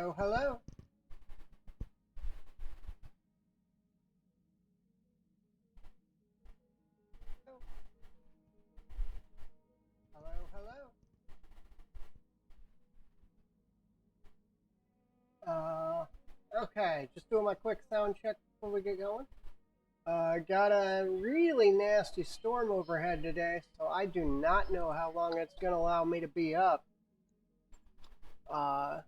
Hello, hello. Hello, hello. Okay, just doing my quick sound check before we get going. Got a really nasty storm overhead today, so I do not know how long it's going to allow me to be up. Uh,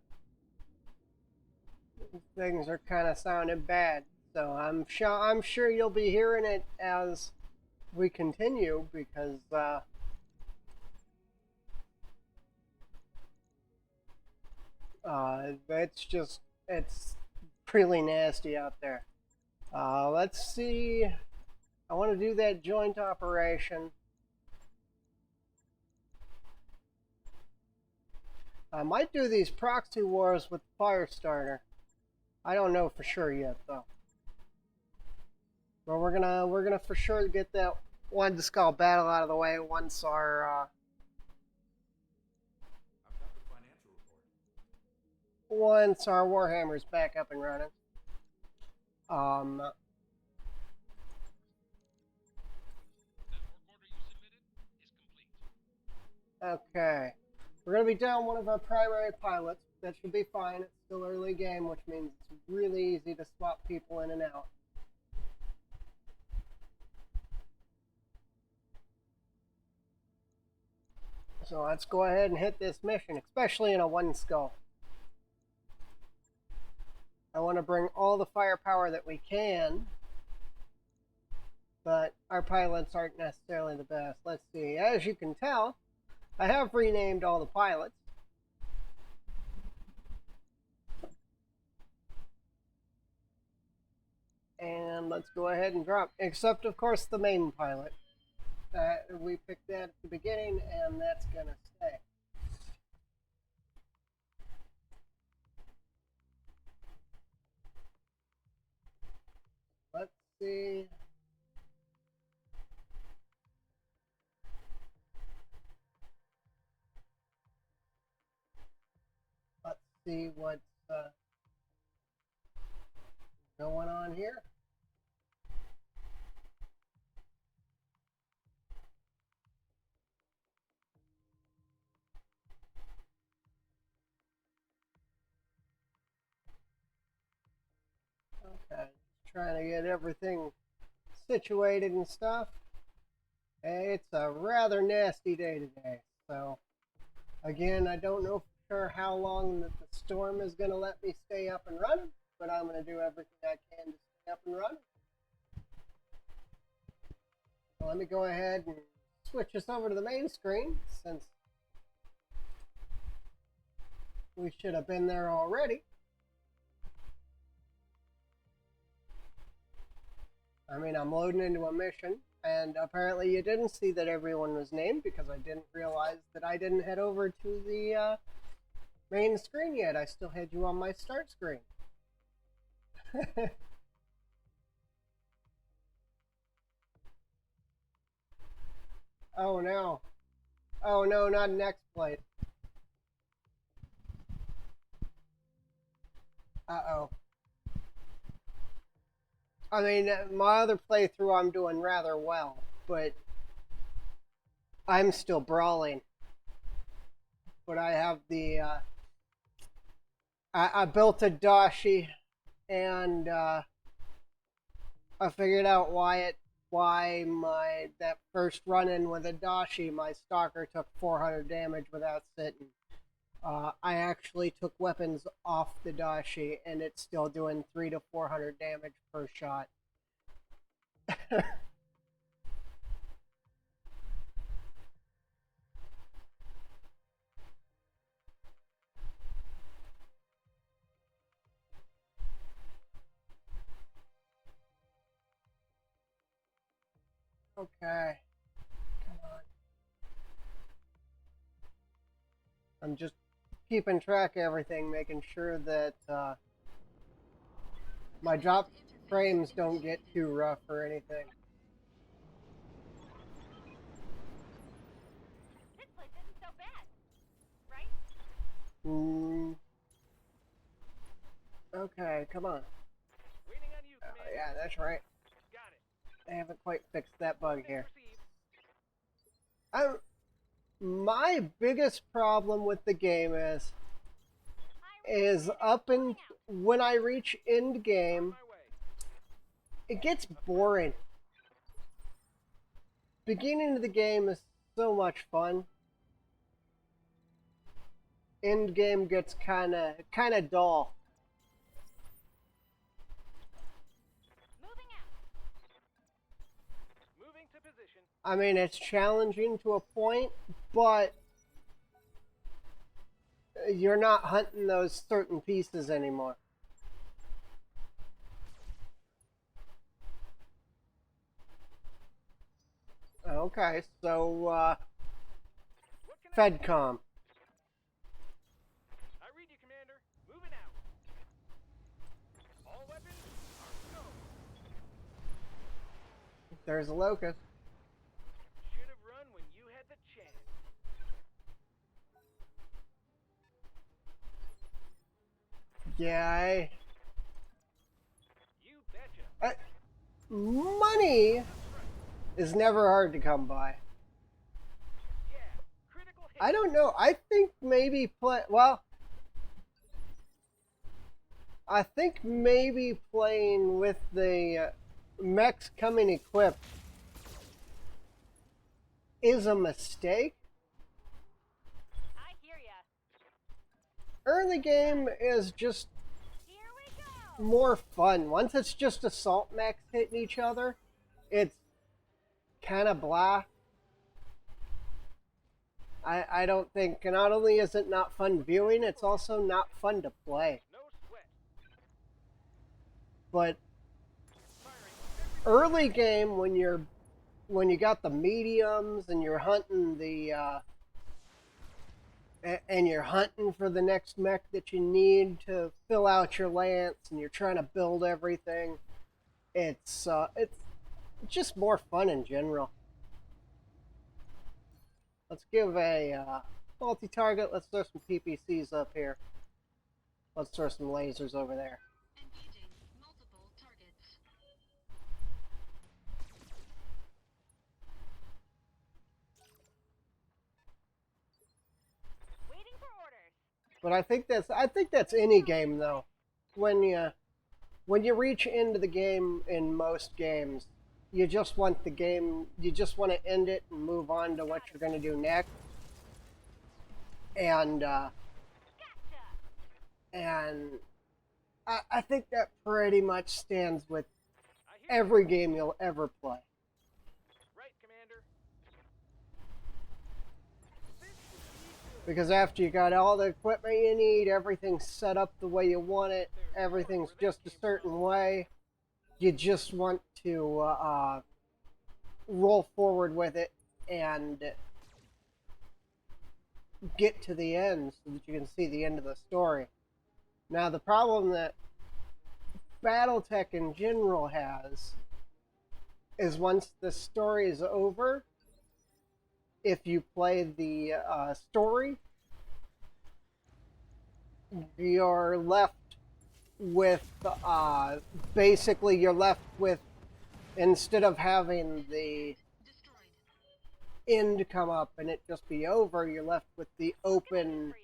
Things are kind of sounding bad, so I'm sure you'll be hearing it as we continue because it's really nasty out there. Let's see. I want to do that joint operation. I might do these proxy wars with Firestarter. I don't know for sure yet though. But we're gonna for sure get that one skull battle out of the way once our Warhammer's back up and running. Um, okay. We're gonna be down one of our primary pilots. That should be fine. It's still early game, which means it's really easy to swap people in and out. So let's go ahead and hit this mission, especially in a one skull. I want to bring all the firepower that we can, but our pilots aren't necessarily the best. Let's see. As you can tell, I have renamed all the pilots. And let's go ahead and drop, except of course the main pilot. We picked that at the beginning, and that's gonna stay. Let's see. Let's see what's going on here. Okay, just trying to get everything situated and stuff. It's a rather nasty day today, so again, I don't know for sure how long that the storm is going to let me stay up and running, but I'm going to do everything I can to stay up and running. So let me go ahead and switch us over to the main screen since we should have been there already. I mean, I'm loading into a mission, and apparently you didn't see that everyone was named because I didn't realize that I didn't head over to the main screen yet. I still had you on my start screen. Oh no. Oh no, not an X-Plate. Uh-oh. I mean, my other playthrough I'm doing rather well, but I'm still brawling. But I have the, I built a Dashi, and I figured out why that first run-in with a Dashi, my Stalker took 400 damage without sitting. I actually took weapons off the Dashi, and it's still doing 300 to 400 damage per shot. Okay, come on. I'm just keeping track of everything, making sure that my drop frames don't get too rough or anything. This place isn't so bad, right? Mm, Okay, come on. Waiting on you, Oh, Commander. yeah, that's right. Got it. I haven't quite fixed that bug here. Received. My biggest problem with the game is up and when I reach end game, My way. it gets boring. Beginning of the game is so much fun. End game gets kind of dull. Moving out. Moving to position. I mean, it's challenging to a point, but you're not hunting those certain pieces anymore. Okay, so What can FedCom. I read you, Commander. Moving out. All weapons are go. There's a locust. Should have run when you had the chance. Yeah, You betcha. money is never hard to come by. Yeah. Critical hit. I don't know. I think maybe I think maybe playing with the mechs coming equipped is a mistake. I hear ya. Early game is just Here we go. more fun. Once it's just assault mechs hitting each other, it's kind of blah. I don't think, not only is it not fun viewing, it's also not fun to play. No sweat. But Firing. early game, when you got the mediums and you're hunting and you're hunting for the next mech that you need to fill out your lance, and you're trying to build everything, it's just more fun in general. Let's give a multi-target. Let's throw some PPCs up here. Let's throw some lasers over there. Engaging multiple targets. Waiting for orders. But I think that's any game though. When you reach into the game in most games, you just want the game. You just want to end it and move on to what you're going to do next. And Gotcha. and I think that pretty much stands with I hear every game you'll ever play. Right, Commander. Because after you got all the equipment you need, everything's set up the way you want it, everything's just a certain way, you just want to roll forward with it and get to the end so that you can see the end of the story. Now, the problem that Battletech in general has is once the story is over, if you play the story, you're left with basically you're left with, instead of having the Destroyed. end come up and it just be over, you're left with the open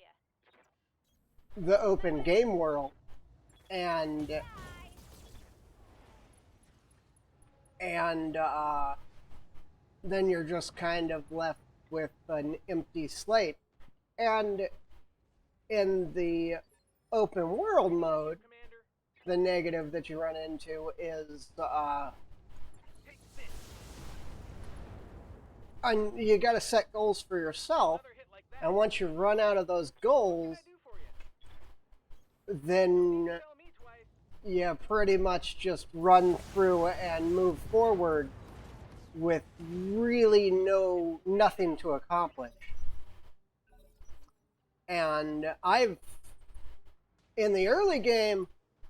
game world, and then you're just kind of left with an empty slate. And in the open world mode, Commander. the negative that you run into is Take this. and you got to set goals for yourself, Another hit like that. and once you run out of those What can goals, I do for you? then Tell me twice. you pretty much just run through and move forward with really nothing to accomplish. And in the early game,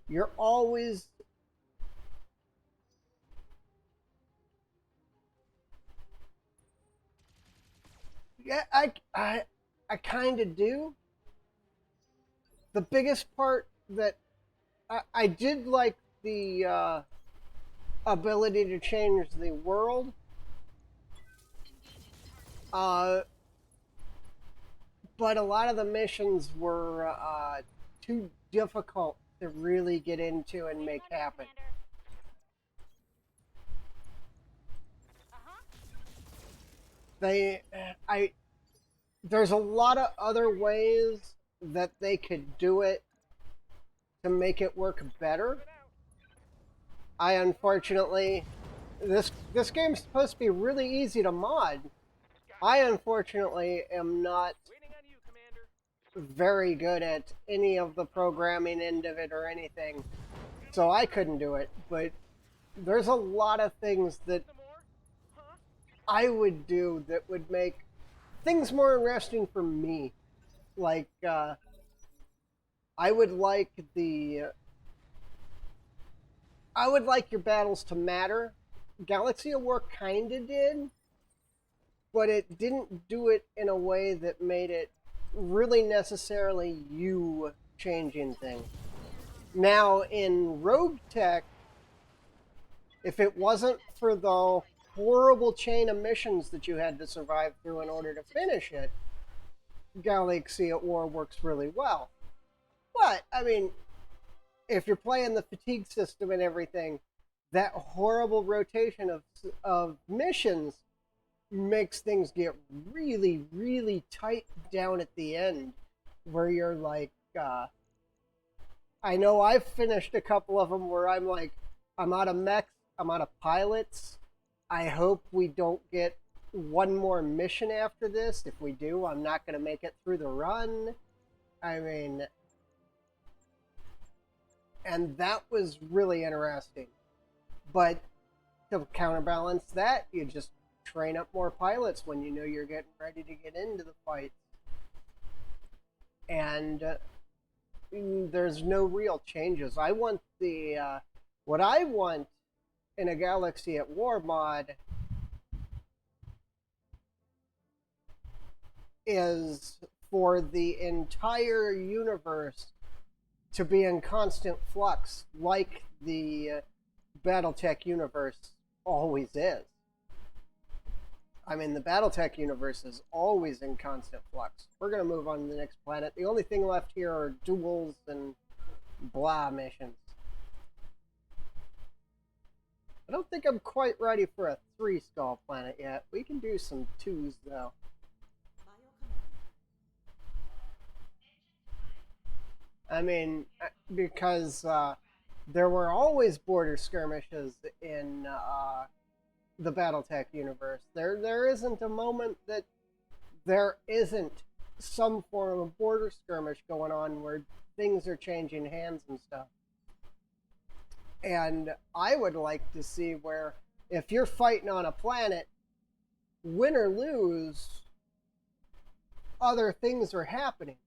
you're always I kind of do. The biggest part that I did like the ability to change the world. Engaging target. Uh, but a lot of the missions were too difficult to really get into and make happen. They, I, there's a lot of other ways that they could do it to make it work better. I unfortunately, this game's supposed to be really easy to mod. I unfortunately am not Waiting on you, Commander. very good at any of the programming end of it or anything, so I couldn't do it. But there's a lot of things that Some more? Huh? I would do that would make things more interesting for me. Like I would like the I would like your battles to matter. Galaxy of War kinda did, but it didn't do it in a way that made it really necessarily you changing things. Now in Rogue Tech, if it wasn't for the horrible chain of missions that you had to survive through in order to finish it, Galaxy at War works really well. But I mean, if you're playing the fatigue system and everything, that horrible rotation of missions makes things get really, really tight down at the end, where you're like, I know I've finished a couple of them where I'm like, I'm out of mechs, I'm out of pilots. I hope we don't get one more mission after this. If we do, I'm not going to make it through the run. I mean, and that was really interesting. But to counterbalance that, you just train up more pilots when you know you're getting ready to get into the fight. And there's no real changes. I want what I want in a Galaxy at War mod is for the entire universe to be in constant flux, like the Battletech universe always is. I mean, the Battletech universe is always in constant flux. We're going to move on to the next planet. The only thing left here are duels and blah missions. I don't think I'm quite ready for a 3-skull planet yet. We can do some 2s, though. I mean, because there were always border skirmishes in the BattleTech universe. There isn't a moment that there isn't some form of border skirmish going on where things are changing hands and stuff. And I would like to see where if you're fighting on a planet, win or lose, other things are happening.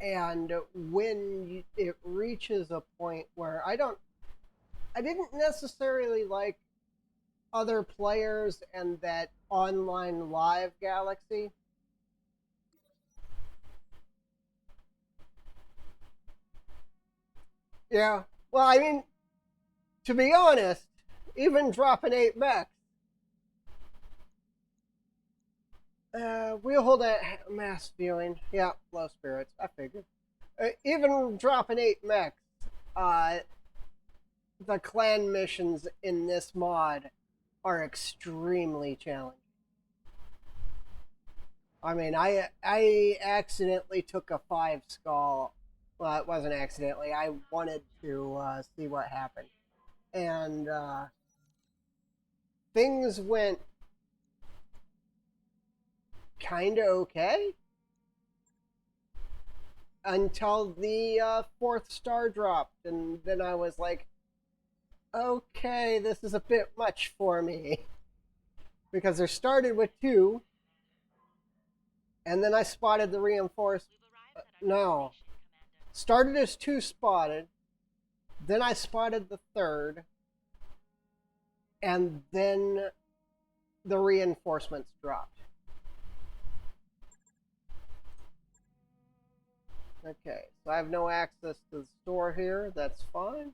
And when it reaches a point where I didn't necessarily like other players and that online live Galaxy. Yeah. Well, I mean, to be honest, even dropping 8 mechs, we'll hold that mass viewing. Yeah, low spirits. I figured. Even dropping 8 mechs, uh, the clan missions in this mod are extremely challenging. I mean, I accidentally took a 5-skull. Well, it wasn't accidentally. I wanted to see what happened, and things went kind of okay until the 4th star dropped, and then I was like, okay, this is a bit much for me because there started with 2, and then I spotted the reinforced. No, started as 2 spotted, then I spotted the 3rd, and then the reinforcements dropped. Okay, so I have no access to the store here. That's fine.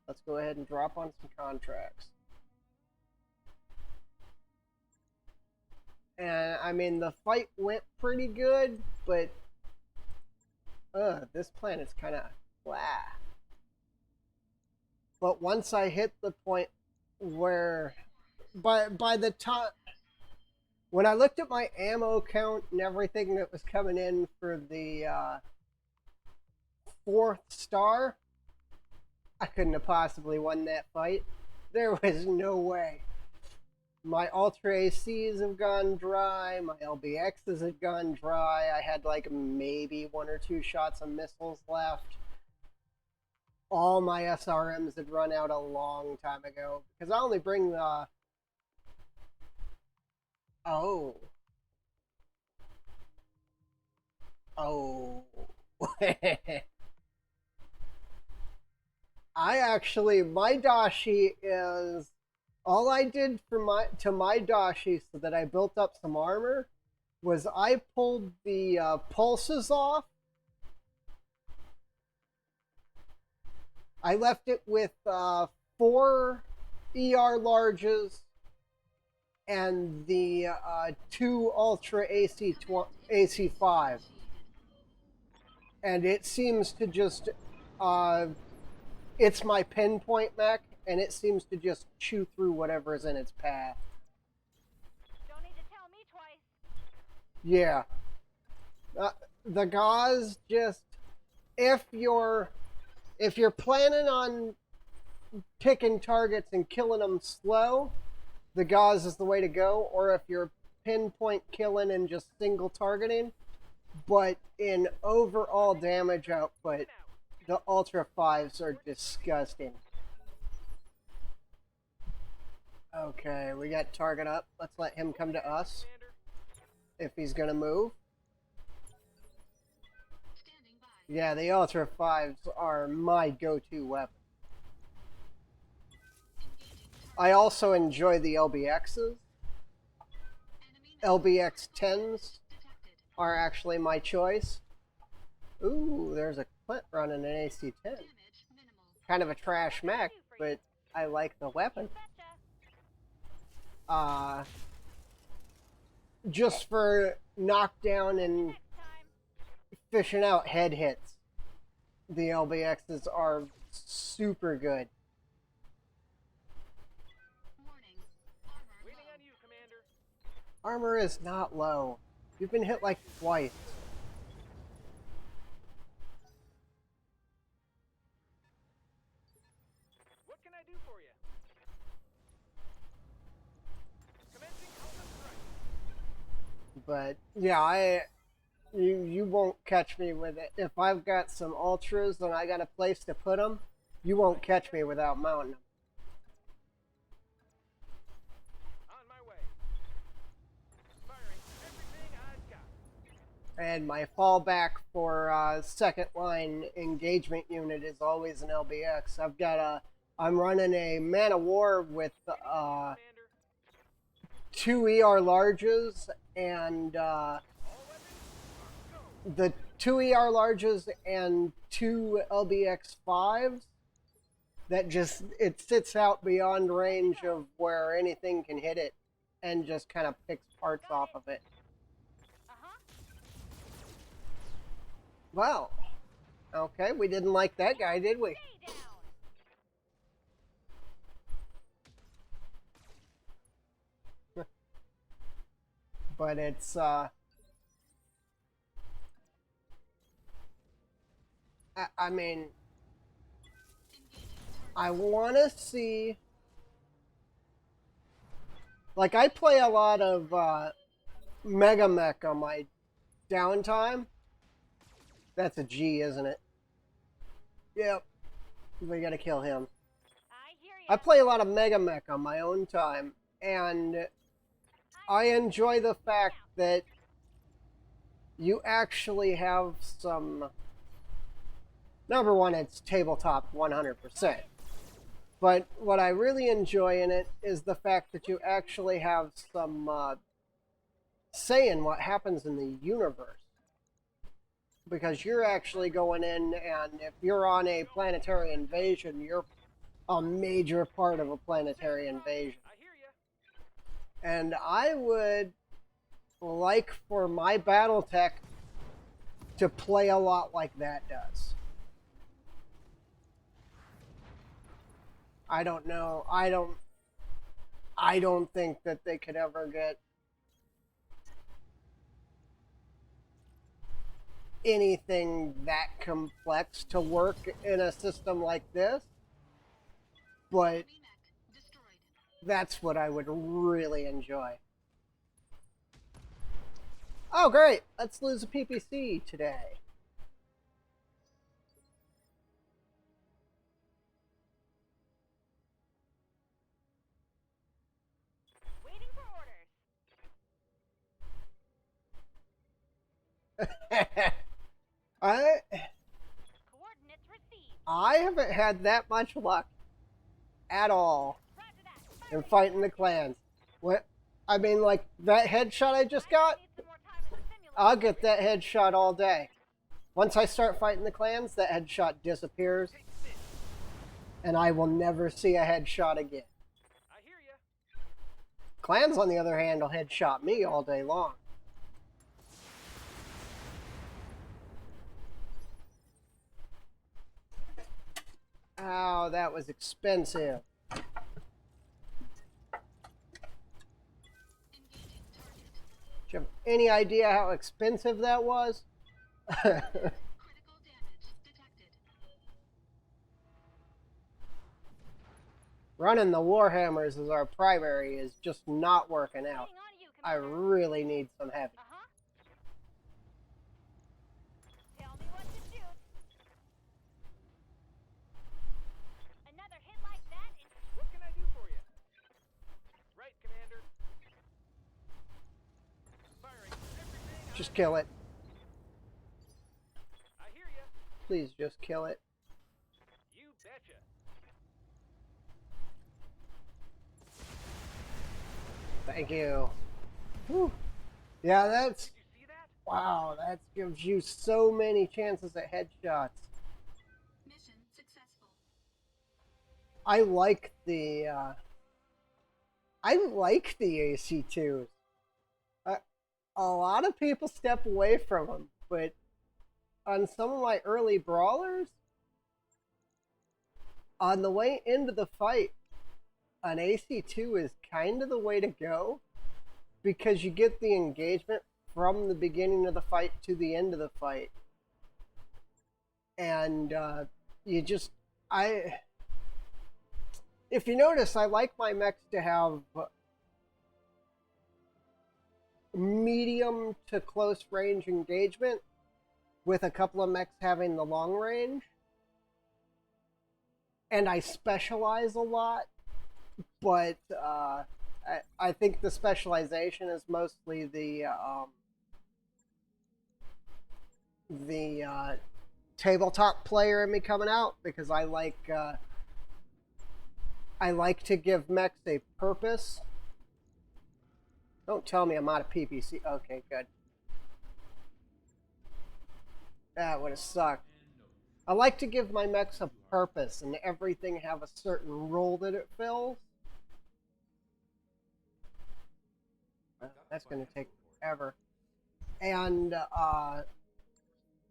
Let's go ahead and drop on some contracts. And I mean, the fight went pretty good, but this planet's kind of blah. But once I hit the point where, by the time when I looked at my ammo count and everything that was coming in for the fourth star, I couldn't have possibly won that fight. There was no way. My Ultra ACs have gone dry. My LBXs have gone dry. I had like maybe 1 or 2 shots of missiles left. All my SRMs had run out a long time ago. Because I only bring the... Oh. Oh. My Dashi is... All I did for my Dashi so that I built up some armor was I pulled the pulses off. I left it with 4 ER larges and the 2 Ultra AC5. And it seems to just... it's my pinpoint mech, and it seems to just chew through whatever is in its path. Don't need to tell me twice. Yeah. The gauze just... If you're planning on picking targets and killing them slow, the gauze is the way to go. Or if you're pinpoint killing and just single targeting. But in overall damage output, the Ultra 5s are disgusting. Okay, we got target up. Let's let him come to us. If he's gonna move. Standing by. Yeah, the Ultra 5s are my go-to weapon. Engaging target. I also enjoy the LBXs. Enemy LBX 10s detected. are actually my choice. Ooh, there's a Clint running an AC-10. Damage minimal. Kind of a trash mech, but I like the weapon. Betcha. Just for knockdown and Next time. fishing out head hits, the LBXs are super good. Warning. Armor Waiting low. on you, Commander. Armor is not low. You've been hit like twice. What can I do for you? Commencing Alpha Strike. But yeah, you won't catch me with it. If I've got some ultras and I got a place to put them, you won't catch me without mounting them. On my way. Firing everything I've got. And my fallback for second line engagement unit is always an LBX. I'm running a Man of War with Commander. 2 ER larges and All weapons, go. the 2 ER larges and 2 LBX 5s that just it sits out beyond range of where anything can hit it and just kind of picks parts off of it. Uh-huh. Well, okay, we didn't like that guy, did we? Stay down. But it's I mean, I want to see, like, I play a lot of Mega Mech on my downtime. That's a G, isn't it? Yep. We gotta kill him. I hear you. I play a lot of Mega Mech on my own time, and I enjoy the fact that you actually have some... Number one, it's tabletop 100%. But what I really enjoy in it is the fact that you actually have some say in what happens in the universe. because you're actually going in, and if you're on a planetary invasion, you're a major part of a planetary invasion. I hear ya. And I would like for my Battletech to play a lot like that does. I don't know. I don't think that they could ever get anything that complex to work in a system like this, but Enemy mech destroyed. that's what I would really enjoy. Oh, great! Let's lose a PPC today. Waiting for orders. I Coordinates received. I haven't had that much luck at all Roger that. in fighting the clans. What? I mean, like that headshot I just got. Need some more time in the simulator. I'll get that headshot all day. Once I start fighting the clans, that headshot disappears, and I will never see a headshot again. I hear ya. Clans, on the other hand, will headshot me all day long. Oh, that was expensive. Engaging target. Do you have any idea how expensive that was? Critical damage detected. Running the Warhammers as our primary is just not working out. Waiting on you, I Commander. really need some heavy. Uh-huh. Tell me what to shoot. Another hit like that and What can I do for you? Right, Commander. Firing. Everything. Just kill it. I hear ya. Please just kill it. You betcha. Thank you. Whew. Yeah, that's... Did you see that? Wow, that gives you so many chances at headshots. Mission successful. I like the AC2s. A lot of people step away from them, but on some of my early brawlers, on the way into the fight, an AC2 is kind of the way to go because you get the engagement from the beginning of the fight to the end of the fight. And if you notice, I like my mechs to have medium to close range engagement, with a couple of mechs having the long range. And I specialize a lot, but I think the specialization is mostly the tabletop player in me coming out, because I like to give mechs a purpose. Don't tell me I'm out of PPC. Okay, good. That would have sucked. I like to give my mechs a purpose and everything have a certain role that it fills. That's going to take forever. And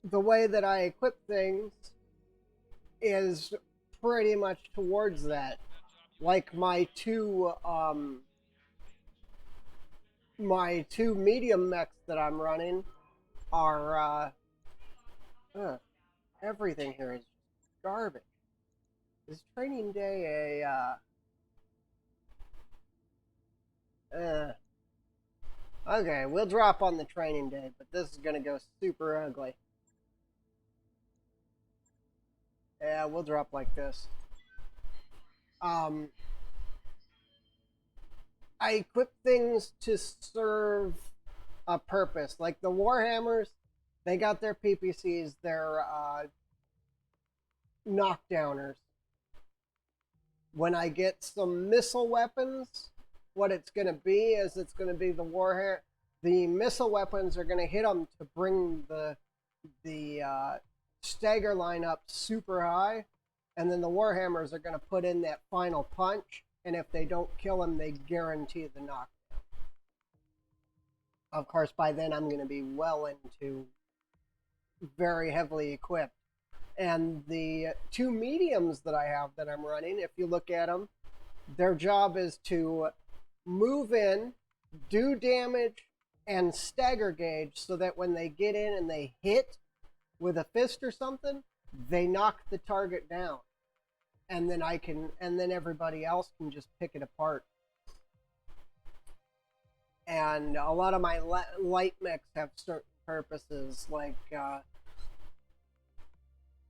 the way that I equip things is pretty much towards that. Like my two medium mechs that I'm running are everything here is garbage. Is training day okay, we'll drop on the training day, but this is gonna go super ugly. Yeah, we'll drop like this. I equip things to serve a purpose. Like the Warhammers, they got their PPCs, their knockdowners. When I get some missile weapons, what it's going to be is it's going to be the missile weapons are going to hit them to bring the the stagger line up super high, and then the Warhammers are going to put in that final punch, and if they don't kill him, they guarantee the knockdown. Of course, by then I'm going to be well into very heavily equipped. And the two mediums that I have that I'm running, if you look at them, their job is to move in, do damage, and stagger gauge so that when they get in and they hit with a fist or something, they knock the target down. And then everybody else can just pick it apart. And a lot of my light mechs have certain purposes, like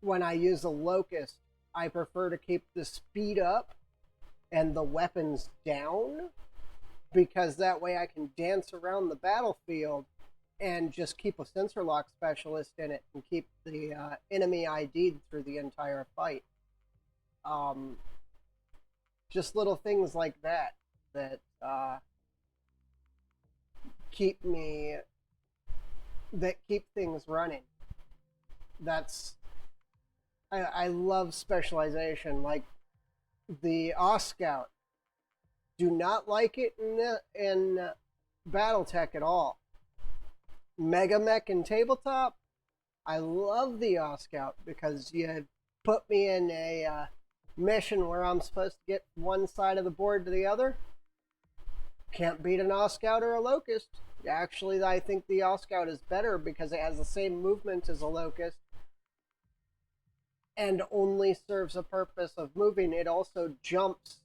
when I use a locust, I prefer to keep the speed up and the weapons down, because that way I can dance around the battlefield and just keep a sensor lock specialist in it and keep the enemy ID'd through the entire fight. Just little things like that keep things running. I love specialization. Like the Scout, do not like it in Battletech at all. Mega Mech and Tabletop, I love the Scout because you put me in a mission where I'm supposed to get one side of the board to the other. Can't beat an Scout or a Locust. Actually, I think the Scout is better because it has the same movement as a Locust and only serves a purpose of moving. It also jumps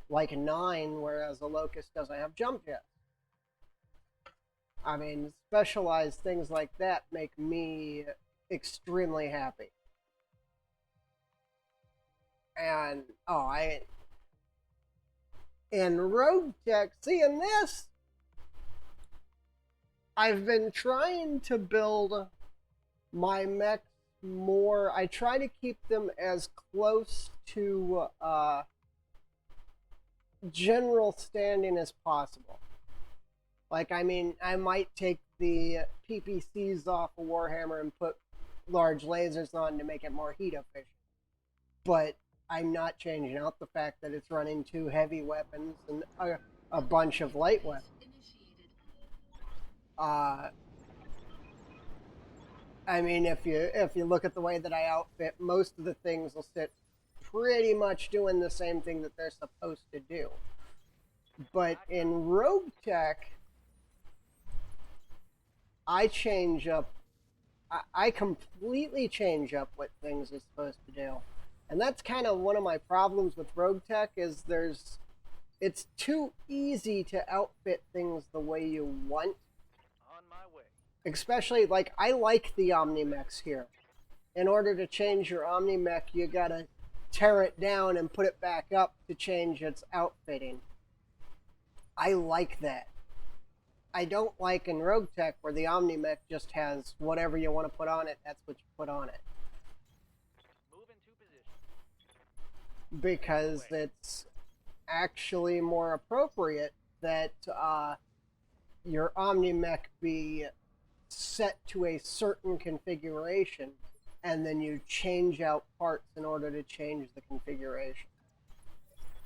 like a 9, whereas a Locust doesn't have jump yet. I mean, specialized things like that make me extremely happy. And, in Rogue Tech, seeing this, I've been trying to build my mechs more. I try to keep them as close to general standing as possible. Like, I mean, I might take the PPCs off a Warhammer and put large lasers on to make it more heat efficient. But I'm not changing out the fact that it's running 2 heavy weapons and a bunch of light weapons. I mean, if you look at the way that I outfit, most of the things will sit pretty much doing the same thing that they're supposed to do. But in Rogue Tech, I completely change up what things are supposed to do. And that's kind of one of my problems with Rogue Tech is it's too easy to outfit things the way you want. On my way. Especially, like, I like the Omni-Mechs here. In order to change your Omni-Mech, you gotta tear it down and put it back up to change its outfitting. I like that. I don't like in Rogue Tech where the Omni-Mech just has whatever you want to put on it, that's what you put on it. Move into position. Because it's actually more appropriate that your Omni-Mech be set to a certain configuration and then you change out parts in order to change the configuration.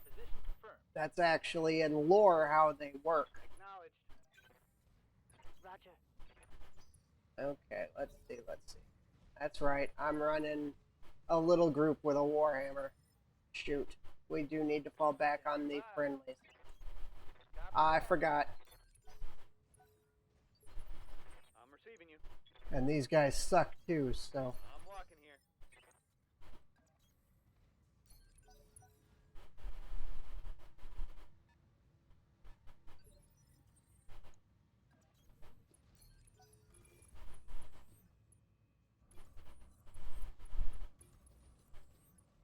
Position confirmed. That's actually in lore how they work. Acknowledged. Roger. Okay, let's see. That's right, I'm running a little group with a Warhammer. Shoot, we do need to fall back on the friendlies. I forgot. I'm receiving you. And these guys suck too, so. I'm walking here.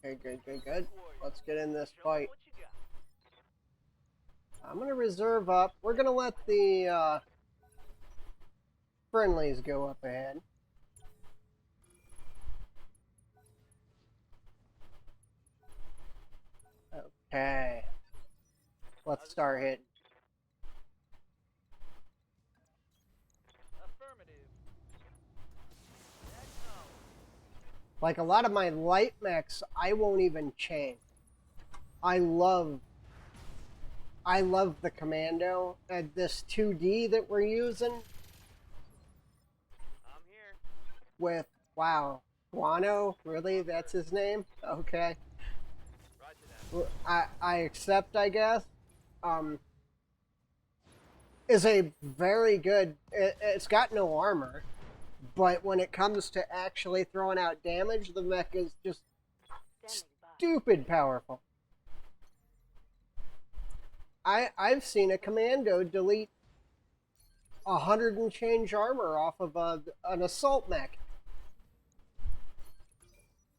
Okay, good. Let's get in this Show me fight. what you got. I'm gonna reserve up. We're gonna let the friendlies go up ahead. Okay. Let's start hitting. Affirmative. Like a lot of my light mechs, I won't even change. I love the commando. This 2D that we're using I'm here. with, wow, Guano, really? That's his name? Okay. Roger that. I accept, I guess. Um, is a very good. It's got no armor, but when it comes to actually throwing out damage, the mech is just Standing by. stupid powerful. I've seen a commando delete 100 and change armor off of an assault mech.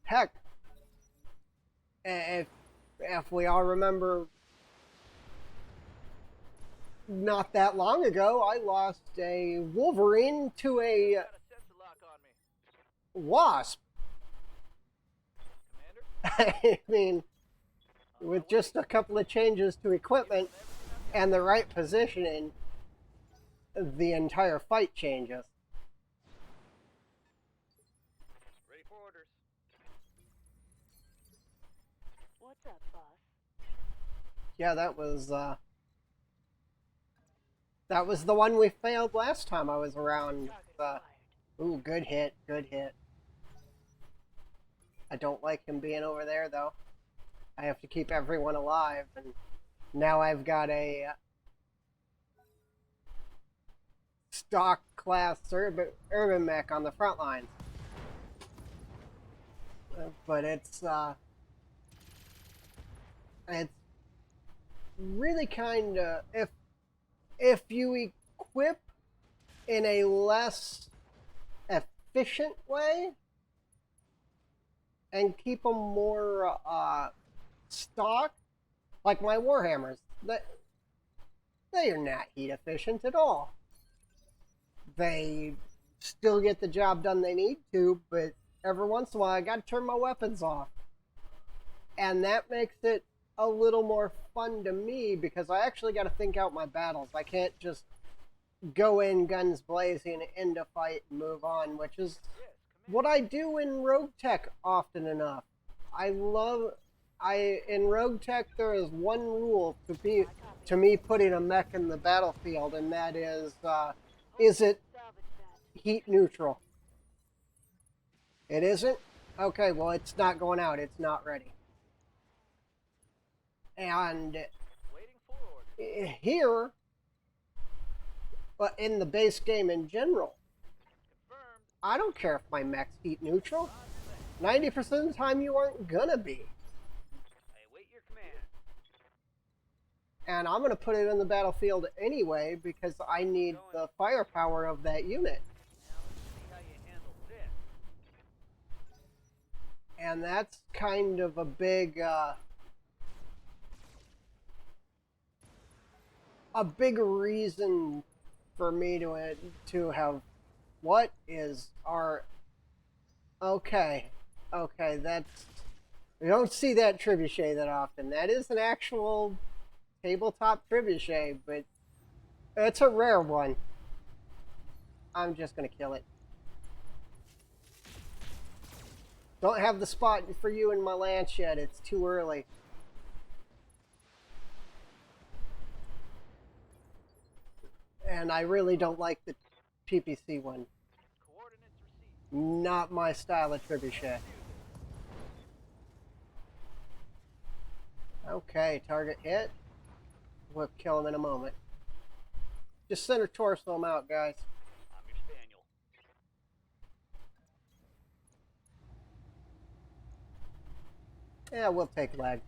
Heck, if we all remember, not that long ago, I lost a Wolverine to a Got a sensor lock on me. Wasp. Commander? I mean, with just a couple of changes to equipment and the right positioning, the entire fight changes. Ready for orders. What's up, boss? Yeah, that was the one we failed last time I was around. Target acquired. Ooh, good hit, good hit. I don't like him being over there though. I have to keep everyone alive, and now I've got a stock class urban mech on the front lines. But it's really kind of, if you equip in a less efficient way and keep them more stock, like my Warhammers, they are not heat efficient at all. They still get the job done they need to, but every once in a while I gotta turn my weapons off. And that makes it a little more fun to me because I actually gotta think out my battles. I can't just go in guns blazing, end a fight, and move on, which is Yes, what I do in Rogue Tech often enough. In Rogue Tech there is one rule to me putting a mech in the battlefield, and that is it Salvage that. heat neutral? It isn't? Okay, well it's not going out, it's not ready. And waiting for orders. here, but in the base game in general, Confirmed. I don't care if my mech's heat neutral. 90% of the time you aren't gonna be. I await your command. And I'm going to put it in the battlefield anyway because I need the firepower of that unit. Now let's see how you handle this. And that's kind of a big reason for me to have what is our okay, that's, we don't see that trebuchet that often. That is an actual tabletop trebuchet, but it's a rare one. I'm just gonna kill it. Don't have the spot for you in my lance yet. It's too early. And I really don't like the PPC one. Coordinates received. Not my style of trebuchet. Okay, target hit. We'll kill him in a moment. Just center torso him out, guys. I'm your spaniel. Yeah, we'll take leg.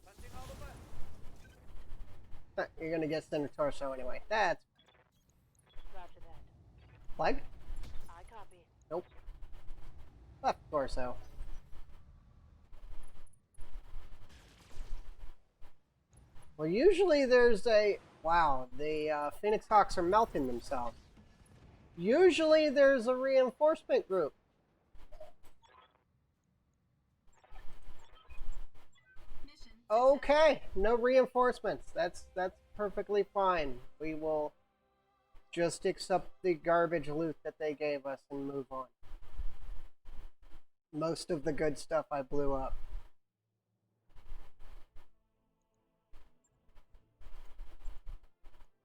Punching all the buttons. You're gonna get center torso anyway. That's Roger that. leg. I copy. Nope. Left torso. Well, usually there's a... Wow, the Phoenix Hawks are melting themselves. Usually there's a reinforcement group. Mission Okay, no reinforcements. That's perfectly fine. We will just accept the garbage loot that they gave us and move on. Most of the good stuff I blew up.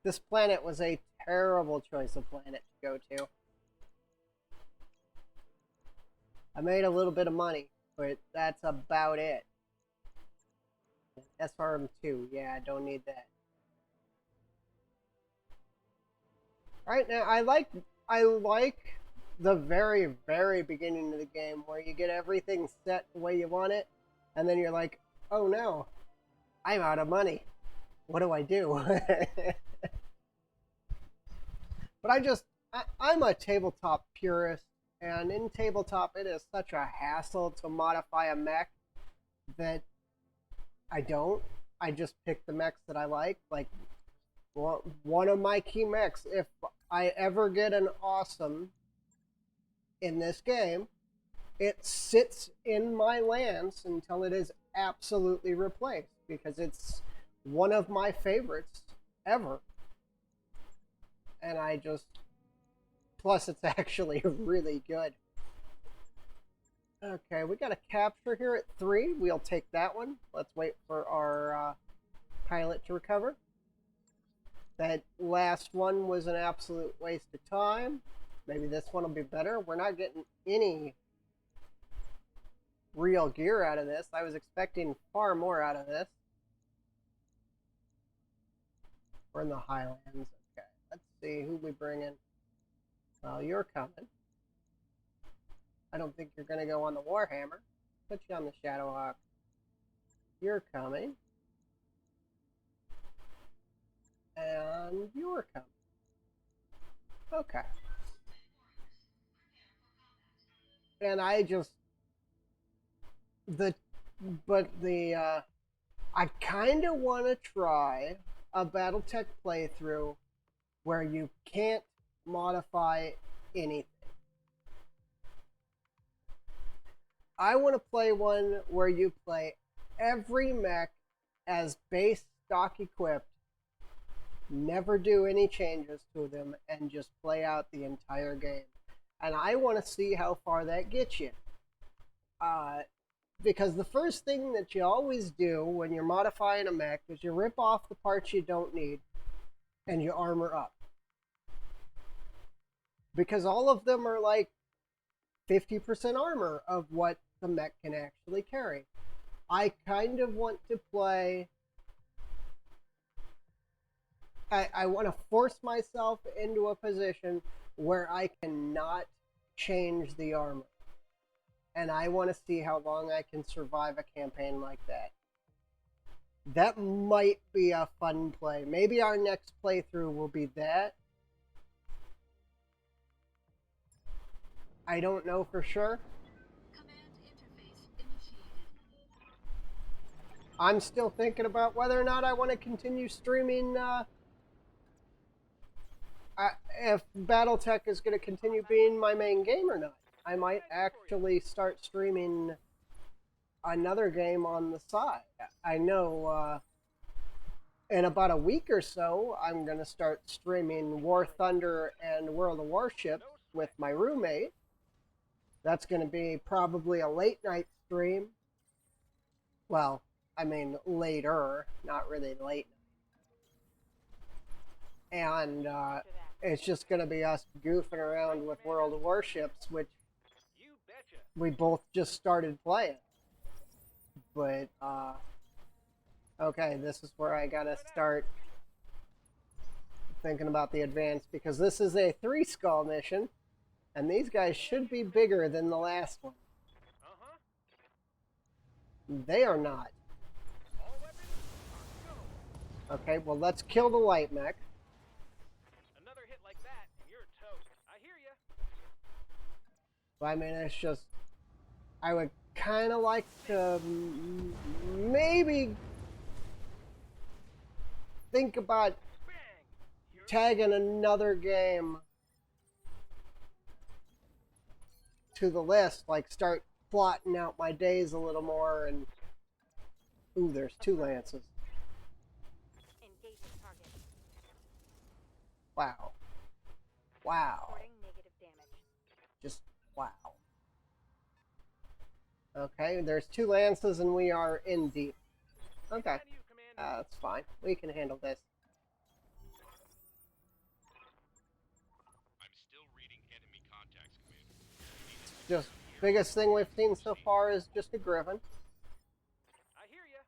This planet was a terrible choice of planet to go to. I made a little bit of money, but that's about it. SRM2, yeah, I don't need that. Right now, I like the very, very beginning of the game where you get everything set the way you want it, and then you're like, oh no, I'm out of money. What do I do? But I'm a tabletop purist, and in tabletop, it is such a hassle to modify a mech that I don't. I just pick the mechs that I like. Like, one of my key mechs, if I ever get an awesome in this game, it sits in my lands until it is absolutely replaced because it's one of my favorites ever. And I just, plus it's actually really good. Okay, we got a capture here at 3. We'll take that one. Let's wait for our pilot to recover. That last one was an absolute waste of time. Maybe this one will be better. We're not getting any real gear out of this. I was expecting far more out of this. We're in the Highlands. Okay, let's see who we bring in. Well, you're coming. I don't think you're going to go on the Warhammer. Put you on the Shadowhawk. You're coming. And you're coming. Okay. And I just I kind of want to try a Battletech playthrough where you can't modify anything. I want to play one where you play every mech as base stock equipped, never do any changes to them, and just play out the entire game. And I want to see how far that gets you. Because the first thing that you always do when you're modifying a mech is you rip off the parts you don't need and you armor up. Because all of them are like 50% armor of what the mech can actually carry. I kind of want to play... I want to force myself into a position where I cannot change the armor. And I want to see how long I can survive a campaign like that. That might be a fun play. Maybe our next playthrough will be that. I don't know for sure. Command interface initiated. I'm still thinking about whether or not I want to continue streaming. If Battletech is going to continue being my main game or not. I might actually start streaming another game on the side. I know in about a week or so, I'm going to start streaming War Thunder and World of Warships with my roommate. That's going to be probably a late night stream. Well, I mean later, not really late. And it's just going to be us goofing around with World of Warships, which we both just started playing. But, okay, this is where I gotta start thinking about the advance, because this is a 3-skull mission, and these guys should be bigger than the last one. They are not. Okay, well, let's kill the light mech. Another hit like that, and you're toast. I hear ya. I mean, it's just... I would kind of like to maybe think about tagging another game to the list, like start plotting out my days a little more. And ooh, there's 2 lances. Engaging target. Wow. Wow. Reporting negative damage. Just wow. Okay, there's 2 lances and we are in deep. Okay, On you, Commander. that's fine. We can handle this. I'm still reading enemy contacts, Commander. Just biggest thing we've seen so far is just a griffin. I hear ya.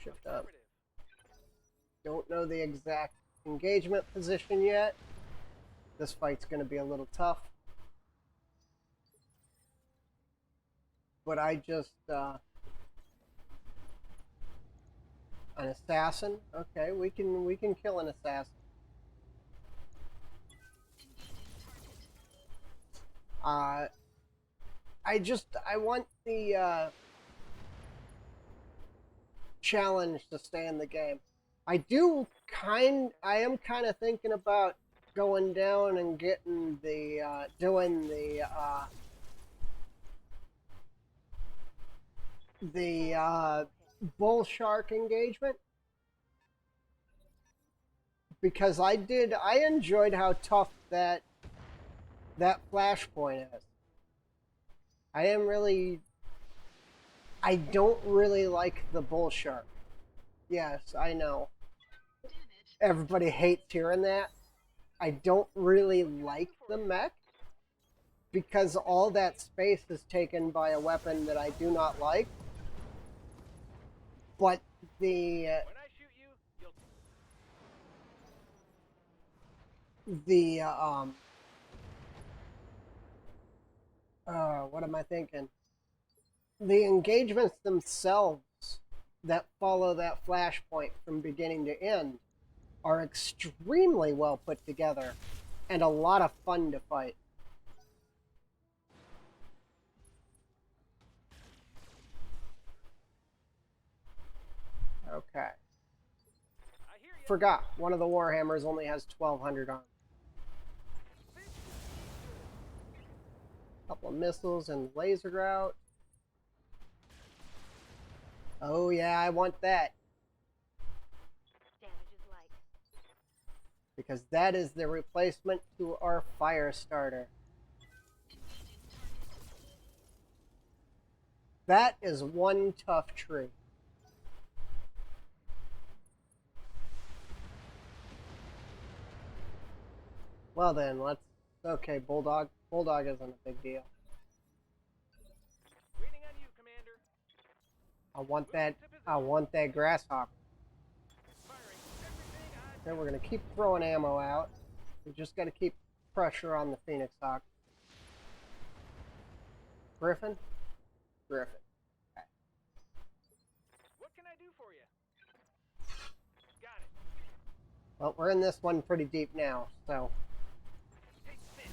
Shift up. Affirmative. Don't know the exact engagement position yet. This fight's going to be a little tough. But I just an assassin. Okay, we can kill an assassin. I want the challenge to stay in the game. I am kind of thinking about going down and getting the doing the bull shark engagement, because I enjoyed how tough that flashpoint is. I don't really like the bull shark. Yes, I know. Everybody hates hearing that. I don't really like the mech because all that space is taken by a weapon that I do not like. But the When I shoot you, you'll what am I thinking? The engagements themselves that follow that flashpoint from beginning to end are extremely well put together and a lot of fun to fight. Okay. I hear ya. Forgot, one of the Warhammers only has 1200 on. Couple of missiles and laser route. Oh yeah, I want that. Damage is light. Because that is the replacement to our fire starter. That is one tough tree. Well then, okay, Bulldog. Bulldog isn't a big deal. Waiting on you, Commander. I want that grasshopper. Firing everything I Okay, we're gonna keep throwing ammo out. We just gotta keep pressure on the Phoenix Hawk. Griffin? Griffin. Okay. What can I do for you? Got it. Well, we're in this one pretty deep now, so Take this.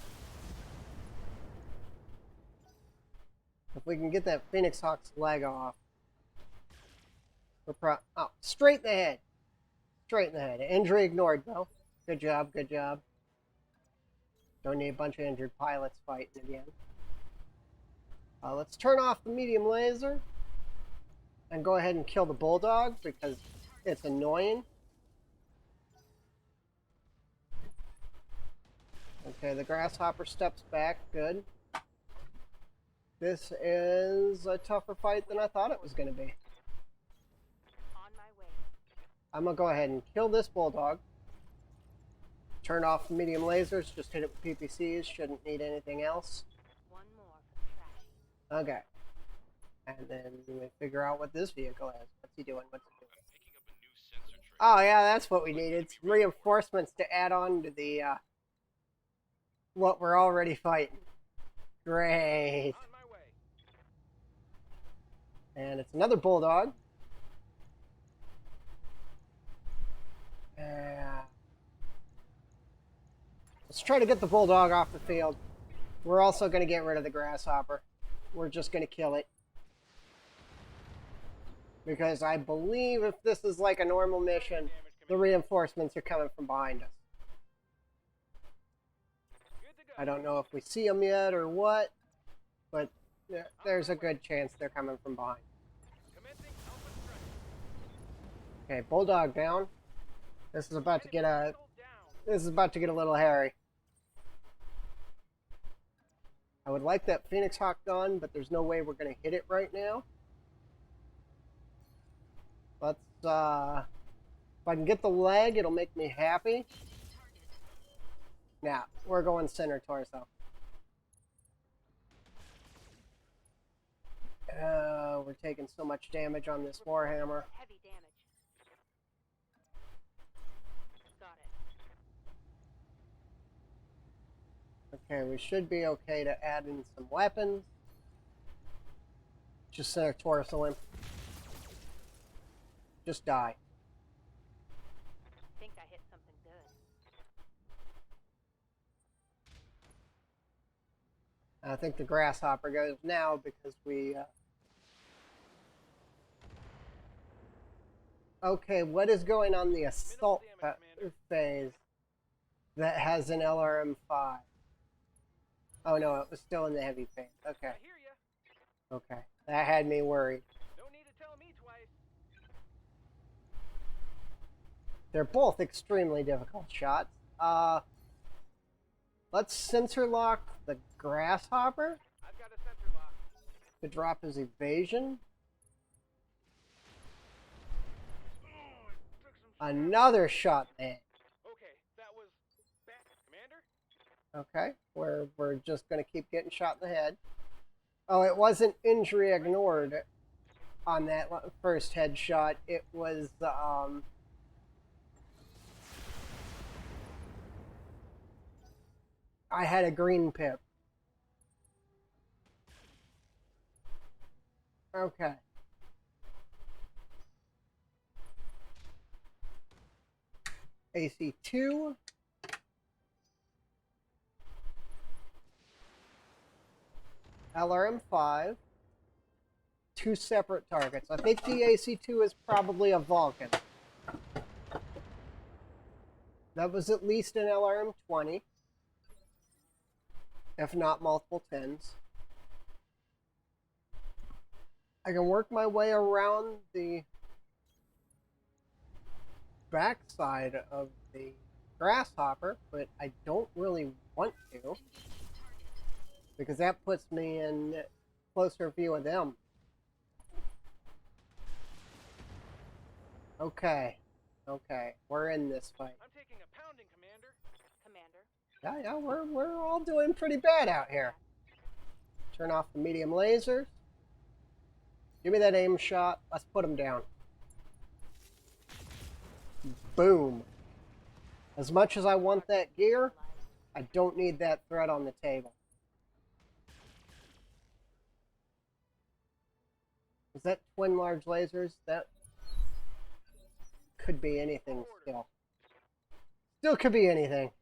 if we can get that Phoenix Hawk's leg off, we're oh, straight in the head. Straight in the head. Injury ignored, though. Good job, good job. Don't need a bunch of injured pilots fighting again. Let's turn off the medium laser and go ahead and kill the Bulldog because it's annoying. Okay, the Grasshopper steps back. Good. This is a tougher fight than I thought it was going to be. On my way. I'm going to go ahead and kill this Bulldog. Turn off the medium lasers. Just hit it with PPCs. Shouldn't need anything else. One more for the trashy. Okay. And then we figure out what this vehicle is. What's he doing? What's he doing? I'm picking up a new sensor tray. Oh yeah, that's what we needed. Some reinforcements to add on to the what we're already fighting. Great. On my way. And it's another Bulldog. Let's try to get the Bulldog off the field. We're also going to get rid of the Grasshopper. We're just going to kill it. Because I believe if this is like a normal mission, the reinforcements are coming from behind us. Good to go. I don't know if we see them yet or what, but there's a good chance they're coming from behind. Commencing Alpha strike. Okay, Bulldog down. This is about to get Enemy missile down. a little hairy. would like that Phoenix Hawk gun, but there's no way we're going to hit it right now. Let's, if I can get the leg, it'll make me happy. Now, we're going center torso. We're taking so much damage on this Warhammer. Heavy damage. Got it. Okay, we should be okay to add in some weapons. Just center torso him. Just die. Think I hit something good. I think the grasshopper goes now because we... Okay, what is going on the assault phase that has an LRM-5? Oh no, it was still in the heavy phase. Okay. I hear ya. Okay. That had me worried. No need to tell me twice. They're both extremely difficult shots. Let's sensor lock the grasshopper I've got a sensor lock. to drop his evasion. Oh, I took some shots. Another shot man. Okay, that was bad. Commander? Okay, we're just gonna keep getting shot in the head. Oh, it wasn't injury ignored on that first headshot. It was I had a green pip. Okay. AC2. LRM-5. Two separate targets. I think the AC2 is probably a Vulcan. That was at least an LRM-20. If not multiple 10s. I can work my way around the backside of the grasshopper, but I don't really want to, because that puts me in closer view of them. Okay, we're in this fight. I'm taking a pounding, Commander. Commander. Yeah, we're all doing pretty bad out here. Turn off the medium lasers. Give me that aim shot. Let's put him down. Boom. As much as I want that gear, I don't need that threat on the table. Is that twin large lasers? That could be anything still. Still could be anything.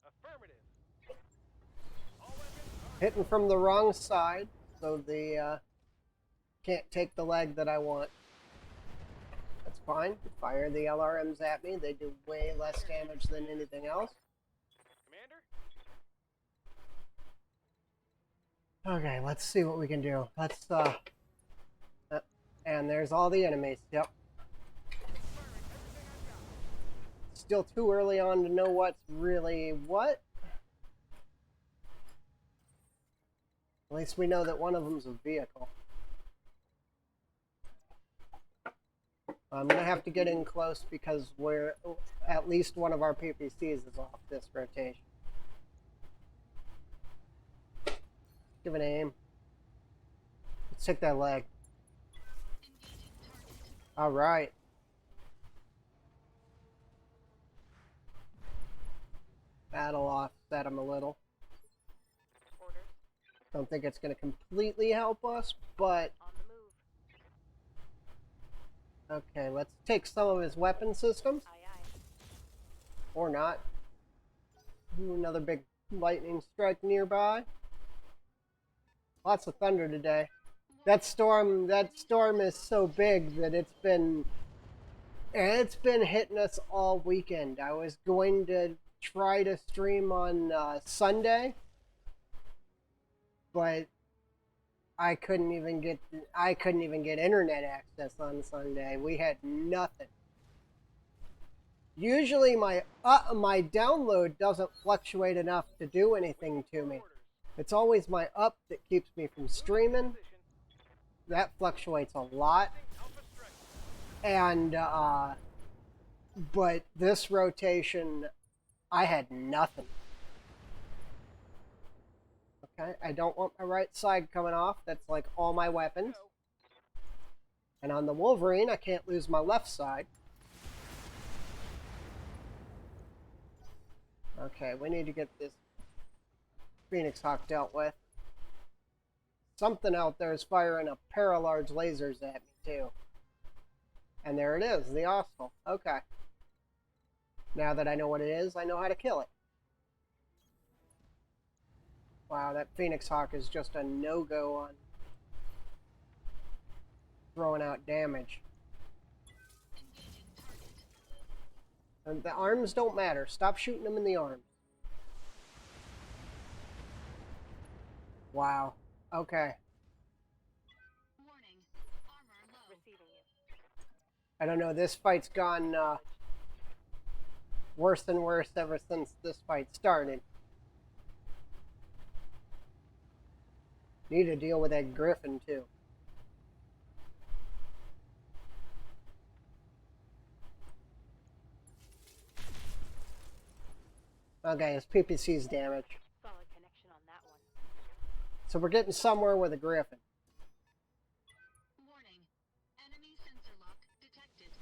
Affirmative. All weapons are Hitting from the wrong side, so the can't take the leg that I want. That's fine. Fire the LRMs at me. They do way less damage than anything else. Commander? Okay, let's see what we can do. Let's and there's all the enemies. Yep. Firing everything I've got. Still too early on to know what's really what. At least we know that one of them's a vehicle. I'm gonna have to get in close because we're at least one of our PPCs is off this rotation. Give an aim. Let's take that leg. All right. That'll offset him a little. Orders. Don't think it's going to completely help us, but On the move. okay, let's take some of his weapon systems, Aye, aye. or not. Ooh, another big lightning strike nearby. Lots of thunder today. That storm is so big that it's been hitting us all weekend. I was going to try to stream on Sunday, but I couldn't even get internet access on Sunday. We had nothing. Usually my download doesn't fluctuate enough to do anything to me. It's always my up that keeps me from streaming. Position. That fluctuates a lot. Alpha strike. And, but this rotation, I had nothing. Okay, I don't want my right side coming off. That's like all my weapons. Go. And on the Wolverine, I can't lose my left side. Okay, we need to get this Phoenix Hawk dealt with. Something out there is firing a pair of large lasers at me, too. And there it is, the Austral. Okay. Now that I know what it is, I know how to kill it. Wow, that Phoenix Hawk is just a no-go on throwing out damage. Engaging target. And the arms don't matter. Stop shooting them in the arms. Wow. Okay. Warning. Armor low. Receiving you. I don't know. This fight's gone worse and worse ever since this fight started. Need to deal with that Griffin, too. Okay, his PPC's damaged. Solid connection on that one. So we're getting somewhere with a Griffin. Warning. Enemy sensor lock detected.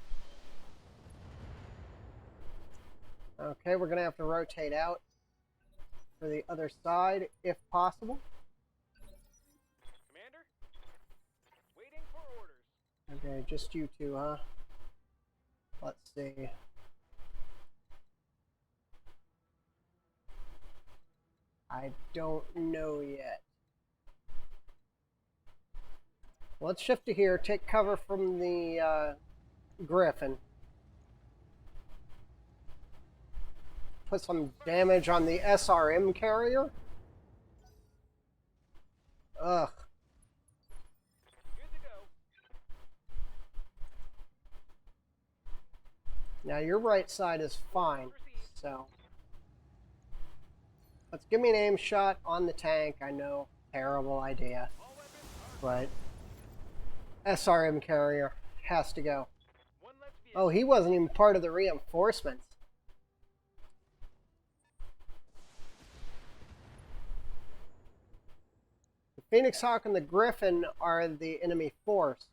Okay, we're going to have to rotate out for the other side, if possible. Commander. Waiting for orders. Okay, just you two, huh? Let's see. I don't know yet. Let's shift to here, take cover from the Griffin. Put some damage on the SRM carrier. Ugh. Good to go. Now your right side is fine, so let's give me an aim shot on the tank. I know, terrible idea, All weapons are but SRM carrier has to go. one less vehicle. Oh, he wasn't even part of the reinforcements. The Phoenix Hawk and the Griffin are the enemy force.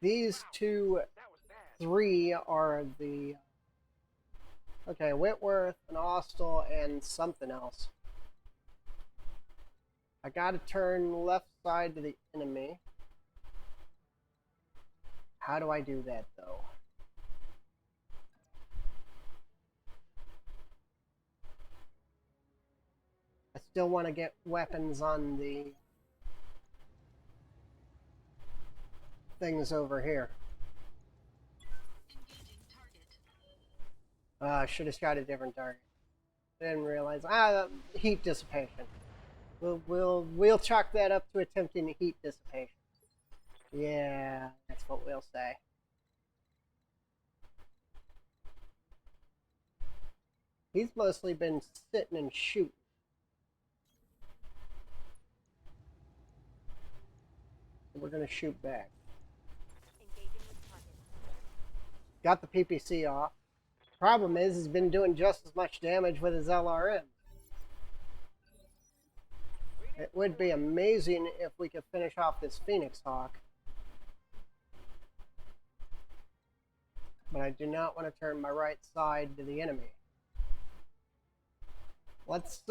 These two, That was bad. three are the... Okay, Whitworth, an Austral, and something else. I gotta turn left side to the enemy. How do I do that, though? I still want to get weapons on the things over here. Engaging target. I should have shot a different target. Didn't realize. Heat dissipation. We'll chalk that up to attempting heat dissipation. Yeah, that's what we'll say. He's mostly been sitting and shooting. We're gonna shoot back. Engaging with target. Got the PPC off. Problem is, he's been doing just as much damage with his LRM. It would be amazing if we could finish off this Phoenix Hawk. But I do not want to turn my right side to the enemy. Let's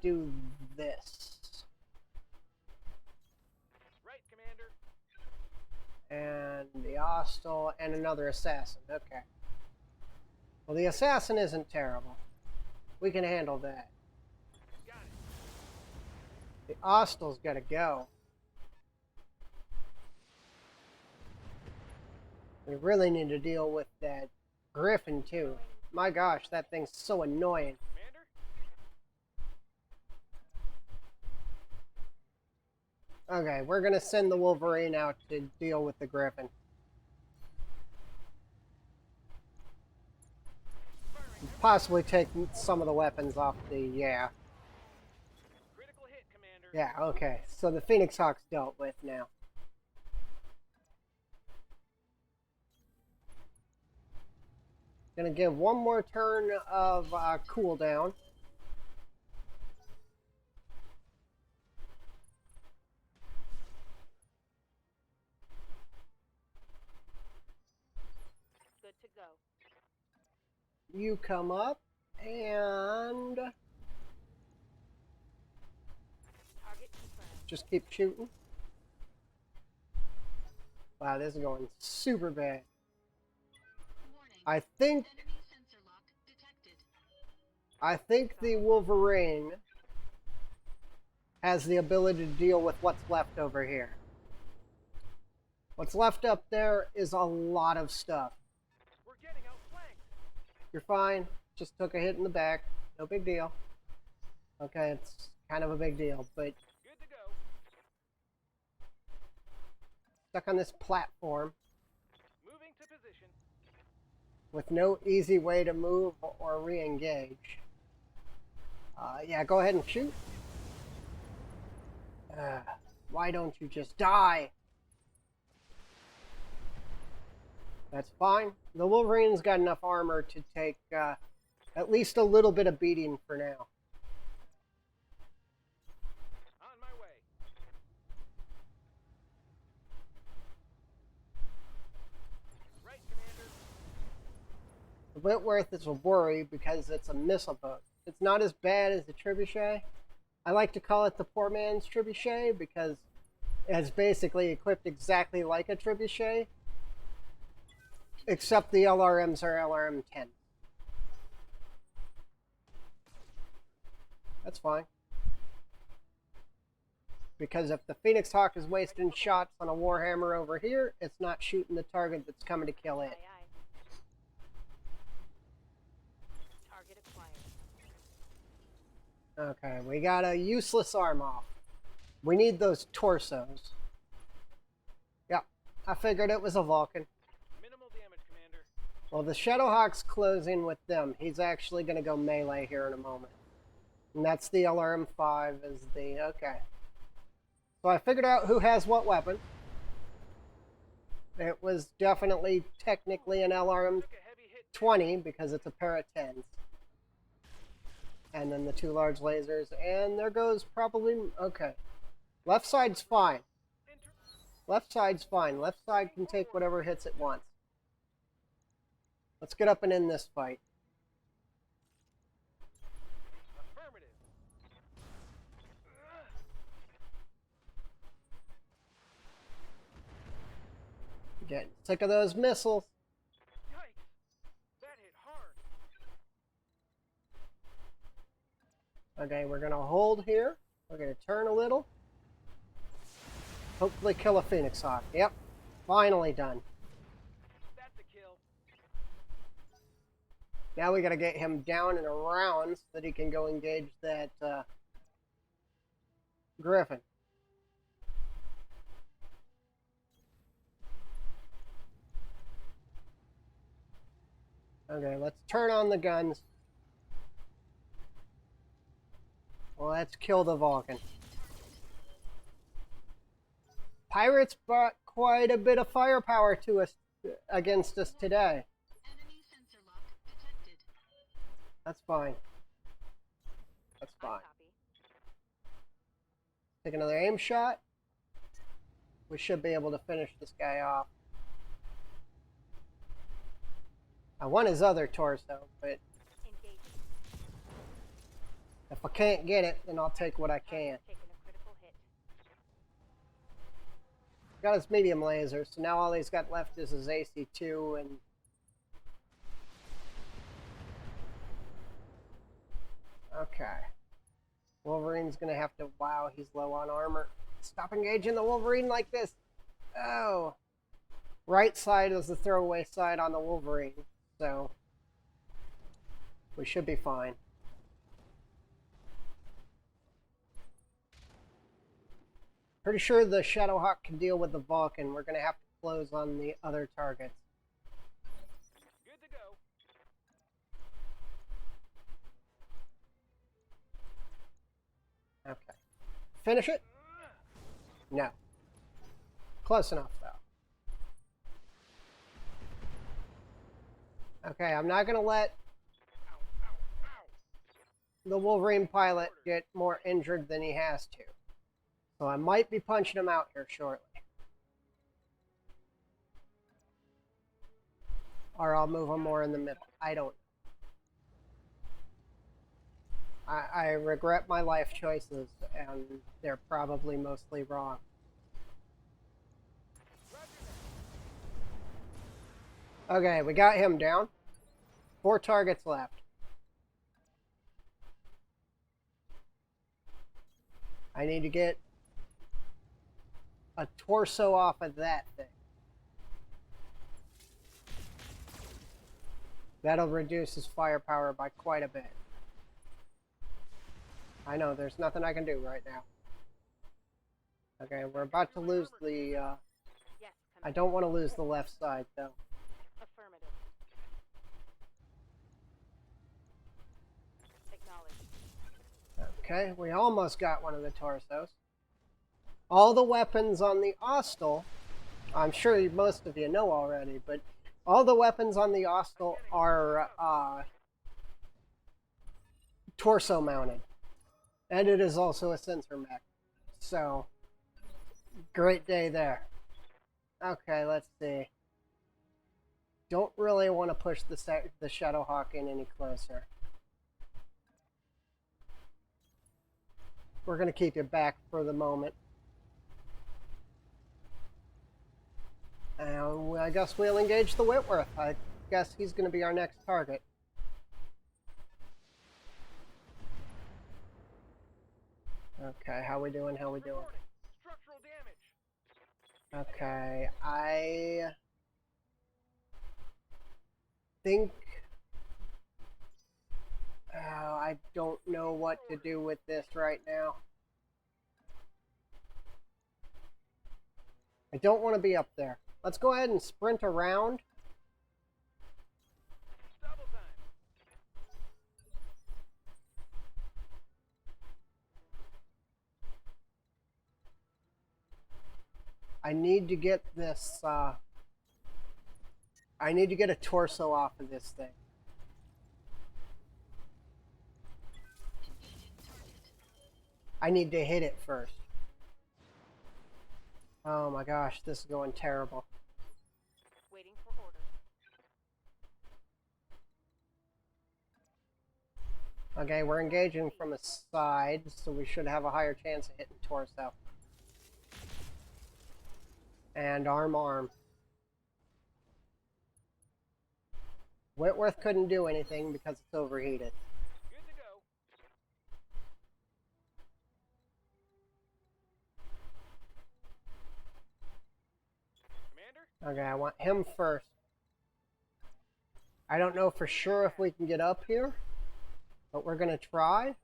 do this. Right, Commander. And the Austral and another assassin. Okay. Well, the assassin isn't terrible. We can handle that. Got it. The Austral's got to go. We really need to deal with that Griffin, too. My gosh, that thing's so annoying. Commander. Okay, we're going to send the Wolverine out to deal with the Griffin. Firing. Possibly take some of the weapons off the, yeah. Critical hit, Commander. Yeah, okay. So the Phoenix Hawk's dealt with now. Gonna give one more turn of cooldown. Good to go. You come up and Target confirmed. just keep shooting. Wow, this is going super bad. Warning. I think Enemy sensor lock detected. the Wolverine has the ability to deal with what's left over here. What's left up there is a lot of stuff. We're getting outflanked. You're fine. Just took a hit in the back. No big deal. Okay, it's kind of a big deal, but Good to go. stuck on this platform Moving to position. with no easy way to move or re-engage. Yeah, go ahead and shoot. Why don't you just die? That's fine. The Wolverine's got enough armor to take at least a little bit of beating for now. On my way. Right, Commander. The Whitworth is a worry because it's a missile boat. It's not as bad as the Trebuchet. I like to call it the poor man's Trebuchet because it's basically equipped exactly like a Trebuchet, except the LRMs are LRM-10. That's fine. Because if the Phoenix Hawk is wasting shots on a Warhammer over here, it's not shooting the target that's coming to kill it. Aye, aye. Target acquired. Okay, we got a useless arm off. We need those torsos. Yep, I figured it was a Vulcan. Minimal damage, Commander. Well, the Shadowhawk's closing with them. He's actually going to go melee here in a moment. And that's the LRM-5 is the... okay. So I figured out who has what weapon. It was definitely technically an Took a heavy hit. LRM-20 because it's a pair of 10s. And then the two large lasers. And there goes probably... okay. Left side's fine. Inter- Left side's fine. Left side can take whatever hits it wants. Let's get up and end this fight. Affirmative. Get sick of those missiles. Yikes. That hit hard. Okay, we're going to hold here. We're going to turn a little. Hopefully kill a Phoenix Hawk. Yep, finally done. That's a kill. Now we got to get him down and around so that he can go engage that Griffin. Okay, let's turn on the guns. Well, let's kill the Vulcan. Pirates brought quite a bit of firepower to us against us today. Enemy sensor lock detected. That's fine. That's I fine. copy. Take another aim shot. We should be able to finish this guy off. I want his other torso, but Engaging. if I can't get it, then I'll take what I can. Target's taken a critical hit. Got his medium laser, so now all he's got left is his AC2 and... okay. Wolverine's gonna have to... wow, he's low on armor. Stop engaging the Wolverine like this! Oh! Right side is the throwaway side on the Wolverine, so... we should be fine. Pretty sure the Shadowhawk can deal with the Vulcan. We're gonna have to close on the other targets. Good to go. Finish it? No. Close enough, though. Okay, I'm not gonna let the Wolverine pilot get more injured than he has to. So I might be punching him out here shortly. Or I'll move him more in the middle. I don't know. I regret my life choices, and they're probably mostly wrong. Okay, we got him down. 4 targets left. I need to get a torso off of that thing. That'll reduce his firepower by quite a bit. I know, there's nothing I can do right now. Okay, we're about to lose the, Yes, I don't want to lose the left side, though. affirmative. Acknowledged. Okay, we almost got one of the torsos. All the weapons on the Ostel, I'm sure most of you know already, but all the weapons on the Ostel are torso mounted. And it is also a sensor mech. So, great day there. Okay, let's see. Don't really want to push the Shadowhawk in any closer. We're going to keep it back for the moment. And I guess we'll engage the Whitworth. I guess he's going to be our next target. Okay, how we doing? How we doing? Structural damage. Okay, I think I don't know what to do with this right now. I don't want to be up there. Let's go ahead and sprint around. Double time. I need to get this, I need to get a torso off of this thing. I need to hit it first. Oh my gosh, this is going terrible. Waiting for orders. Okay, we're engaging from a side, so we should have a higher chance of hitting torso. And arm. Whitworth couldn't do anything because it's overheated. Good to go. Commander? Okay, I want him first. I don't know for sure if we can get up here, but we're going to try.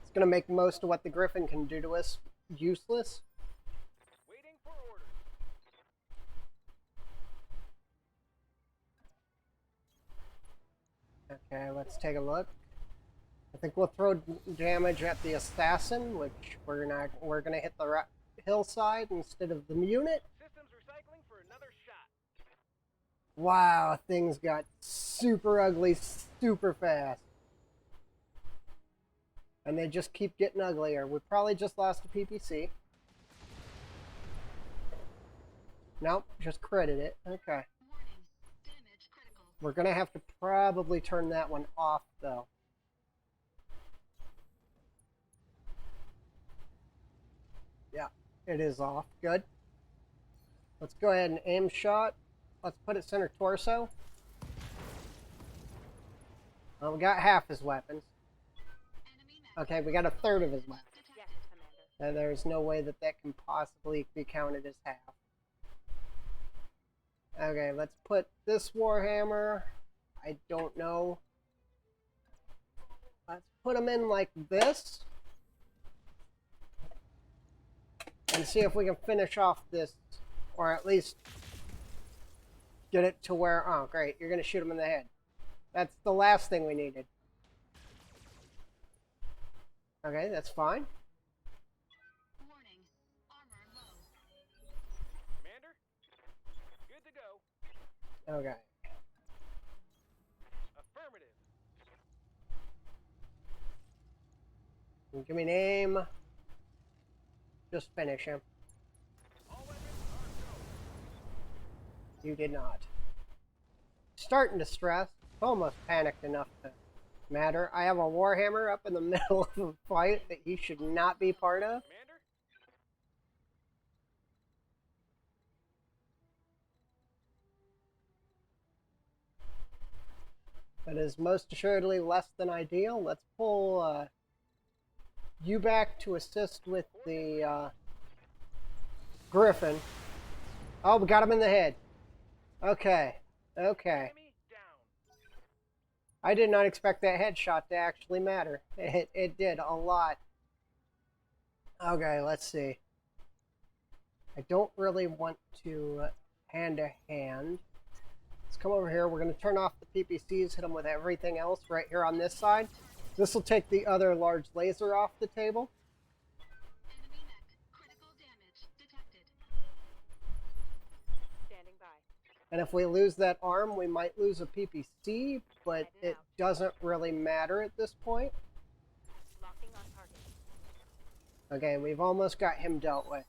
It's going to make most of what the Griffin can do to us useless. Waiting for orders. Okay, let's take a look. I think we'll throw damage at the assassin, which we're gonna hit the hillside instead of the unit. Systems recycling for another shot. Wow, things got super ugly super fast. And they just keep getting uglier. We probably just lost a PPC. Nope, just credit it. Okay. Warning. Damage critical. We're gonna have to probably turn that one off, though. Yeah, it is off. Good. Let's go ahead and aim shot. Let's put it center torso. Well, we got half his weapons. Enemy mech Okay, we got a third of his weapons. detected. Yes, Commander. And there's no way that that can possibly be counted as half. Okay, let's put this Warhammer. I don't know. Let's put him in like this. And see if we can finish off this, or at least get it to where, oh great, you're going to shoot him in the head. That's the last thing we needed. Okay, that's fine. Okay. Affirmative. Give me name. Just finish him. All weapons are go. You did not. Starting to stress. Almost panicked enough to matter. I have a Warhammer up in the middle of a fight that he should not be part of. Commander? That is most assuredly less than ideal. Let's pull you back to assist with the Griffin. Oh, we got him in the head. Okay. Okay. Enemy down. I did not expect that headshot to actually matter. It did a lot. Okay, let's see. I don't really want to hand-to-hand. Let's come over here. We're going to turn off the PPCs, hit them with everything else right here on this side. This will take the other large laser off the table. Enemy mech. Critical damage detected. Standing by. And if we lose that arm, we might lose a PPC, but it doesn't really matter at this point. Locking on target. Okay, we've almost got him dealt with.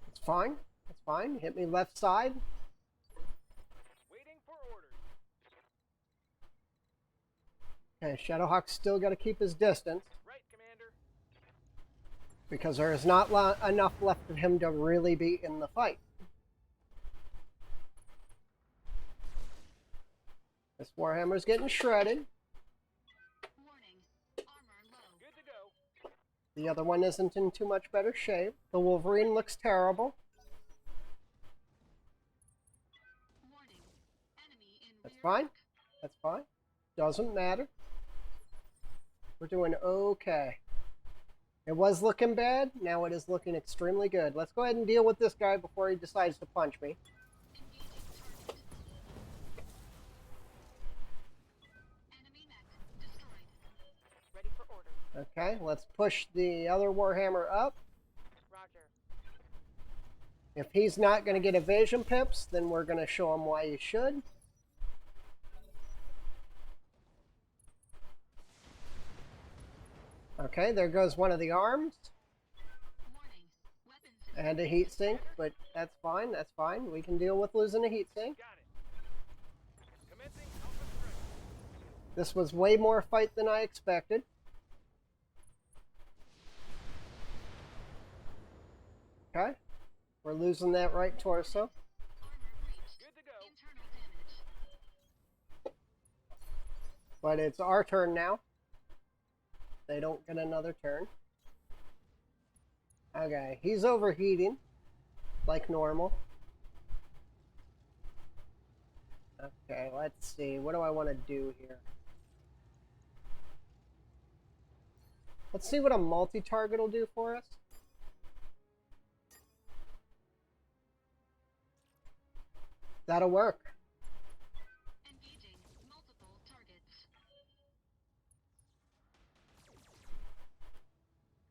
It's fine. It's fine. Hit me left side. Waiting for orders. Okay, Shadowhawk's still got to keep his distance Right, Commander. because there is not enough left of him to really be in the fight. This Warhammer's getting shredded. Warning. Armor low. Good to go. The other one isn't in too much better shape. The Wolverine looks terrible. Warning. Enemy in That's rear fine. mech. That's fine. Doesn't matter. We're doing okay. It was looking bad. Now it is looking extremely good. Let's go ahead and deal with this guy before he decides to punch me. Engaging target. Enemy mech destroyed. Ready for orders. Okay, let's push the other Warhammer up. Roger. If he's not going to get evasion pips, then we're going to show him why he should. Okay, there goes one of the arms Warning. Weapons and a heat sink, but that's fine. That's fine. We can deal with losing a heat sink. Got it. Commencing alpha strike. This was way more fight than I expected. Okay, we're losing that right torso. armor breached. Good to go. Internal damage. But it's our turn now. They don't get another turn. Okay, he's overheating, like normal. Okay, let's see. What do I want to do here? Let's see what a multi-target will do for us. That'll work. Engaging multiple targets.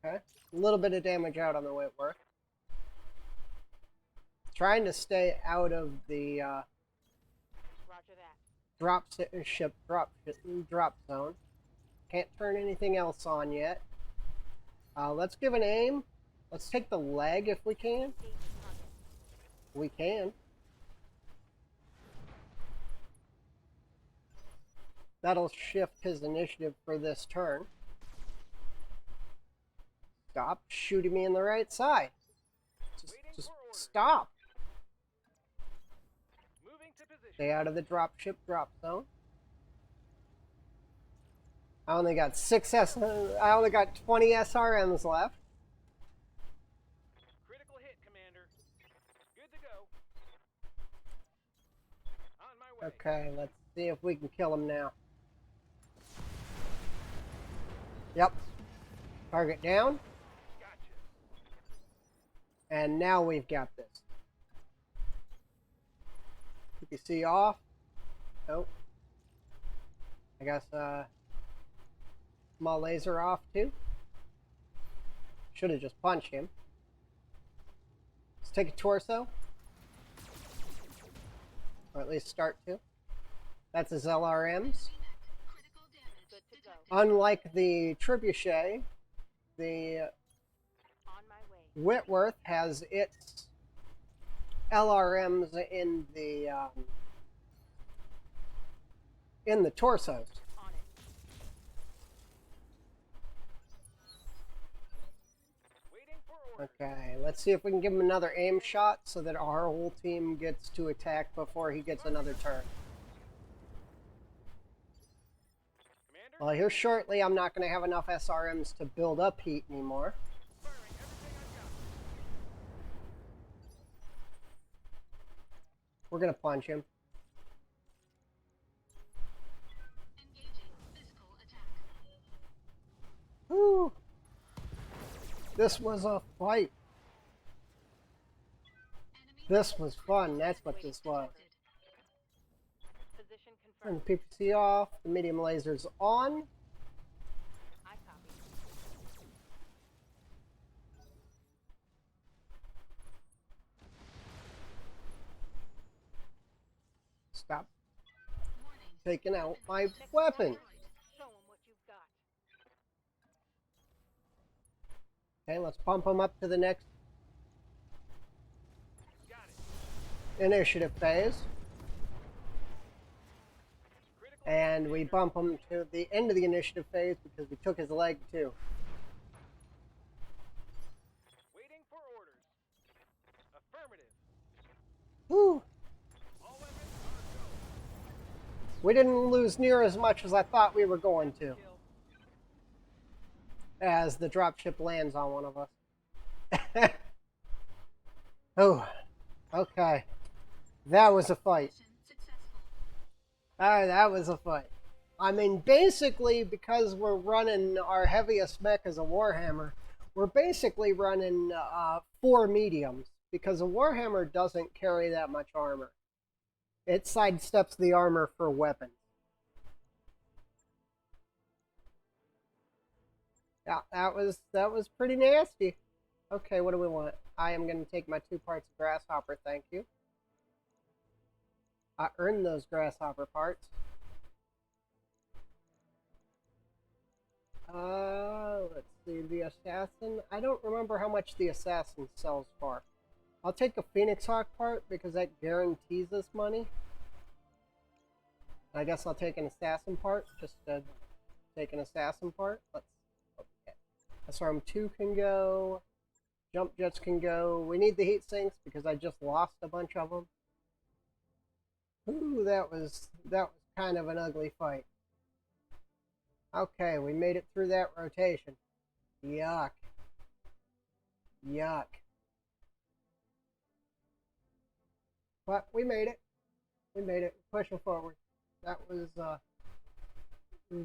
Okay, a little bit of damage out on the way it worked. Trying to stay out of the Roger that. drop zone. Can't turn anything else on yet. Let's give an aim. Let's take the leg if we can. Engaging target. We can. That'll shift his initiative for this turn. Stop shooting me in the right side. Just stop. Moving to position. Stay out of the drop zone. I only got 20 SRMs left. Critical hit, Commander. Good to go. On my way. Okay, let's see if we can kill him now. Yep. Target down. Gotcha. And now we've got this. PPC off. Nope. I guess small laser off too. Should have just punched him. Let's take a torso. Or at least start to. That's his LRMs. Critical damage Good to go. detected. Unlike the Trebuchet, the On my way. Whitworth has its LRMs in the torsos. On it. Waiting for orders. Okay, let's see if we can give him another aim shot so that our whole team gets to attack before he gets another turn. Commander, Well, here shortly, I'm not going to have enough SRMs to build up heat anymore. firing everything I've got. We're going to punch him. Engaging physical attack. Whew. This was a fight. Enemy This was fun. That's what this was. detected. Position Turn confirmed. the PPC off. The medium laser's on. I copy. Stop Warning. taking out my Next weapon. droid. Show 'em what you've got. Okay, let's bump him up to the next Got it. initiative phase. Critical And we bump him to the end of the initiative phase because we took his leg too. waiting for orders. Affirmative. Whew. All weapons are go. We didn't lose near as much as I thought we were going to Kill. as the dropship lands on one of us. Oh, okay. That was a fight. Mission successful. That was a fight. I mean, basically, because we're running our heaviest mech as a Warhammer, we're basically running 4 mediums, because a Warhammer doesn't carry that much armor. It sidesteps the armor for weapons. Yeah, that was pretty nasty. Okay, what do we want? I am going to take my 2 parts of grasshopper, thank you. I earned those grasshopper parts. Let's see, the assassin. I don't remember how much the assassin sells for. I'll take a Phoenix Hawk part because that guarantees us money. I guess I'll take an assassin part just to take an assassin part. Let's. Okay. SRM2 can go. Jump jets can go. We need the heat sinks because I just lost a bunch of them. Ooh, that was kind of an ugly fight. Okay, we made it through that rotation. Yuck. Yuck. But we made it. We made it. Pushing forward. That was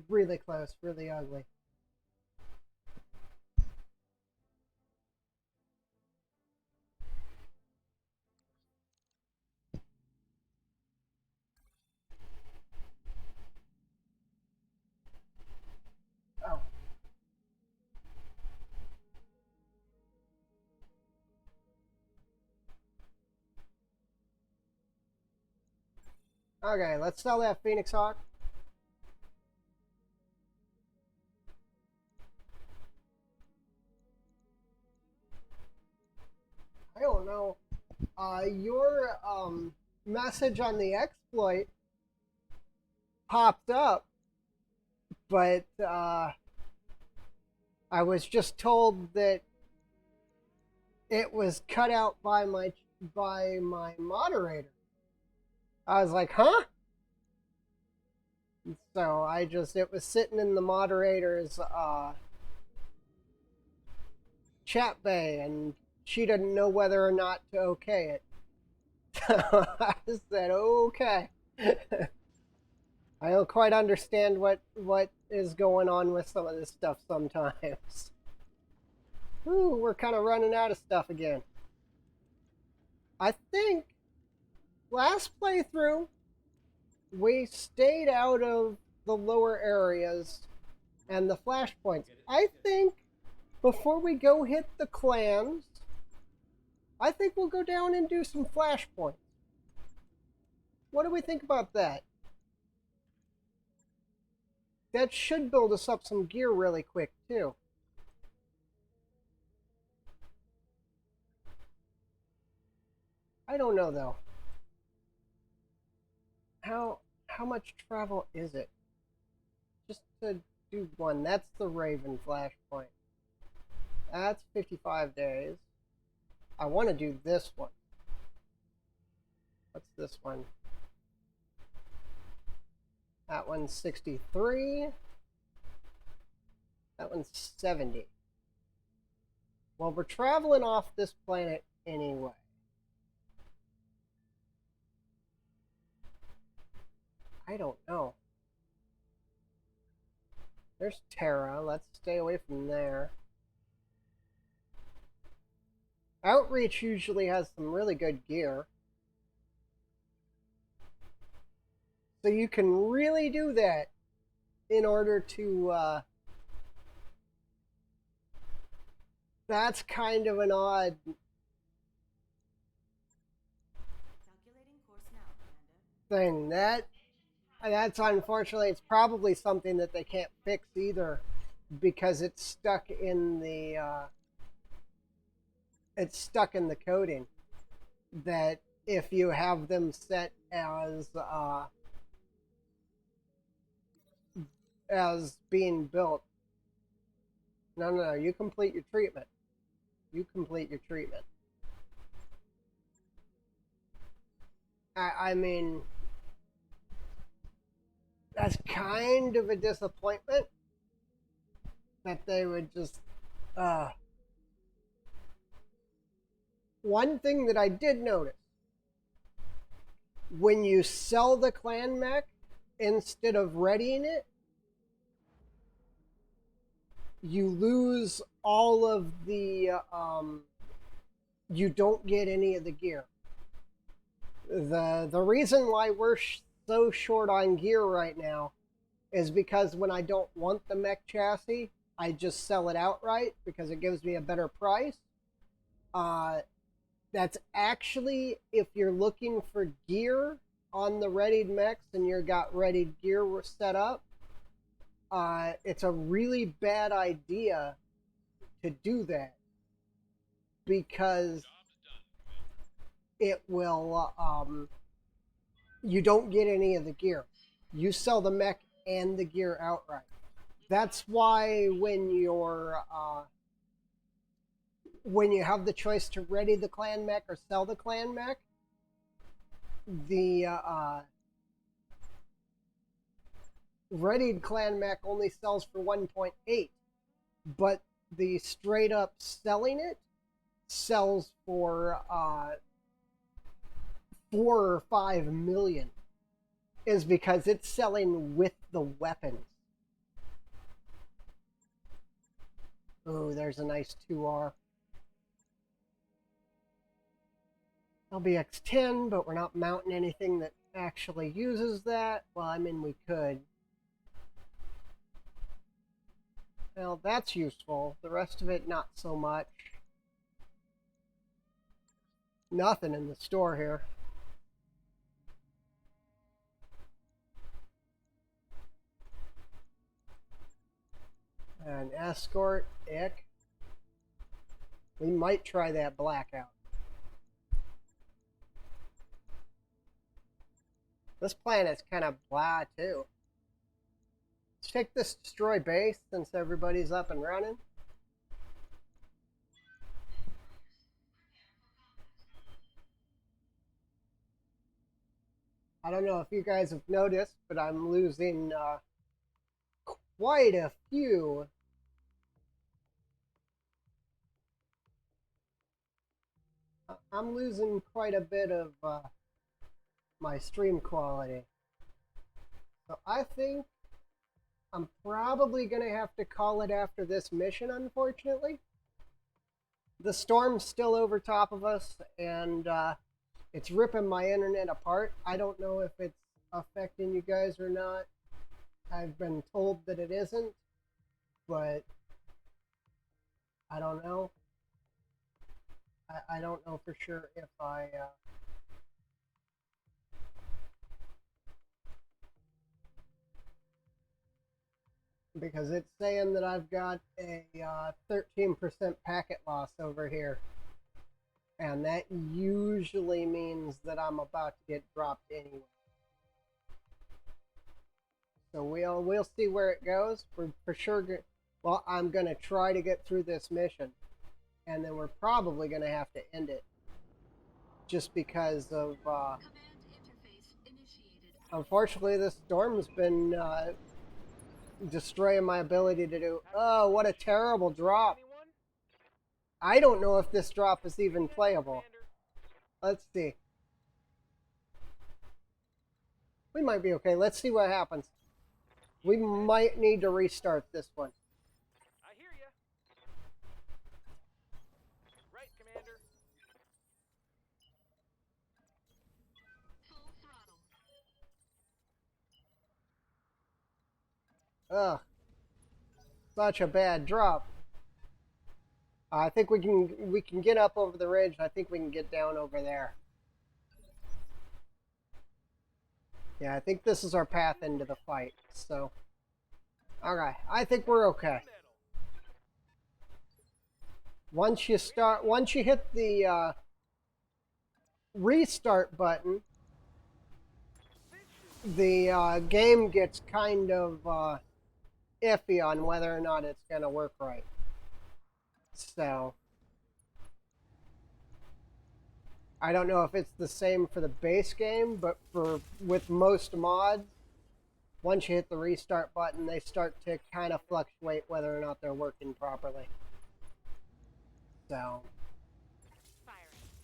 really close, really ugly. Oh. Okay, let's sell that Phoenix Hawk. I don't know. Your message on the exploit popped up, but I was just told that it was cut out by my moderator. I was like, huh? So it was sitting in the moderator's chat bay, and she didn't know whether or not to okay it. So I said, okay. I don't quite understand what is going on with some of this stuff sometimes. Ooh, we're kind of running out of stuff again. I think last playthrough, we stayed out of the lower areas and the flashpoints. I think before we go hit the clans, I think we'll go down and do some flashpoints. What do we think about that? That should build us up some gear really quick, too. I don't know, though. How much travel is it? Just to do one. That's the Raven flashpoint. That's 55 days. I want to do this one. What's this one? That one's 63. That one's 70. Well, we're traveling off this planet anyway. I don't know. There's Terra. Let's stay away from there. Outreach usually has some really good gear. So you can really do that in order to, that's kind of an odd Calculating course now, Commander. thing. That's unfortunately, it's probably something that they can't fix either, because it's stuck in the coding. That if you have them set as being built, no, you complete your treatment. You complete your treatment. I mean, that's kind of a disappointment that they would just one thing that I did notice, when you sell the clan mech instead of readying it, you lose all of the you don't get any of the gear. The reason why we're so short on gear right now is because when I don't want the mech chassis, I just sell it outright because it gives me a better price. That's actually, if you're looking for gear on the readied mechs and you've got readied gear set up, it's a really bad idea to do that, because it will you don't get any of the gear. You sell the mech and the gear outright. That's why when you have the choice to ready the clan mech or sell the clan mech, the readied clan mech only sells for 1.8, but the straight up selling it sells for 4 or 5 million, is because it's selling with the weapons. Oh, there's a nice 2R. LBX-10, but we're not mounting anything that actually uses that. Well, I mean, we could. Well, that's useful. The rest of it, not so much. Nothing in the store here. An escort, ick. We might try that blackout. This planet's kind of blah, too. Let's take this destroy base since everybody's up and running. I don't know if you guys have noticed, but I'm losing quite a few. I'm losing quite a bit of my stream quality. So I think I'm probably going to have to call it after this mission, unfortunately. The storm's still over top of us, and it's ripping my internet apart. I don't know if it's affecting you guys or not. I've been told that it isn't, but I don't know. I don't know for sure if I... because it's saying that I've got a 13% packet loss over here. And that usually means that I'm about to get dropped anyway. So we'll see where it goes. We're for sure well, I'm going to try to get through this mission. And then we're probably going to have to end it. Just because of... Command interface initiated. unfortunately, this storm's been destroying my ability to do... Oh, what a terrible drop. Anyone? I don't know if this drop is even Yes, playable. Commander. Let's see. We might be okay. Let's see what happens. We might need to restart this one. I hear ya. Right, Commander. Full throttle. Ugh. Such a bad drop. I think we can get up over the ridge. I think we can get down over there. Yeah, I think this is our path into the fight. So, alright. I think we're okay. Once you hit the restart button, the game gets kind of iffy on whether or not it's going to work right. So, I don't know if it's the same for the base game, but with most mods, once you hit the restart button, they start to kind of fluctuate whether or not they're working properly. So, Firing.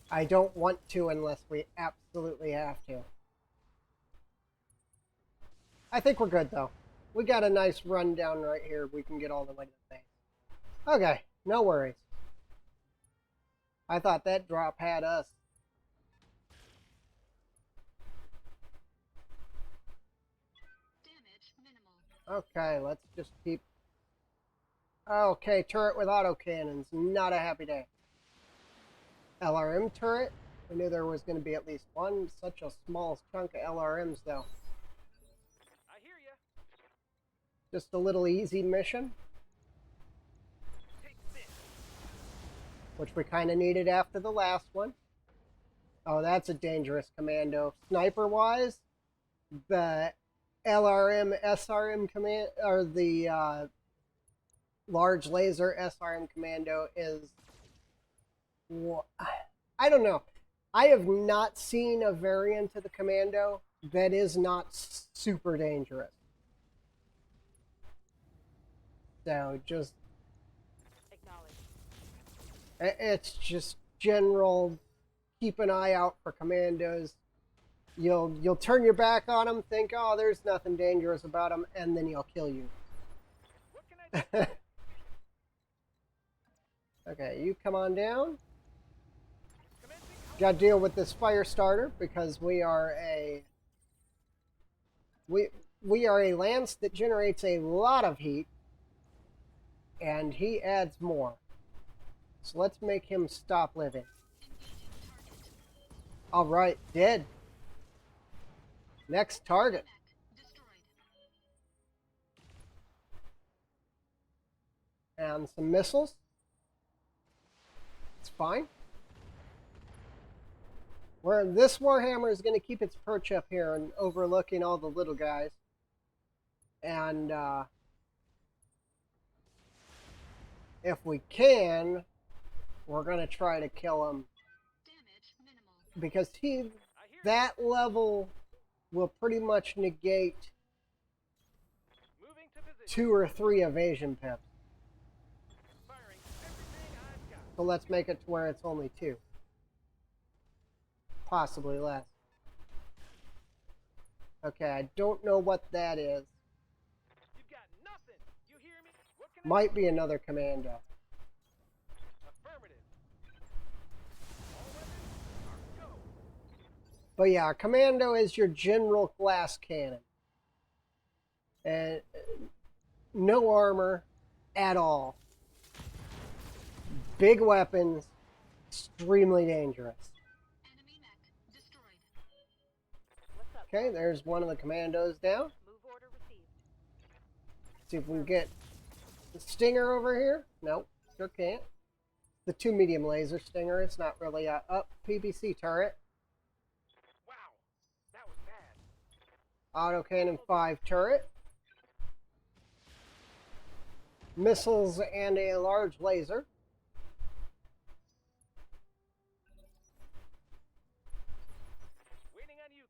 I don't want to unless we absolutely have to. I think we're good though. We got a nice rundown right here. We can get all the way to the base. Okay, no worries. I thought that drop had us. Damage minimal. Okay, let's just keep... Okay, turret with autocannons. Not a happy day. LRM turret. I knew there was going to be at least one. Such a small chunk of LRMs, though. I hear ya. Just a little easy mission, Take this. which we kind of needed after the last one. Oh, that's a dangerous commando. Sniper-wise, the LRM, SRM command, or the large laser SRM commando is... I don't know. I have not seen a variant of the commando that is not super dangerous. So just... Acknowledged. It's just general, keep an eye out for commandos. You'll turn your back on them, think, oh, there's nothing dangerous about them, and then he'll kill you. What can I do? Okay, you come on down. Commencing Got to deal with this fire starter because we are a lance that generates a lot of heat, and he adds more. So let's make him stop living. Engaging target. All right, dead. Next target. Mech destroyed. And some missiles. It's fine. This Warhammer is going to keep its perch up here and overlooking all the little guys. And if we can, we're going to try to kill him Damage minimal. because I hear that level will pretty much negate ya. Moving to position. 2 or 3 evasion pips. Firing everything I've got. So let's make it to where it's only 2. Possibly less. Okay, I don't know what that is. You've got nothing. You hear me? What can Might be another commando. I... Affirmative. All weapons are go. But yeah, commando is your general glass cannon. And no armor at all. Big weapons, extremely dangerous. Enemy mech destroyed. What's up? Okay, there's one of the commandos down. Move order received. See if we can get the Stinger over here. Nope, sure can't. The 2 medium laser Stinger. It's not really a PPC turret. Wow, that was bad. Autocannon 5 turret. Missiles and a large laser. Waiting on you,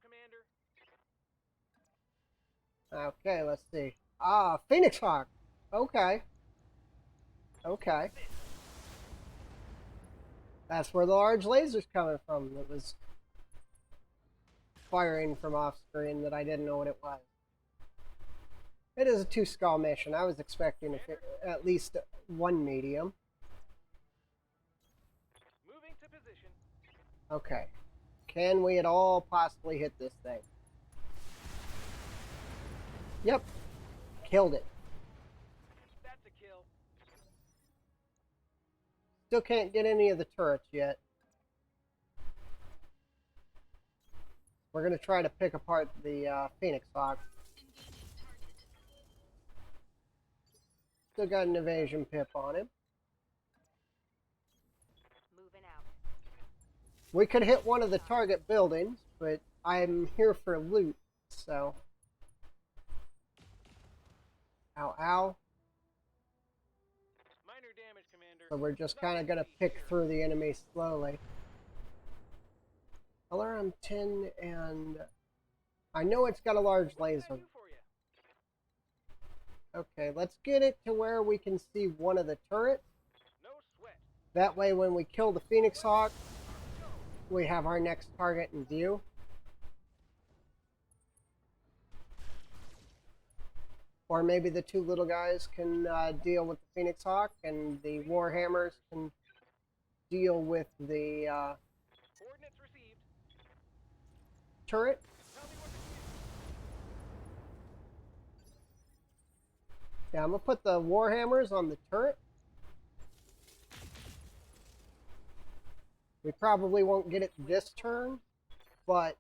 Commander. Okay, let's see. Ah, Phoenix Hawk. Okay. Okay. That's where the large laser's coming from. It was firing from off screen that I didn't know what it was. It is a 2 skull mission. I was expecting at least 1 medium. Moving to position. Okay. Can we at all possibly hit this thing? Yep. Killed it. That's a kill. Still can't get any of the turrets yet. We're going to try to pick apart the Phoenix Hawk. Engaging target. Still got an evasion pip on him. Moving out. We could hit one of the target buildings, but I'm here for loot, so... Ow, ow. Minor damage, Commander. So we're just kind of going to pick through the enemy slowly. LRM 10 and... I know it's got a large What can I laser. do for you? Okay, let's get it to where we can see one of the turrets. No sweat. That way when we kill the Phoenix Hawk, we have our next target in view. Or maybe the 2 little guys can deal with the Phoenix Hawk and the Warhammers can deal with the Coordinates received. turret. Tell me what to do. Yeah, I'm going to put the Warhammers on the turret. We probably won't get it this turn, but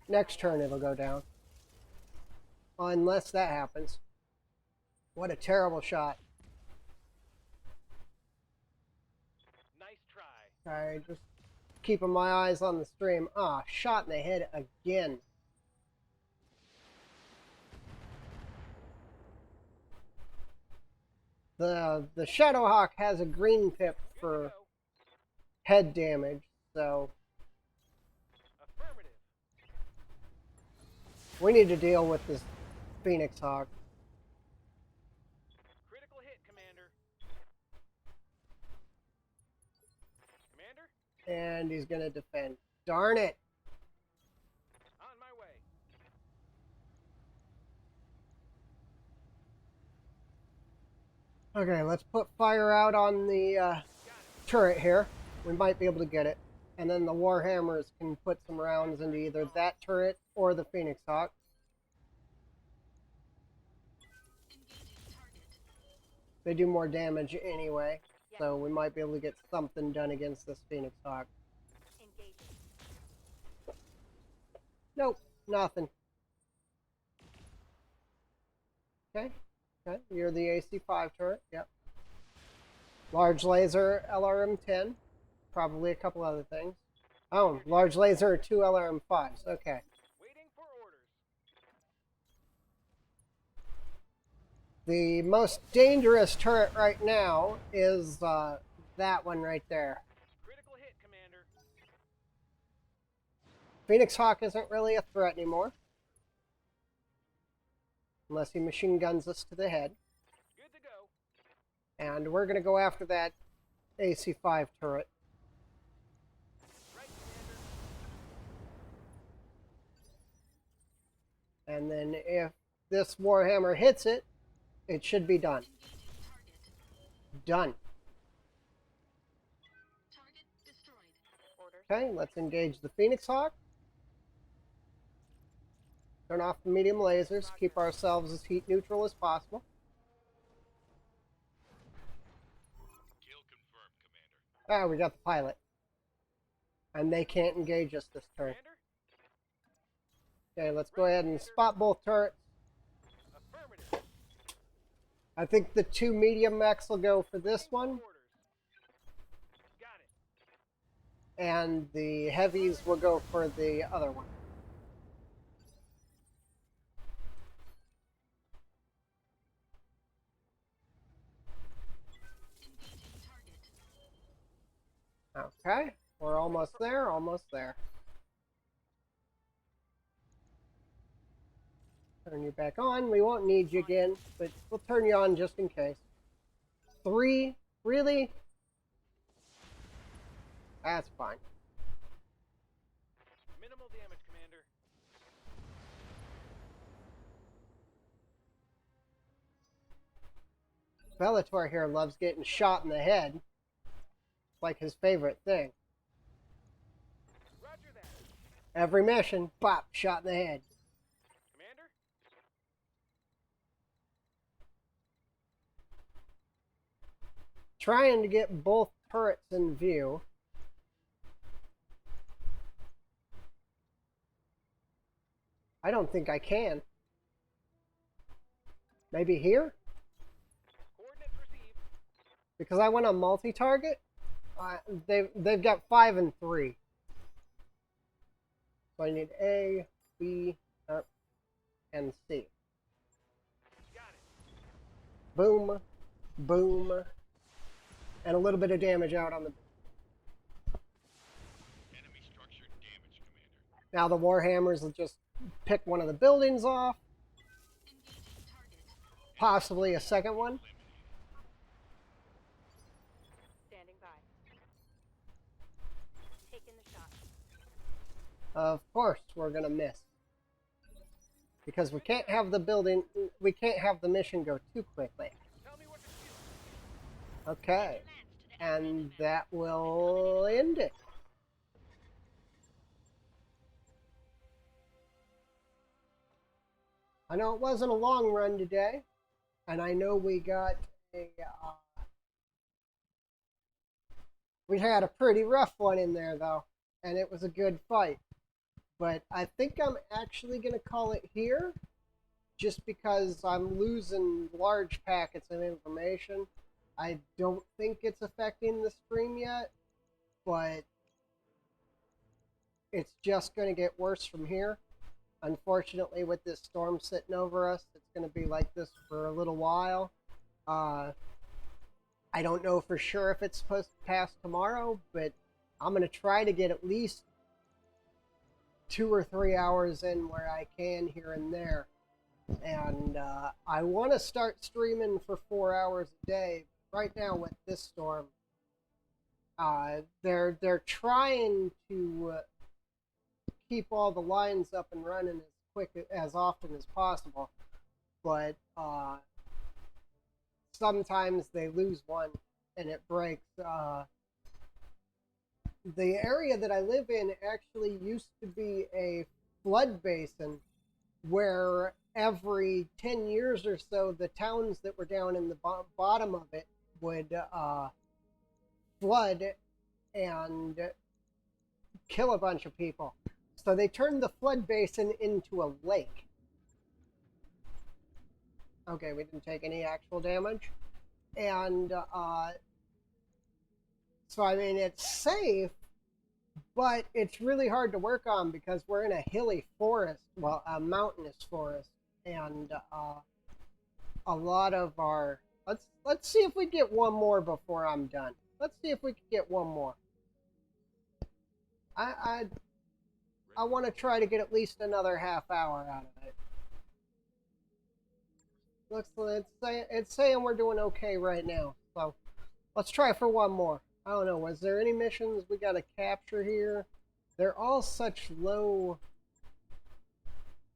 next turn it'll go down. Unless that happens. What a terrible shot. Nice try. Alright, just keeping my eyes on the stream. Ah, shot in the head again. The Shadowhawk has a green pip Good to for go. head damage, so Affirmative. we need to deal with this Phoenix Hawk. Critical hit, Commander. Commander, And he's going to defend. Darn it! on my way. Okay, let's put fire out on the Got it. turret here. We might be able to get it. And then the Warhammers can put some rounds into either that turret or the Phoenix Hawk. Engaging target. They do more damage anyway, so we might be able to get something done against this Phoenix Hawk. Engaging. Nope, nothing. Okay, okay, you're the AC-5 turret, yep. Large laser, LRM-10, probably a couple other things. Oh, large laser, 2 LRM-5s, okay. Waiting for orders. The most dangerous turret right now is that one right there. Critical hit, Commander. Phoenix Hawk isn't really a threat anymore. Unless he machine guns us to the head. Good to go. And we're going to go after that AC-5 turret. Right, Commander. And then if this Warhammer hits it, it should be done. Engaging target. Done. Target destroyed. Orders. Okay, let's engage the Phoenix Hawk. Turn off the medium lasers, keep ourselves as heat neutral as possible. Kill confirmed, Ah, we got the pilot. And they can't engage us this turn. Commander? Okay, let's go ahead and spot both turrets. Affirmative. I think the 2 medium mechs will go for this one, Orders. Got it. and the heavies will go for the other one. Engaging target. Okay, we're almost there, almost there. Turn you back on. We won't need you again, but we'll turn you on just in case. 3? Really? That's fine. Minimal damage, Commander. Bellator here loves getting shot in the head. It's like his favorite thing. Roger that. Every mission, pop, shot in the head. Commander? Trying to get both turrets in view. I don't think I can. Maybe here? Coordinates received. Because I went on multi-target? They've got 5 and 3. So I need A, B, and C. Got it. Boom, boom, and a little bit of damage out on the... Enemy structure damage, Commander. Now the Warhammers will just pick one of the buildings off, Engaging target. possibly a second one. Standing by. Taking the shot. Of course, we're gonna miss. Because we can't have the building, we can't have the mission go too quickly. Tell me what to do. Okay, and that will end it. I know it wasn't a long run today, and I know we got we had a pretty rough one in there though, and it was a good fight. But I think I'm actually going to call it here, just because I'm losing large packets of information. I don't think it's affecting the stream yet, but it's just going to get worse from here. Unfortunately, with this storm sitting over us, it's going to be like this for a little while. I don't know for sure if it's supposed to pass tomorrow, but I'm going to try to get at least 2 or 3 hours in where I can here and there. And I want to start streaming for 4 hours a day. Right now with this storm, they're trying to keep all the lines up and running as quick as often as possible, but sometimes they lose one and it breaks. The area that I live in actually used to be a flood basin where every 10 years or so the towns that were down in the bottom of it would flood and kill a bunch of people. So they turned the flood basin into a lake. Okay, we didn't take any actual damage. And so, I mean, it's safe, but it's really hard to work on because we're in a hilly forest, well, a mountainous forest, and a lot of our... Let's see if we get one more before I'm done. Let's see if we can get one more. I want to try to get at least another half hour out of it. It's saying we're doing okay right now, so let's try for one more. I don't know, was there any missions we got to capture here? They're all such low...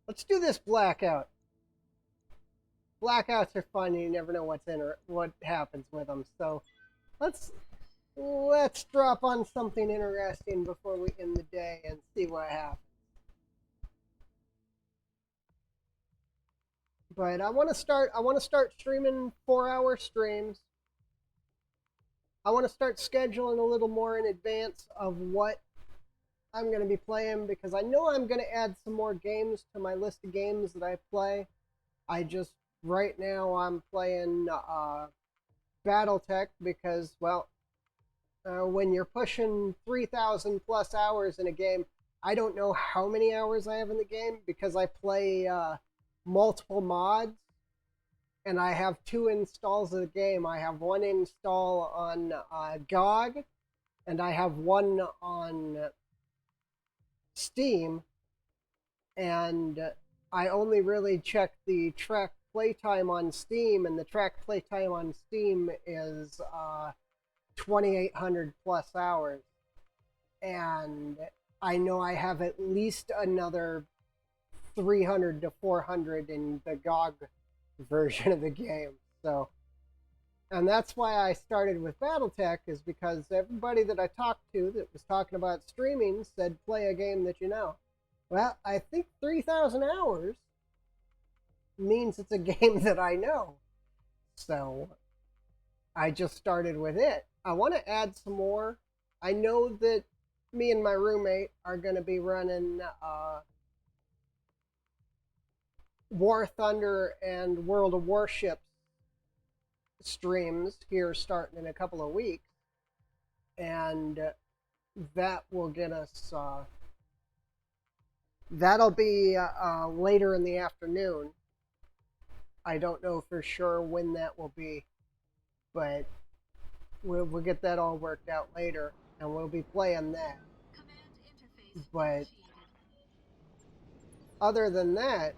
Let's do this blackout. Blackouts are fun, you never know what happens with them, so let's drop on something interesting before we end the day and see what happens. But I want to start streaming 4-hour streams. I want to start scheduling a little more in advance of what I'm going to be playing, because I know I'm going to add some more games to my list of games that I play. Right now I'm playing Battletech because, well, when you're pushing 3,000 plus hours in a game, I don't know how many hours I have in the game because I play multiple mods, and I have 2 installs of the game. I have 1 install on GOG, and I have 1 on Steam, and I only really check the track playtime on Steam, and the track playtime on Steam is 2,800 plus hours. And I know I have at least another 300 to 400 in the GOG version of the game. So, and that's why I started with Battletech, is because everybody that I talked to that was talking about streaming said play a game that you know. Well, I think 3,000 hours means it's a game that I know. So I just started with it. I want to add some more. I know that me and my roommate are going to be running War Thunder and World of Warships streams here starting in a couple of weeks. And that will get us... that'll be later in the afternoon. I don't know for sure when that will be, but we'll get that all worked out later, and we'll be playing that. Command interface But initiated. other than that,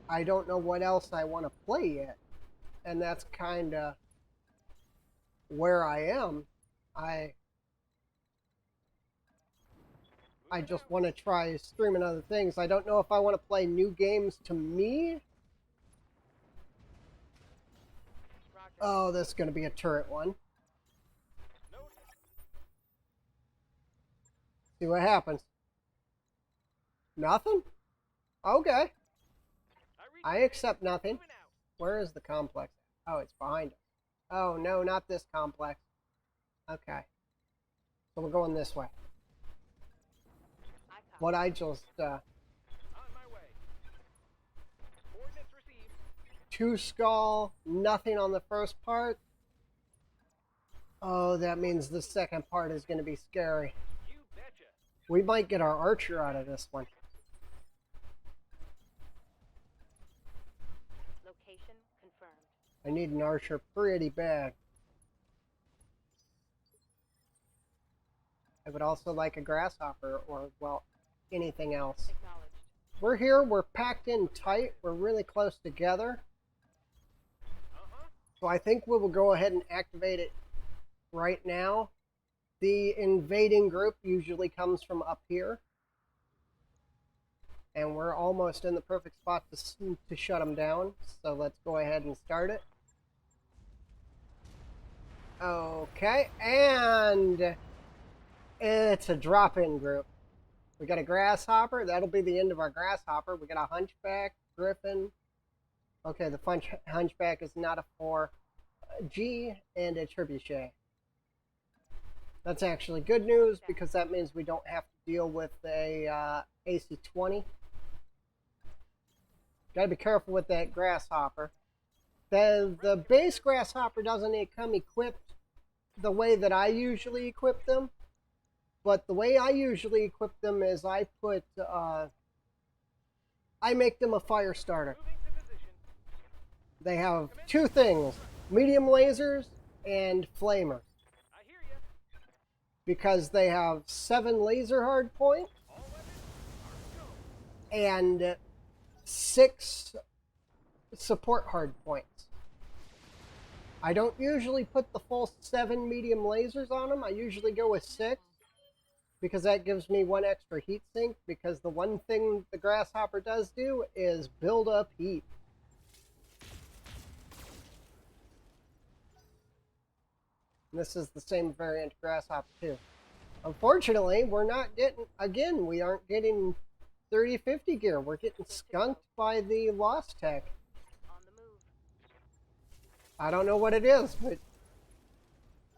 I don't know what else I want to play yet, and that's kind of where I am. I just want to try streaming other things. I don't know if I want to play new games to me. Roger. Oh, this is going to be a turret one. Noted. See what happens. Nothing? Okay. I accept nothing. Moving out. Where is the complex? Oh, it's behind us. Oh, no, not this complex. Okay. So we're going this way. I copy. What I just, On my way. Coordinates received. 2 skull, nothing on the first part. Oh, that means the second part is going to be scary. You betcha. We might get our archer out of this one. Location confirmed. I need an archer pretty bad. I would also like a grasshopper or, well, anything else. Acknowledged. We're here, we're packed in tight, we're really close together. So I think we will go ahead and activate it right now. The invading group usually comes from up here. And we're almost in the perfect spot to shut them down. So let's go ahead and start it. Okay, and it's a drop-in group. We got a grasshopper. That'll be the end of our grasshopper. We got a hunchback, griffin. Okay, the hunchback is not a 4G, and a trebuchet. That's actually good news because that means we don't have to deal with a AC-20. Got to be careful with that grasshopper. The base grasshopper doesn't come equipped the way that I usually equip them. But the way I usually equip them is I make them a fire starter. Moving to position. They have 2 things, medium lasers and flamers. I hear ya. Because they have 7 laser hard points All weapons are go. and 6 support hard points. I don't usually put the full 7 medium lasers on them. I usually go with 6 because that gives me 1 extra heat sink, because the one thing the grasshopper does do is build up heat. And this is the same variant grasshopper too. Unfortunately, we're not getting, again, we aren't getting 3050 gear. We're getting skunked by the Lost Tech. On the move. I don't know what it is, but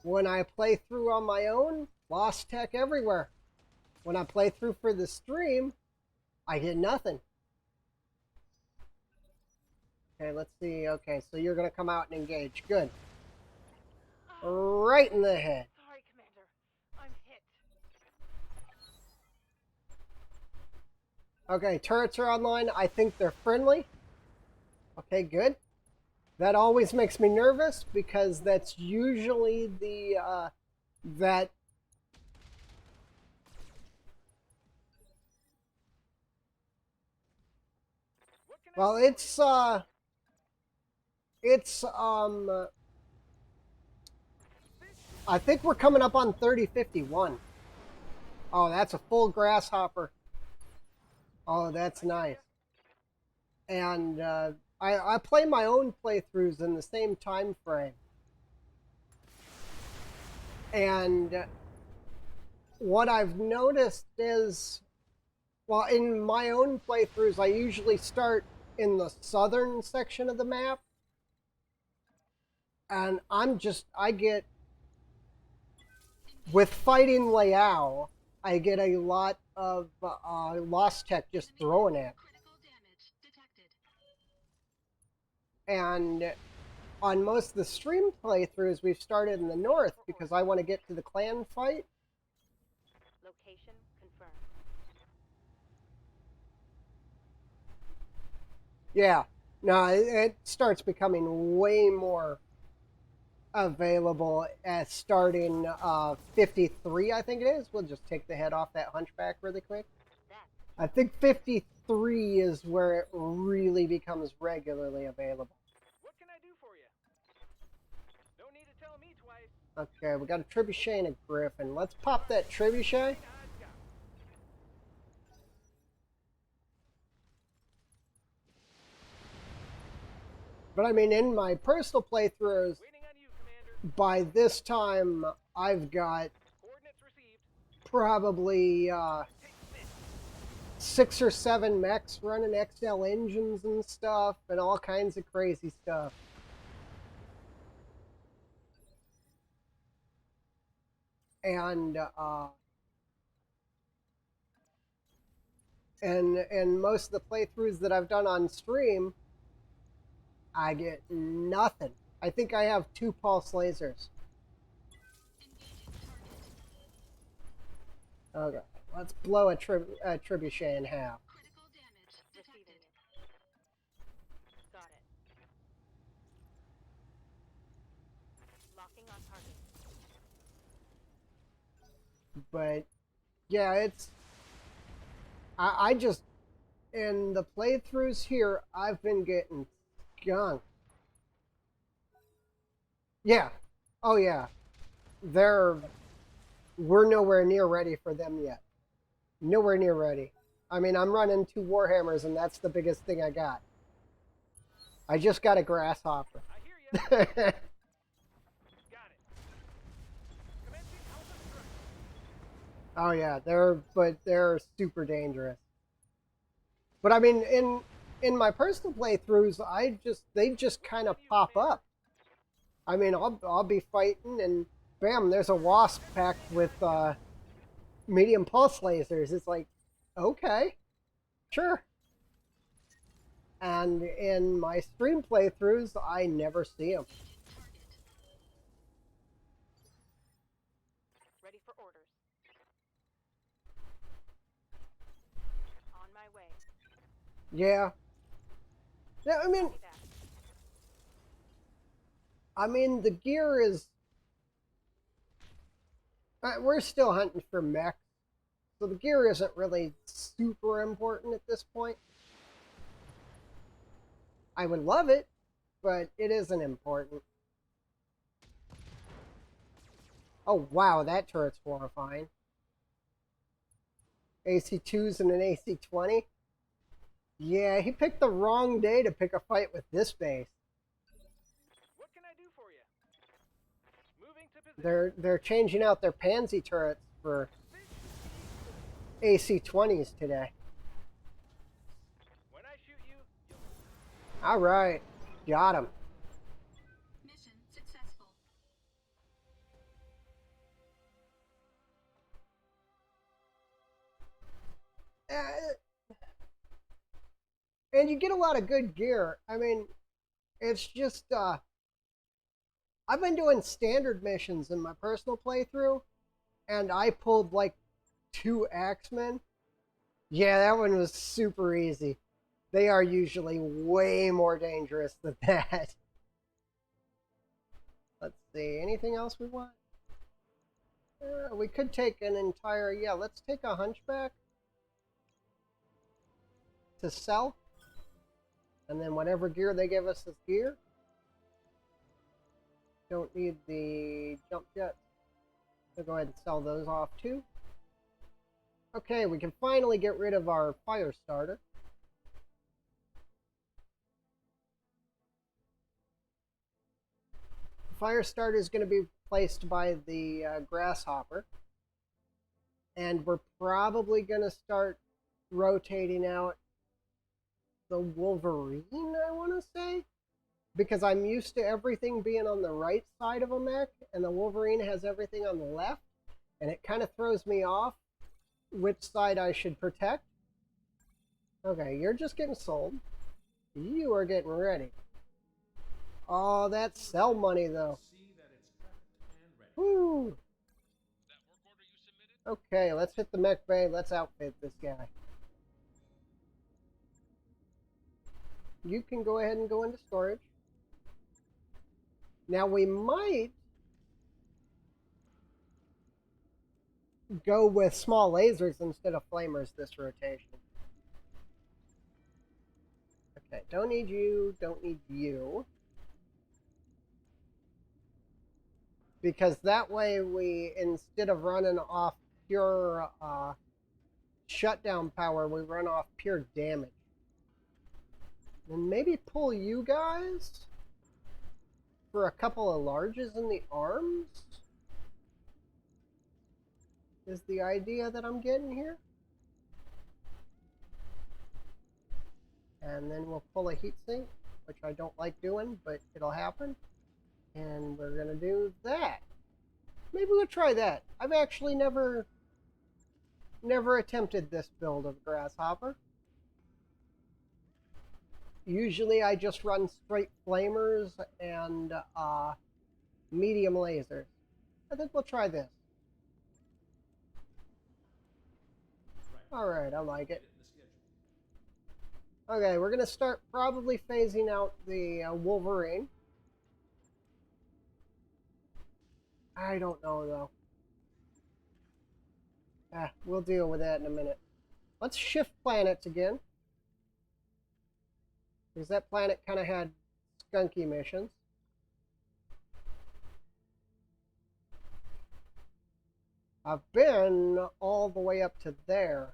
When I play through on my own, lost tech everywhere. When I play through for the stream, I get nothing. Okay, let's see. Okay, so you're going to come out and engage. Good. Right in the head. Sorry, Commander. I'm hit. Okay, turrets are online. I think they're friendly. Okay, good. That always makes me nervous because that's usually the that What can I well, do for you? it's I think we're coming up on 3051. Oh, that's a full grasshopper. Oh, that's nice. And I play my own playthroughs in the same time frame. And what I've noticed is, well, in my own playthroughs, I usually start in the southern section of the map. And I get, with fighting Liao, I get a lot of lost tech just throwing at. Critical damage detected. And on most of the stream playthroughs, we've started in the north because I want to get to the clan fight. Location confirmed. Yeah, no, it starts becoming way more available at starting 53, I think it is. We'll just take the head off that hunchback really quick. That's I think 53 is where it really becomes regularly available. What can I do for you? No need to tell me twice. Okay, we got a trebuchet and a griffin. Let's pop that trebuchet. I'd go. But I mean, in my personal playthroughs, Waiting on you, Commander. by this time, I've got Coordinates received. probably Take this. 6 or 7 mechs running XL engines and stuff, and all kinds of crazy stuff. And and most of the playthroughs that I've done on stream, I get nothing. I think I have 2 pulse lasers. Engaging target. Okay, let's blow a trebuchet in half. Critical damage receiving detected. it. Got it. Locking on target. But yeah, it's I just, in the playthroughs here, I've been getting skunked. Yeah. Oh yeah. We're nowhere near ready for them yet. Nowhere near ready. I mean, I'm running 2 Warhammers, and that's the biggest thing I got. I just got a grasshopper. I hear you. Got it. Commencing Alpha thrust. Oh yeah, they're super dangerous. But I mean, in my personal playthroughs, they just kind of pop up. I mean, I'll be fighting and bam, there's a wasp packed with medium pulse lasers. It's like, okay, sure. And in my stream playthroughs, I never see them. Ready for orders. On my way. Yeah. Yeah, Copy that. I mean, the gear is. We're still hunting for mechs, so the gear isn't really super important at this point. I would love it, but it isn't important. Oh wow, that turret's horrifying. AC2s and an AC20? Yeah, he picked the wrong day to pick a fight with this base. What can I do for you? Moving to position. They're changing out their pansy turrets for AC20s today. When I shoot you, you'll All right, got him. Mission successful. And you get a lot of good gear. I mean, it's just, I've been doing standard missions in my personal playthrough, and I pulled like 2 axemen. Yeah, that one was super easy. They are usually way more dangerous than that. Let's see, anything else we want? We could take an entire, yeah, let's take a hunchback to sell. And then whatever gear they give us is gear. Don't need the jump jets. So go ahead and sell those off too. Okay, we can finally get rid of our fire starter. The fire starter is going to be replaced by the grasshopper. And we're probably going to start rotating out the Wolverine, I want to say. Because I'm used to everything being on the right side of a mech, and the Wolverine has everything on the left. And it kind of throws me off which side I should protect. Okay, you're just getting sold. You are getting ready. Oh, that's sell money, though. Woo! Okay, let's hit the mech bay. Let's outfit this guy. You can go ahead and go into storage. Now we might go with small lasers instead of flamers this rotation. Okay, don't need you, don't need you. Because that way we, instead of running off pure shutdown power, we run off pure damage. And maybe pull you guys for a couple of larges in the arms is the idea that I'm getting here. And then we'll pull a heatsink, which I don't like doing, but it'll happen. And we're gonna do that. Maybe we'll try that. I've actually never attempted this build of Grasshopper. Usually I just run straight flamers and medium lasers. I think we'll try this. Alright, I like it. Okay, we're gonna start probably phasing out the Wolverine. I don't know though. We'll deal with that in a minute. Let's shift planets again. Because that planet kind of had skunky missions. I've been all the way up to there.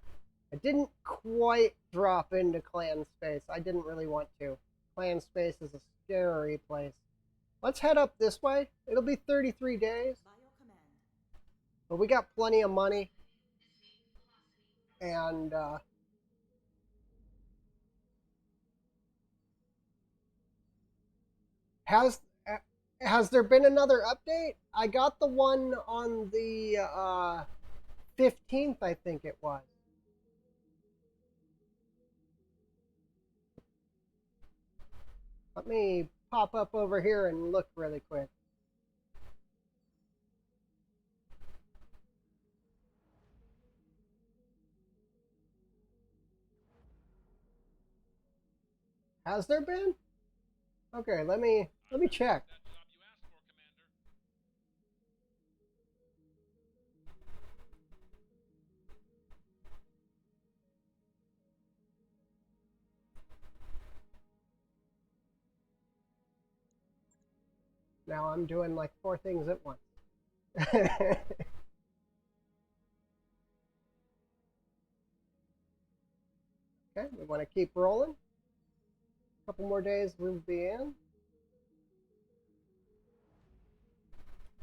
I didn't quite drop into clan space. I didn't really want to. Clan space is a scary place. Let's head up this way. It'll be 33 days. By your command. But we got plenty of money. And has there been another update? I got the one on the 15th, I think it was. Let me pop up over here and look really quick. Has there been? Okay, let me check. That job you asked for, Commander. Now I'm doing like 4 things at once. Okay, we want to keep rolling. A couple more days we'll be in.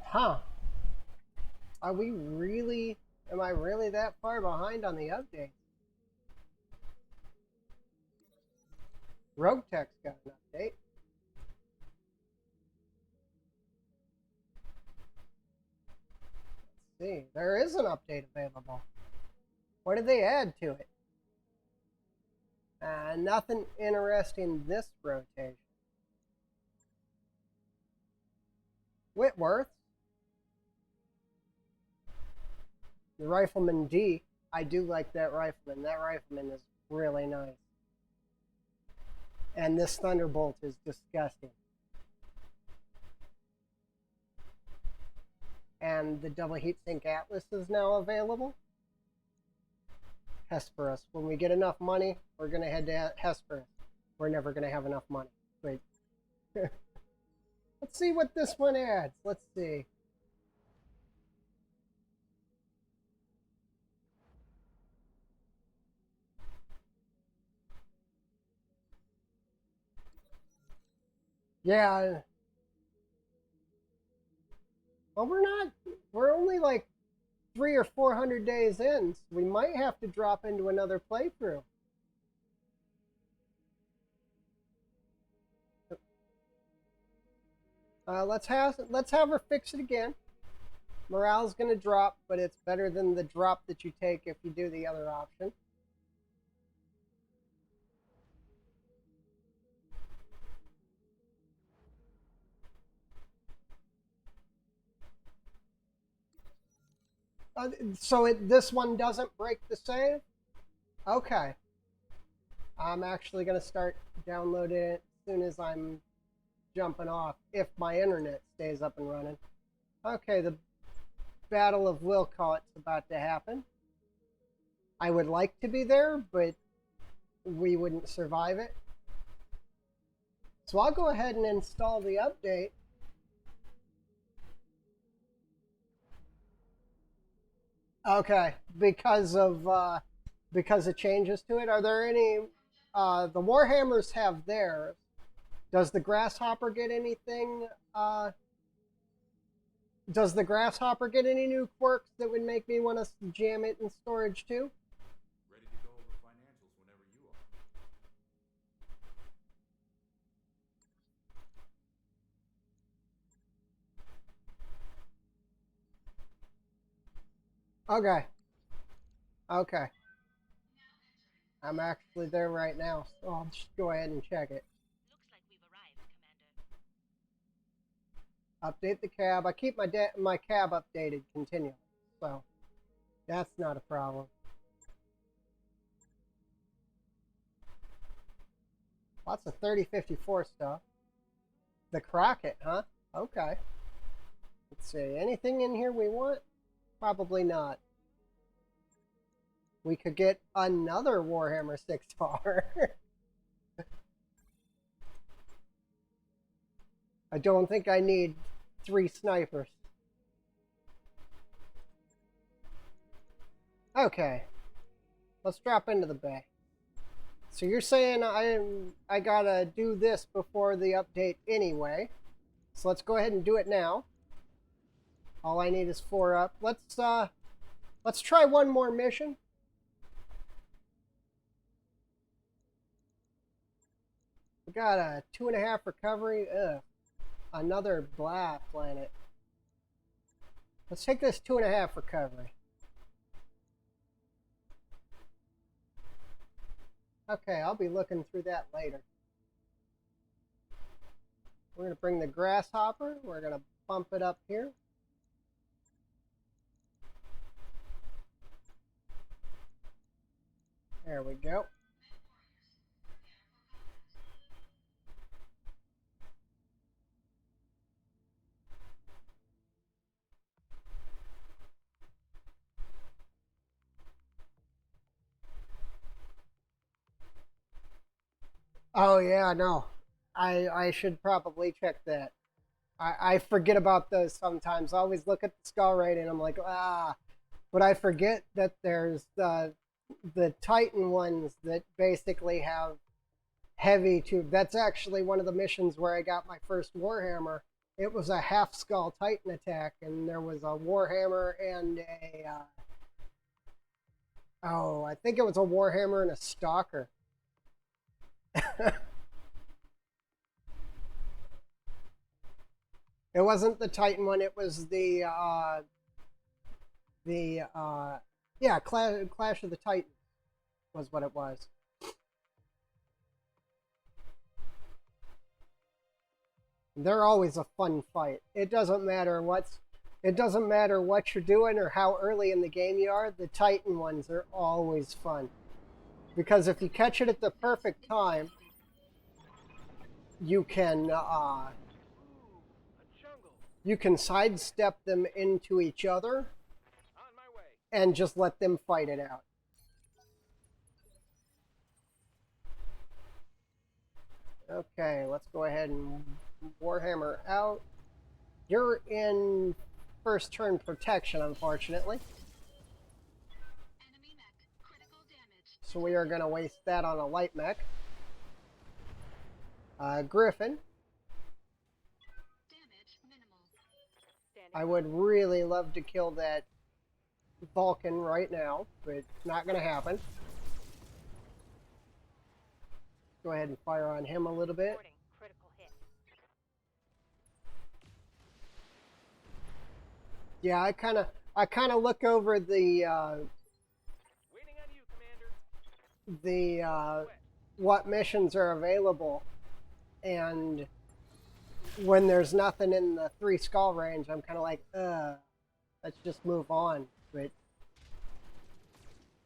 Huh. Are we really, am I really that far behind on the update? Roguetech's got an update. Let's see, there is an update available. What did they add to it? Nothing interesting this rotation. Whitworth. The Rifleman D. I do like that Rifleman. That Rifleman is really nice. And this Thunderbolt is disgusting. And the double heatsink Atlas is now available. Hesperus. When we get enough money, we're going to head to Hesperus. We're never going to have enough money. Wait. Let's see what this one adds. Let's see. Yeah. Well, we're only like 300 or 400 days in, so we might have to drop into another playthrough. Let's have her fix it again. Morale's gonna drop, but it's better than the drop that you take if you do the other option. So this one doesn't break the save? Okay. I'm actually going to start downloading it as soon as I'm jumping off, if my internet stays up and running. Okay, the Battle of Wilcott's about to happen. I would like to be there, but we wouldn't survive it. So I'll go ahead and install the update. Okay, because of changes to it. Are there any? The Warhammers have theirs. Does the Grasshopper get anything? Does the Grasshopper get any new quirks that would make me want to jam it in storage too? Ready to go over financials whenever you are. Okay. Okay. I'm actually there right now, so I'll just go ahead and check it. Looks like we've arrived, Commander. Update the cab. I keep my cab updated continually, so that's not a problem. Lots of 3054 stuff. The Crockett, huh? Okay. Let's see. Anything in here we want? Probably not. We could get another Warhammer 6-bar. I don't think I need 3 snipers. Okay. Let's drop into the bay. So you're saying I gotta do this before the update anyway. So let's go ahead and do it now. All I need is 4 up. Let's try one more mission. We got a 2.5 recovery. Ugh. Another blah planet. Let's take this 2.5 recovery. Okay, I'll be looking through that later. We're going to bring the Grasshopper. We're going to bump it up here. There we go. Oh yeah, no. I should probably check that. I forget about those sometimes. I always look at the skull rate and I'm like, ah. But I forget that there's the Titan ones that basically have heavy tube. That's actually one of the missions where I got my first Warhammer. It was a half skull Titan attack, and there was a Warhammer and a I think it was a Warhammer and a Stalker. It wasn't the Titan one. It was the Clash of the Titans was what it was. They're always a fun fight. It doesn't matter what you're doing or how early in the game you are. The Titan ones are always fun. Because if you catch it at the perfect time, you can Ooh, a jungle. you can sidestep them into each other On my way. and just let them fight it out. Okay, let's go ahead and Warhammer out. You're in first turn protection, unfortunately. Enemy mech. Critical damage. So we are going to waste that on a light mech. Griffin. Damage minimal. Standing I would really love to kill that Vulcan right now, but it's not going to happen. Go ahead and fire on him a little bit. reporting. Critical hit. Yeah, I kind of look over the Waiting on you, Commander. what missions are available, and when there's nothing in the 3 skull range, I'm kind of like, let's just move on. But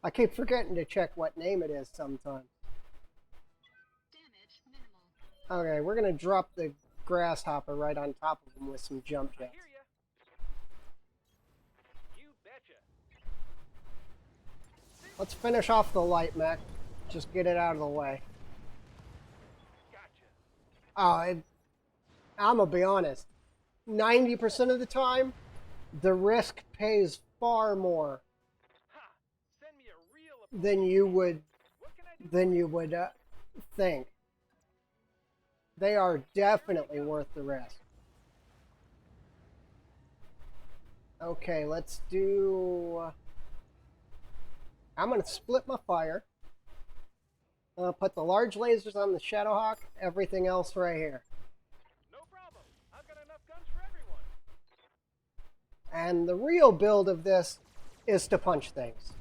I keep forgetting to check what name it is sometimes. Damage minimal. Okay, we're gonna drop the grasshopper right on top of him with some jump I jets. hear ya. You betcha. Let's finish off the light mech. Just get it out of the way. Gotcha. I'm gonna be honest. 90% of the time, the risk pays far more Ha! Send me a real. than you would What can I do? think. They are definitely worth the risk. Okay, let's do. I'm gonna split my fire. Put the large lasers on the Shadowhawk. Everything else right here. No problem. I've got enough guns for everyone. And the real build of this is to punch things.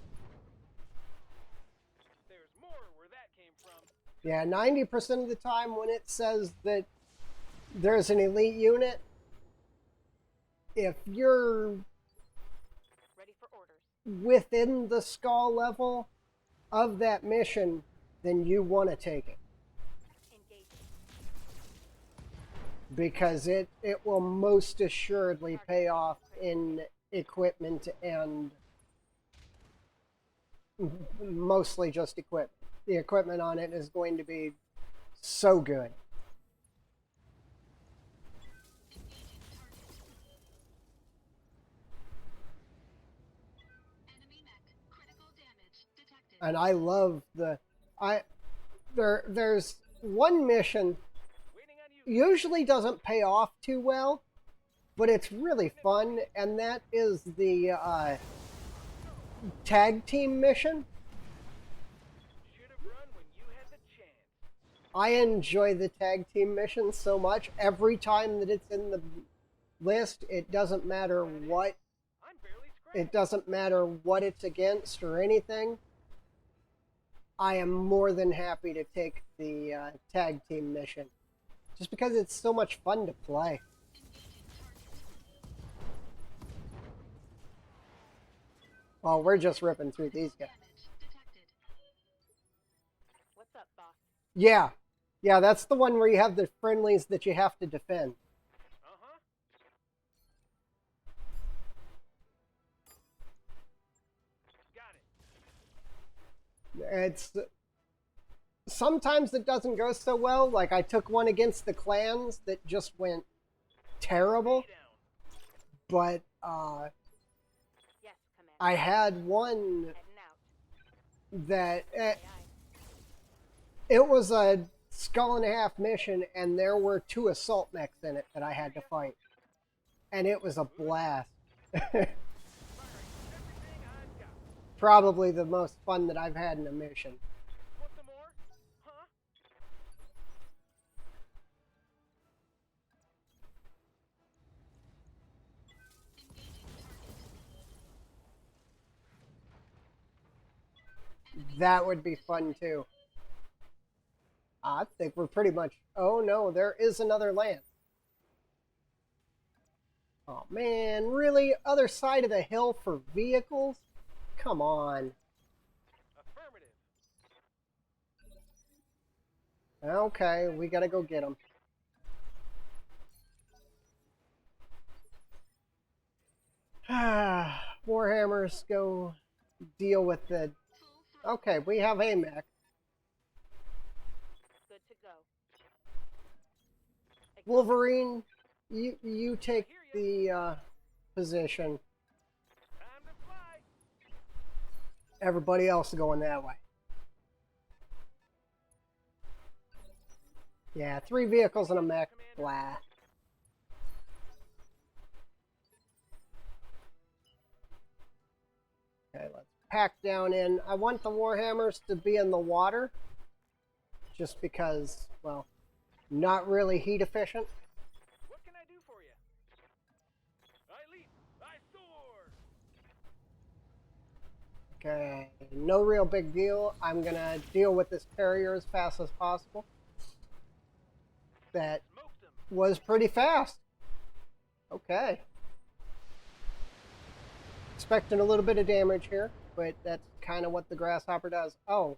There's more where that came from. Yeah, 90% of the time when it says that there's an elite unit, if you're Ready for orders. within the skull level of that mission, then you want to take it. Engaging. Because it will most assuredly pay off in equipment and mostly just equipment. The equipment on it is going to be so good. Engaging target. Enemy mech. Critical damage detected. And I love there's one mission Waiting on you. usually doesn't pay off too well, but it's really fun, and that is the tag team mission. Should have run when you had the chance. I enjoy the tag team mission so much. Every time that it's in the list, it doesn't matter what I'm barely it scratched. doesn't matter what it's against or anything. I am more than happy to take the tag team mission, just because it's so much fun to play. Engaging target. Well, we're just ripping through these guys. Damage detected. What's up, boss? Yeah, that's the one where you have the friendlies that you have to defend. Uh-huh. Got it. It's sometimes it doesn't go so well. Like I took one against the clans that just went terrible, Stay down. but Yes, Commander. I had one Heading out. that Aye, aye. it was a skull and a half mission, and there were 2 assault mechs in it that I had to fight, and it was a blast. Firing everything I've got. Probably the most fun that I've had in a mission. Want some more? Huh? Engaging target. That would be fun too. I think we're pretty much. Oh no, there is another land. Oh man, really? Other side of the hill for vehicles? Come on. Affirmative. Okay, we gotta go get them. Warhammers, go deal with the... Full Okay, we have a mech. Good to go. Wolverine, you take the position. Time to fly. Everybody else going that way. Yeah, 3 vehicles and a mech. Blah. Okay, let's pack down in. I want the Warhammers to be in the water. Just because, well, not really heat efficient. What can I do for you? I leap. I soar. Okay, no real big deal. I'm gonna deal with this carrier as fast as possible. That Smoked them. was pretty fast. Okay. Expecting a little bit of damage here, but that's kind of what the grasshopper does. Oh,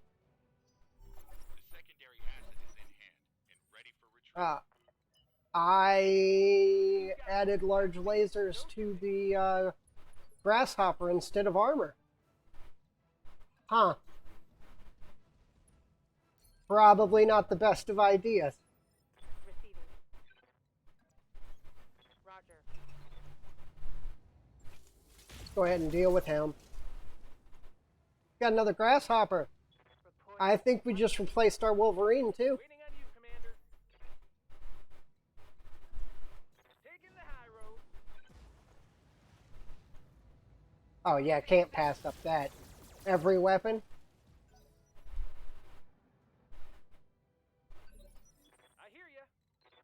The secondary asset is in hand and ready for retrieval. I added large lasers to the grasshopper instead of armor. Huh. Probably not the best of ideas. Receiving. Roger. Let's go ahead and deal with him. Got another grasshopper. Reporting. I think we just replaced our Wolverine too. Waiting on you, Commander. Taking the high road. Oh yeah, can't pass up that. Every weapon. I hear ya.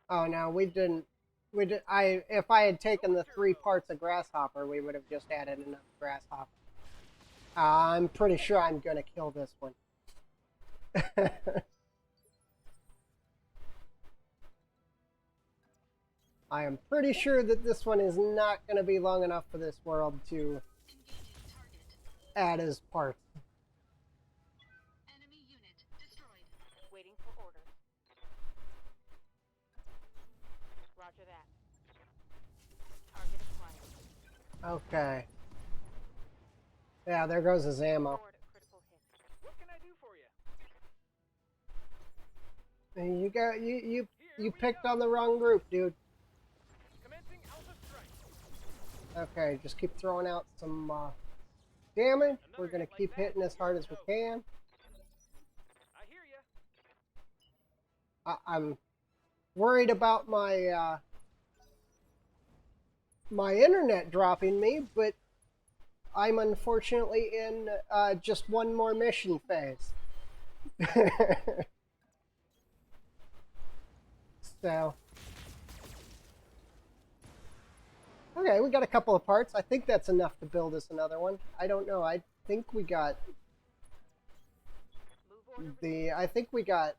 Oh no, we didn't. We did. If I had taken the 3 parts of grasshopper, we would have just added another grasshopper. I'm pretty sure I'm gonna kill this one. I am pretty sure that this one is not gonna be long enough for this world to engaging target. add as parts. Enemy unit destroyed. Waiting for orders. Roger that. Target acquired. Okay. Yeah, there goes his ammo. Forward at critical hit. What can I do for you? You got you Here you we picked go. on the wrong group, dude. Commencing Alpha Strike. Okay, just keep throwing out some damage. We're Another gonna hit like keep that, hitting as hard as we can. I hear ya. I'm worried about my my internet dropping me, but I'm unfortunately in just one more mission phase. So, okay, we got a couple of parts. I think that's enough to build us another one. I don't know. I think we got Move order. I think we got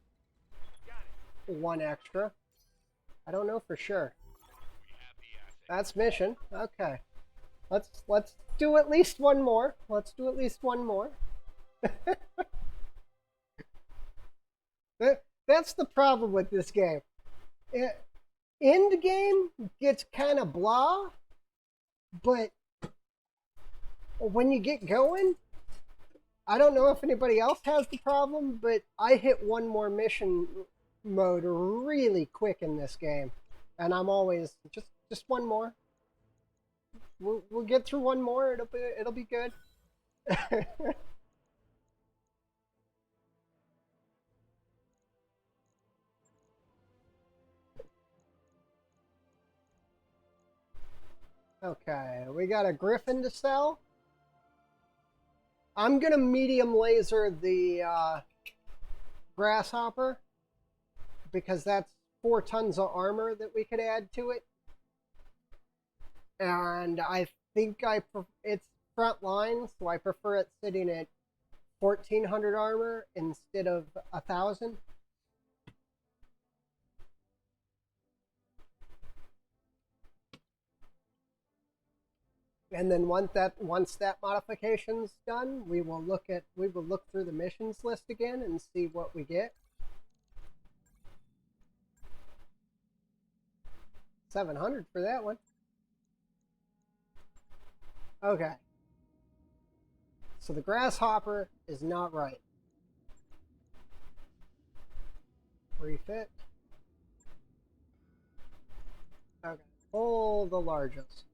Got it. 1 extra. I don't know for sure. We have the asset. That's mission. Okay. Let's do at least one more. Let's do at least one more. That's the problem with this game. End game gets kind of blah, but when you get going, I don't know if anybody else has the problem, but I hit one more mission mode really quick in this game, and I'm always just one more. We'll get through one more. It'll be good. Okay, we got a Griffin to sell. I'm gonna medium laser the Grasshopper because that's 4 tons of armor that we could add to it. And I think it's front line, so I prefer it sitting at 1,400 armor instead of 1,000. And then once that modification's done, we will look through the missions list again and see what we get. 700 for that one. Okay. So the grasshopper is not right. Refit. Okay. Pull the largest.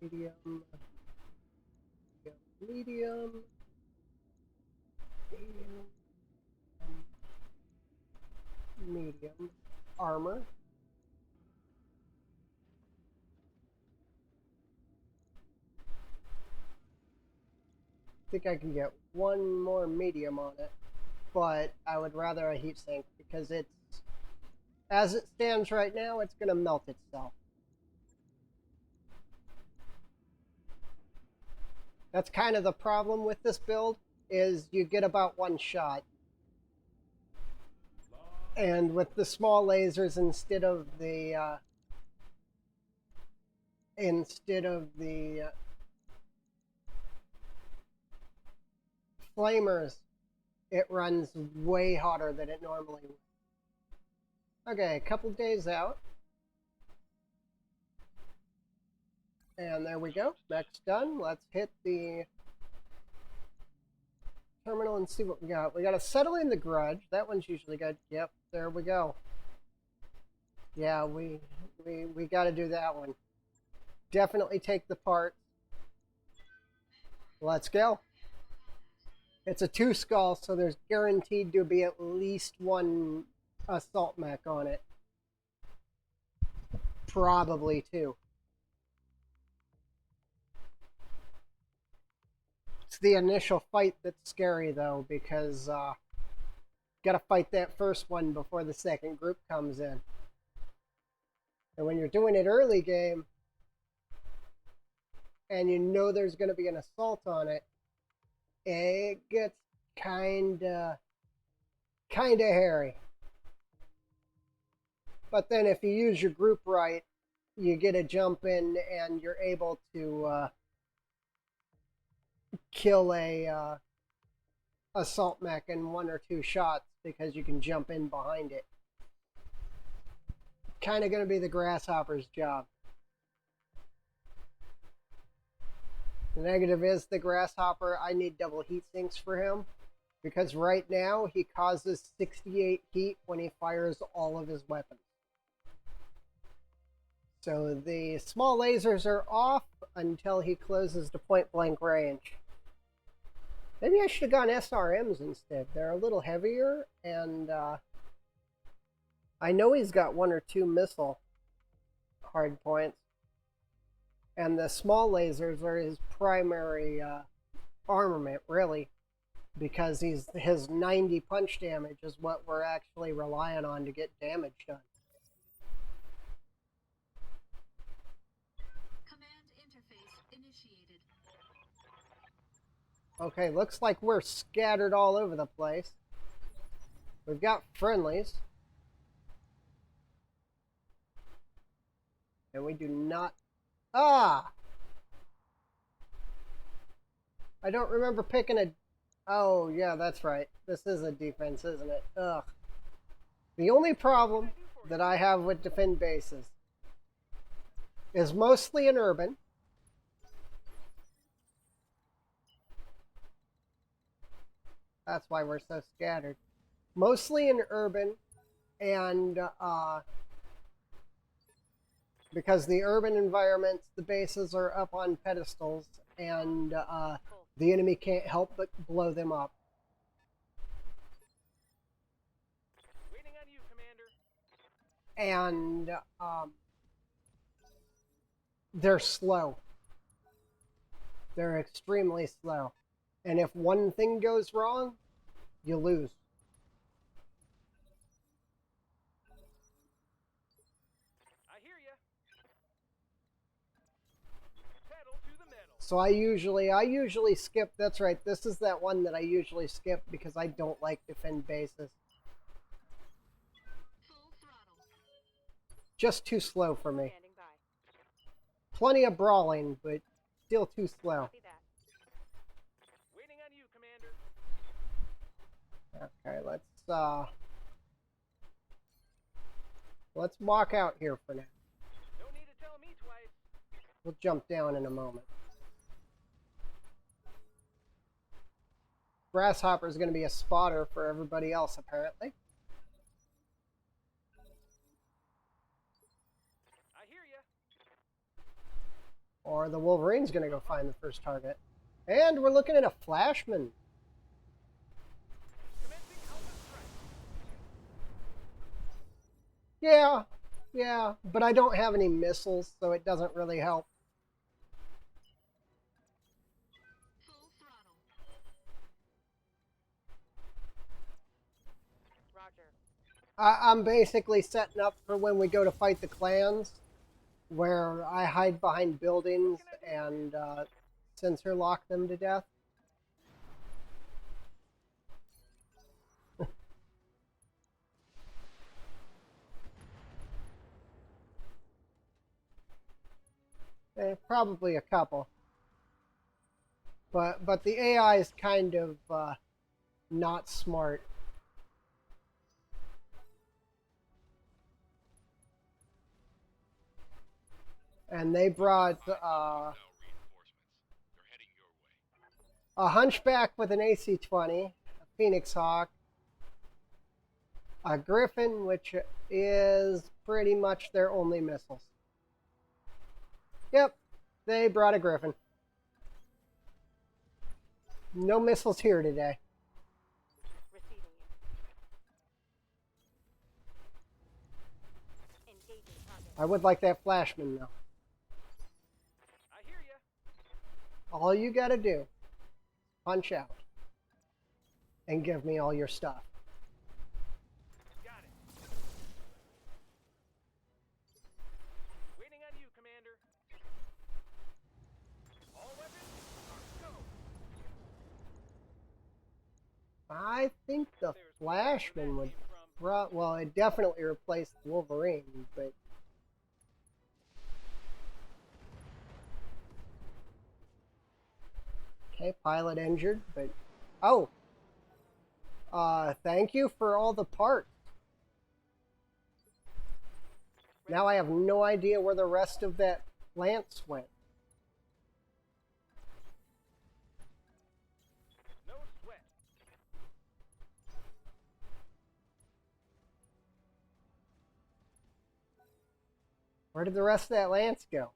Medium. Medium. Medium. Medium. Armor. I think I can get one more medium on it, but I would rather a heat sink because it's, as it stands right now, it's going to melt itself. That's kind of the problem with this build, is you get about one shot. And with the small lasers, instead of the flamers, it runs way hotter than it normally would. Okay, a couple days out. And there we go. Next done. Let's hit the terminal and see what we got. We got a settling the grudge. That one's usually good. Yep, there we go. Yeah, we got to do that one. Definitely take the part. Let's go. It's a 2 skull, so there's guaranteed to be at least one assault mech on it. Probably 2. It's the initial fight that's scary, though, because got to fight that first one before the second group comes in. And when you're doing it early game, and you know there's going to be an assault on it, it gets kinda hairy. But then if you use your group right, you get a jump in and you're able to kill a assault mech in 1 or 2 shots because you can jump in behind it. Kind of going to be the grasshopper's job. The negative is the grasshopper, I need double heat sinks for him, because right now he causes 68 heat when he fires all of his weapons. So the small lasers are off until he closes to point blank range. Maybe I should have gone SRMs instead. They're a little heavier, and I know he's got 1 or 2 missile hard points. And the small lasers are his primary armament, really, because his 90 punch damage is what we're actually relying on to get damage done. Command interface initiated. Okay, looks like we're scattered all over the place. We've got friendlies. And we do not... Ah! I don't remember picking a... Oh, yeah, that's right. This is a defense, isn't it? Ugh. The only problem that I have with defend bases is mostly in urban. That's why we're so scattered. Mostly in urban, and because the urban environments, the bases are up on pedestals, and the enemy can't help but blow them up. Waiting on you, Commander. And they're slow. They're extremely slow. And if one thing goes wrong, you lose. I hear ya. Pedal to the metal. So I usually skip. That's right. This is that one that I usually skip because I don't like defend bases. Full throttle. Just too slow for me. Standing by. plenty of brawling, but still too slow. Copy that. Waiting on you, Commander. Okay, let's walk out here for now. No need to tell me twice. We'll jump down in a moment. Grasshopper is going to be a spotter for everybody else, apparently. I hear ya. Or the Wolverine's going to go find the first target. And we're looking at a Flashman. Commencing Alpha strike. Yeah, but I don't have any missiles, so it doesn't really help. Full throttle. Roger. I'm basically setting up for when we go to fight the clans, where I hide behind buildings and sensor lock them to death. Probably a couple. But the AI is kind of not smart. And they brought No reinforcements. They're heading your way. a Hunchback with an AC-20, a Phoenix Hawk, a Griffin, which is pretty much their only missiles. Yep, they brought a Griffin. No missiles here today. Receiving you. Engaging target. I would like that Flashman, though. I hear ya. All you gotta do, punch out, and give me all your stuff. Got it. Waiting on you, Commander. All weapons, go. I think the There's Flashman where would, that came from. well, it definitely replaced Wolverine, but okay, pilot injured, but oh, thank you for all the parts. Now I have no idea where the rest of that lance went. No sweat. Where did the rest of that lance go?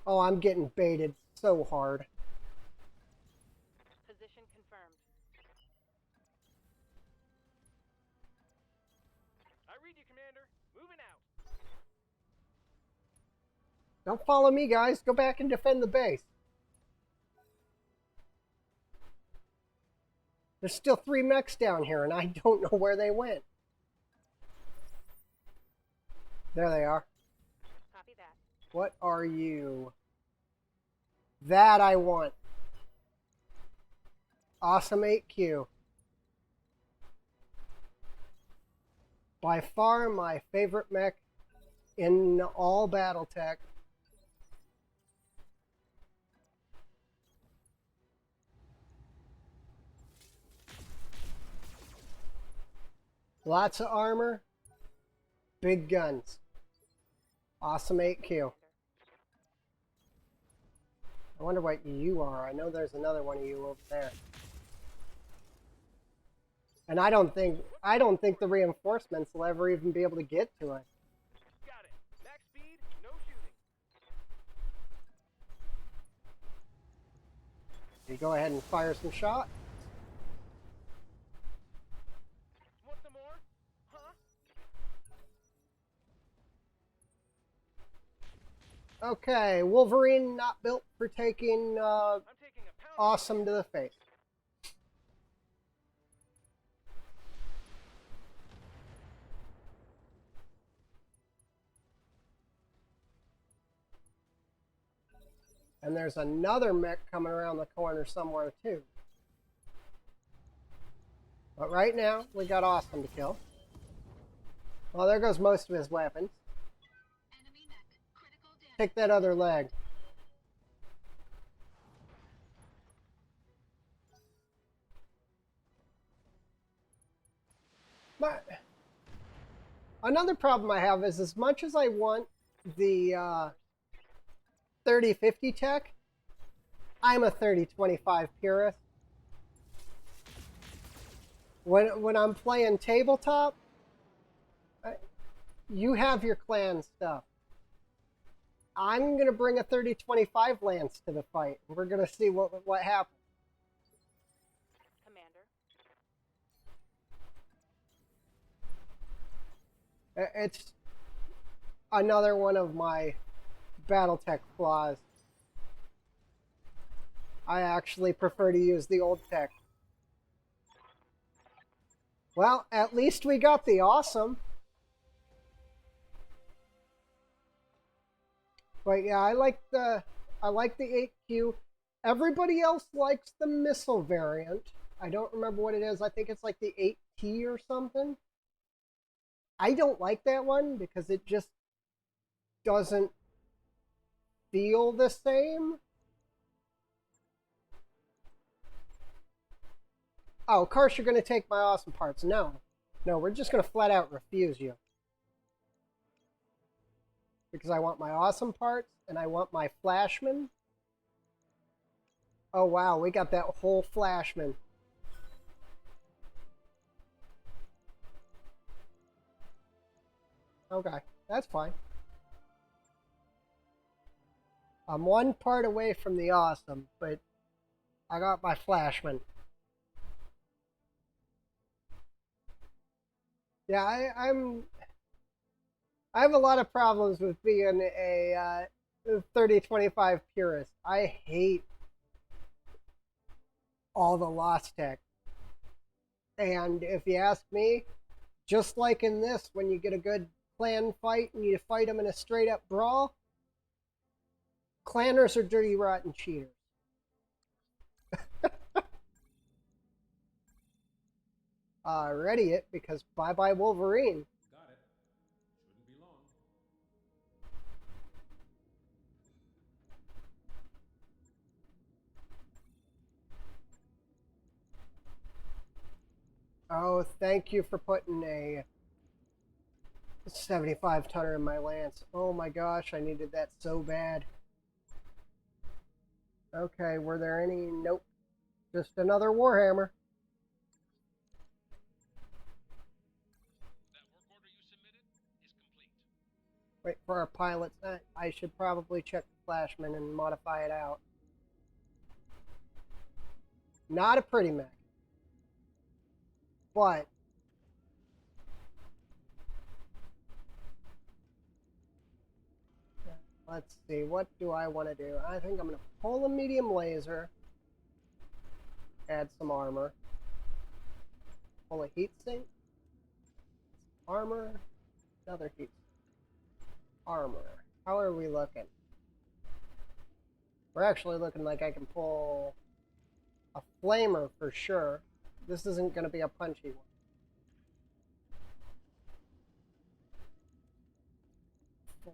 Oh, I'm getting baited so hard. Position confirmed. I read you, Commander. Moving out. Don't follow me, guys. Go back and defend the base. There's still 3 mechs down here, and I don't know where they went. There they are. Copy that. What are you? That I want. Awesome 8Q. By far my favorite mech in all Battletech. Lots of armor, big guns. Awesome 8Q. I wonder what you are. I know there's another one of you over there. And I don't think the reinforcements will ever even be able to get to it. Got it. Max speed, no shooting. You go ahead and fire some shots. Want some more? Huh? Okay, Wolverine not built for taking I'm taking a pound. awesome to the face. And there's another mech coming around the corner somewhere too. But right now, we got awesome to kill. Well, there goes most of his weapons. Enemy Take that other leg. But another problem I have is as much as I want the 30-50 tech, I'm a 30-25 purist. When I'm playing tabletop, you have your clan stuff. I'm going to bring a 30-25 lance to the fight. We're going to see what happens. Commander. It's another one of my Battletech flaws. I actually prefer to use the old tech. Well, at least we got the awesome. But yeah, I like the 8Q. Everybody else likes the missile variant. I don't remember what it is. I think it's like the 8T or something. I don't like that one because it just doesn't feel the same. Oh, of course you're going to take my awesome parts. No, we're just going to flat out refuse you. Because I want my awesome parts and I want my flashman. Oh wow, we got that whole flashman. Okay, that's fine. I'm one part away from the awesome, but I got my flashman. Yeah, I have a lot of problems with being a 30-25 purist. I hate all the lost tech. And if you ask me, just like in this, when you get a good clan fight and you fight them in a straight up brawl, clanners are dirty, rotten cheaters. Ready it, because bye-bye Wolverine. Got it. Shouldn't be long. Oh, thank you for putting a 75 tonner in my lance. Oh my gosh, I needed that so bad. Okay, were there any? Nope. Just another Warhammer. That work order you submitted is complete. Wait for our pilots. I should probably check the flashman and modify it out. Not a pretty mech. But let's see, what do I want to do? I think I'm going to pull a medium laser, add some armor, pull a heat sink, armor, another heat sink, armor. How are we looking? We're actually looking like I can pull a flamer for sure. This isn't going to be a punchy one.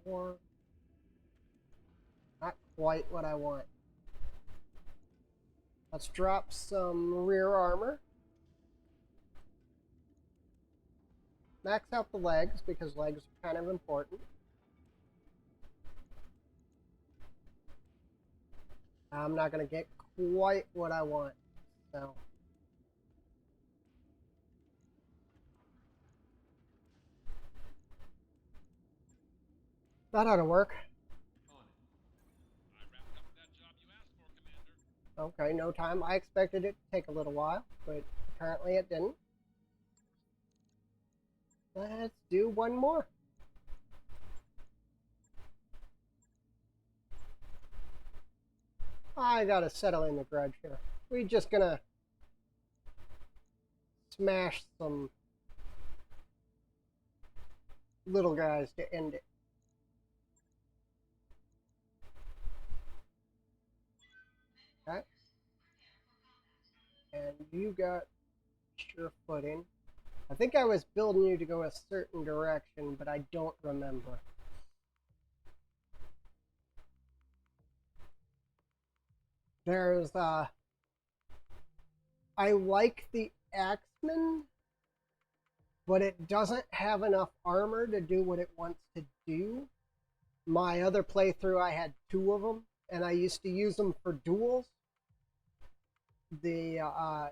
Four. Not quite what I want. Let's drop some rear armor. Max out the legs, because legs are kind of important. I'm not going to get quite what I want, so. That ought to work. On it. I wrapped up that job you asked for, Commander. Okay, no time. I expected it to take a little while, but apparently it didn't. Let's do one more. I gotta settle in the grudge here. We're just gonna smash some little guys to end it. Okay. And you got sure footing. I think I was building you to go a certain direction, but I don't remember. There's I like the Axeman, but it doesn't have enough armor to do what it wants to do. My other playthrough, I had two of them, and I used to use them for duels. Well,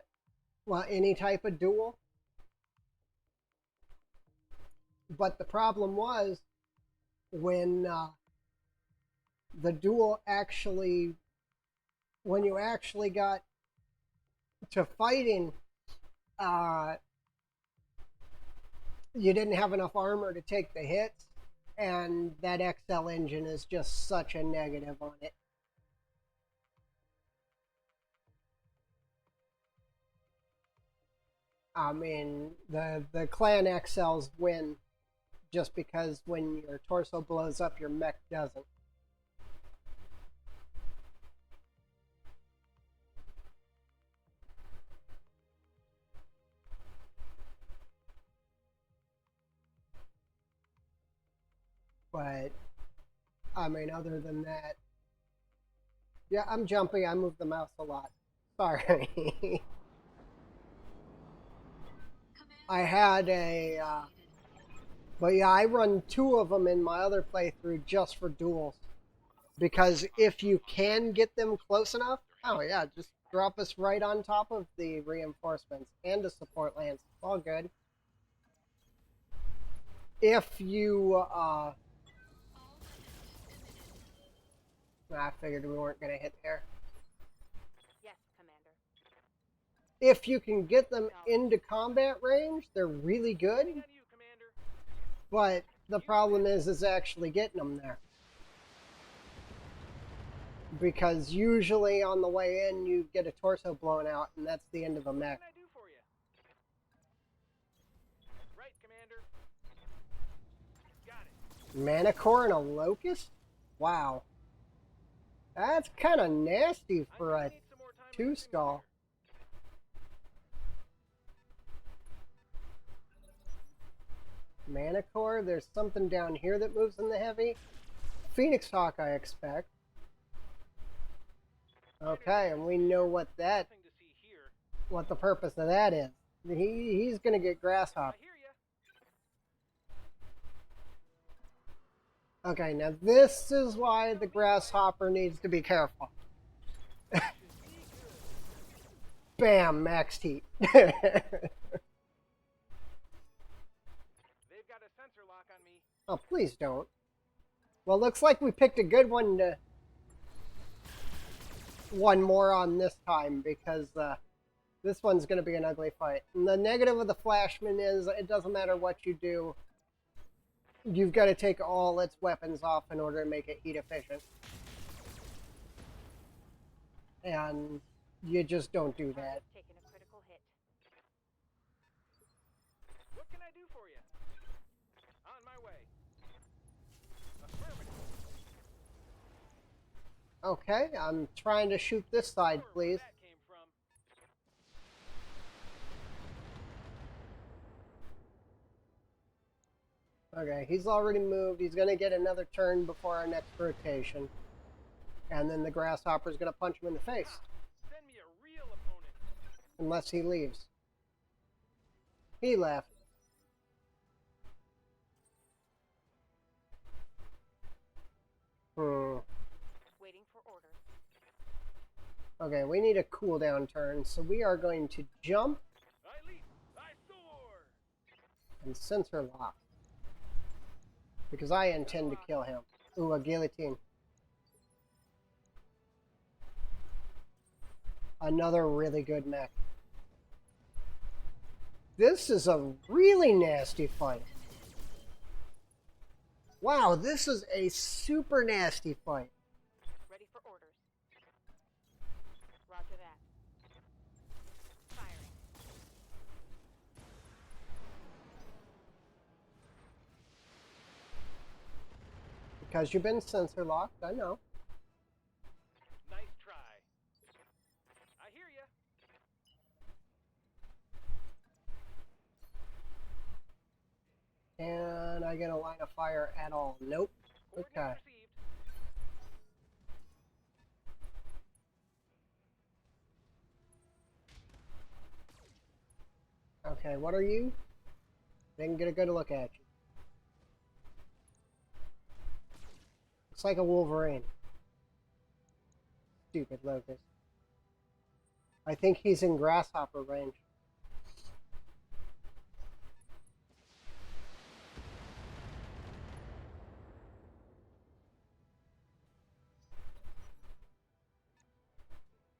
any type of duel. But the problem was when the duel actually, when you actually got to fighting, you didn't have enough armor to take the hits, and that XL engine is just such a negative on it. I mean, the Clan XLs win just because when your torso blows up, your mech doesn't. But, I mean, other than that, yeah, I'm jumping. I move the mouse a lot. Sorry. I had a, but yeah, I run two of them in my other playthrough just for duels. Because if you can get them close enough, oh yeah, just drop us right on top of the reinforcements and a support lance. It's all good. If you, I figured we weren't going to hit there. Yes, Commander. If you can get them into combat range, they're really good. On you, Commander. But the problem is actually getting them there. Because usually on the way in, you get a torso blown out, and that's the end of a mech. What can I do for you? Right, Commander. Got it. Manicore and a locust? Wow. That's kind of nasty I'm for gonna a need some more time with two the skull. Manicore, there's something down here that moves in the heavy. Phoenix Hawk, I expect. Okay, and we know what that, simulator. Nothing to see here. what the purpose of that is. He's gonna get I grasshopper. hear ya. Okay, now this is why the grasshopper needs to be careful. Bam, maxed heat. They've got a sensor lock on me. Oh, please don't. Well, looks like we picked a good one to... one more on this time, because this one's going to be an ugly fight. And the negative of the Flashman is it doesn't matter what you do. You've got to take all its weapons off in order to make it heat efficient. And you just don't do that. Taking a critical hit. What can I do for you? On my way. Affirmative. Okay, I'm trying to shoot this side, Sure where please. that came from. Okay, he's already moved. He's going to get another turn before our next rotation. And then the grasshopper's going to punch him in the face. Send me a real opponent. Unless he leaves. He left. Waiting for orders. Okay, we need a cooldown turn, so we are going to jump I leap. I soar. and sensor lock. Because I intend to kill him. Ooh, a guillotine. Another really good mech. This is a really nasty fight. Wow, this is a super nasty fight. Ready for orders. Roger that. Firing. Because you've been sensor locked, I know. Nice try. I hear ya. And I get a line of fire at all. Nope. Coordinates Okay. received. Okay, what are you? Didn't get a good look at you. Looks like a Wolverine. Stupid locust. I think he's in grasshopper range.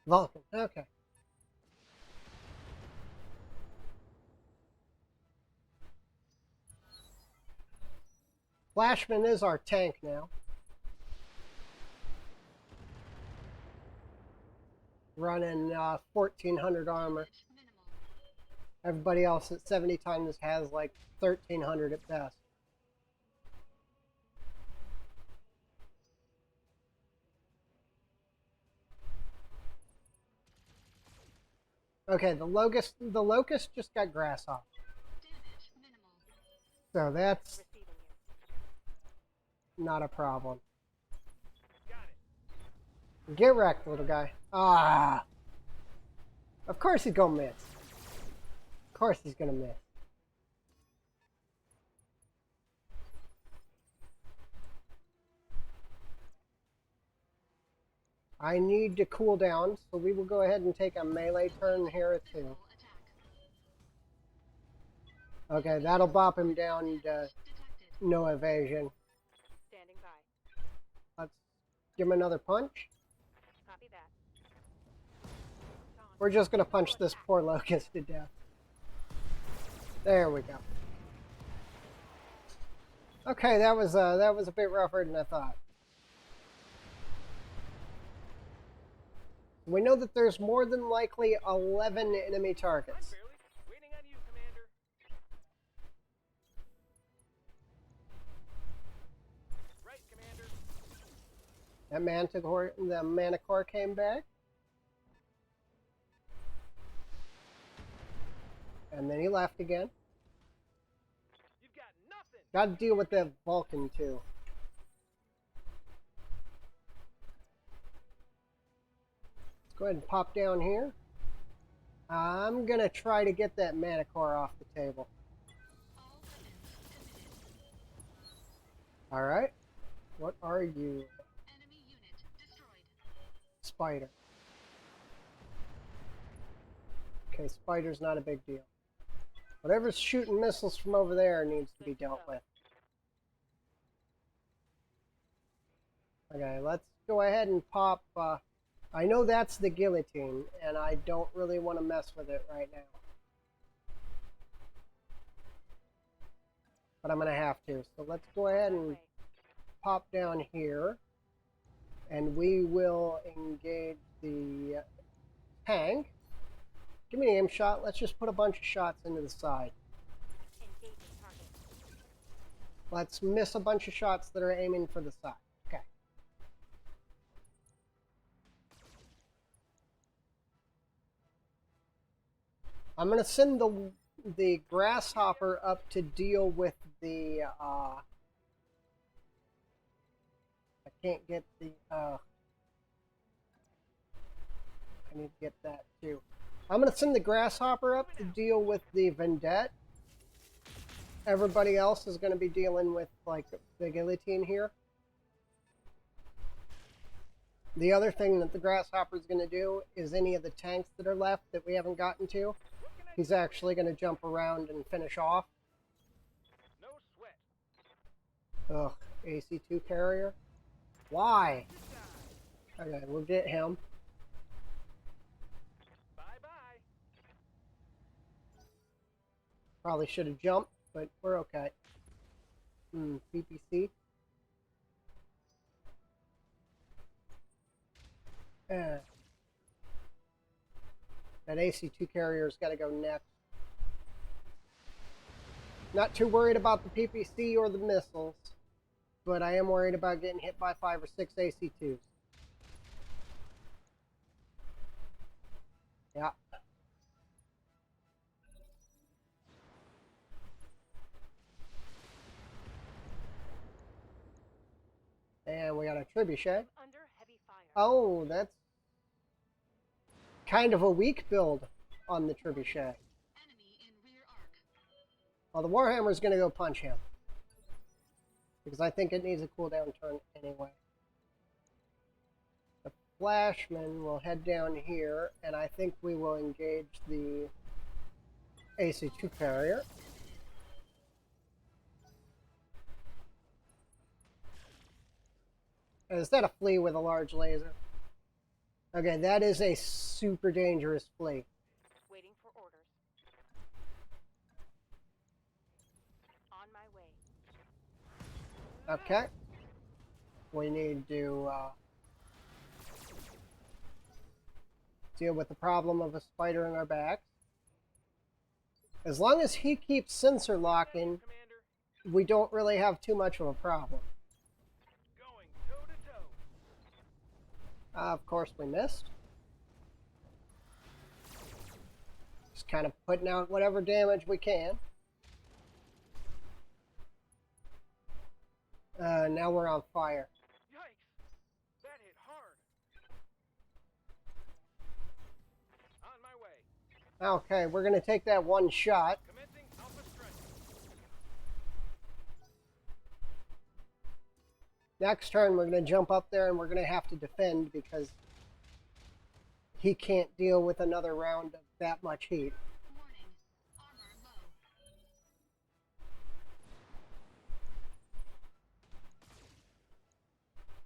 Vulcan, okay. Flashman is our tank now. Running 1400 armor. Everybody else at 70 tons has like 1300 at best. Okay, the locust just got grass off. Damage minimal. So that's Receiving you. not a problem. Got it. Get wrecked, little guy. Ah! Of course he's gonna miss. Of course he's gonna miss. I need to cool down, so we will go ahead and take a melee turn here at 2. Physical attack. Okay, that'll bop him down to Detected. no evasion. Standing by. Let's give him another punch. Copy that. We're just gonna punch this poor locust to death. There we go. Okay, that was a bit rougher than I thought. We know that there's more than likely 11 enemy I'm targets. fairly waiting on you, Commander. Right, Commander. The Manticore came back. And then he left again. You've got nothing. Got to deal with that Vulcan too. Let's go ahead and pop down here. I'm gonna try to get that Manticore off the table. All weapons committed. Alright. What are you? Enemy unit destroyed. Spider. Okay, Spider's not a big deal. Whatever's shooting missiles from over there needs to be dealt with. Okay, let's go ahead and pop. I know that's the guillotine, and I don't really want to mess with it right now. But I'm going to have to. So let's go ahead and pop down here. And we will engage the tank. Give me an aim shot. Let's just put a bunch of shots into the side. Engaging target. Let's miss a bunch of shots that are aiming for the side. Okay. I'm going to send the grasshopper up to deal with the I can't get the I need to get that too. I'm going to send the grasshopper up to deal with the Vendette. Everybody else is going to be dealing with like the guillotine here. The other thing that the grasshopper is going to do is any of the tanks that are left that we haven't gotten to, he's actually going to jump around and finish off. No sweat. Ugh, AC2 carrier. Why? Good die. Okay, we'll get him. Bye-bye. Probably should have jumped, but we're okay. PPC. That AC2 carrier's got to go next. Not too worried about the PPC or the missiles, but I am worried about getting hit by 5 or 6 AC2s. Yeah. And we got a trebuchet. Under heavy fire. Oh, that's kind of a weak build on the trebuchet. Enemy in rear arc. Well, the Warhammer's going to go punch him. Because I think it needs a cooldown turn anyway. The Flashman will head down here, and I think we will engage the AC-2 carrier. Is that a flea with a large laser? Okay, that is a super dangerous flea. Waiting for orders. On my way. Okay. We need to deal with the problem of a spider in our back. As long as he keeps sensor locking, Commander. we don't really have too much of a problem. Going toe to toe. Of course, we missed. Just kind of putting out whatever damage we can. Now we're on fire. Yikes! That hit hard. On my way. Okay, we're going to take that one shot. Commencing Alpha Strike. Next turn, we're going to jump up there and we're going to have to defend because he can't deal with another round of that much heat. Warning. Armor low.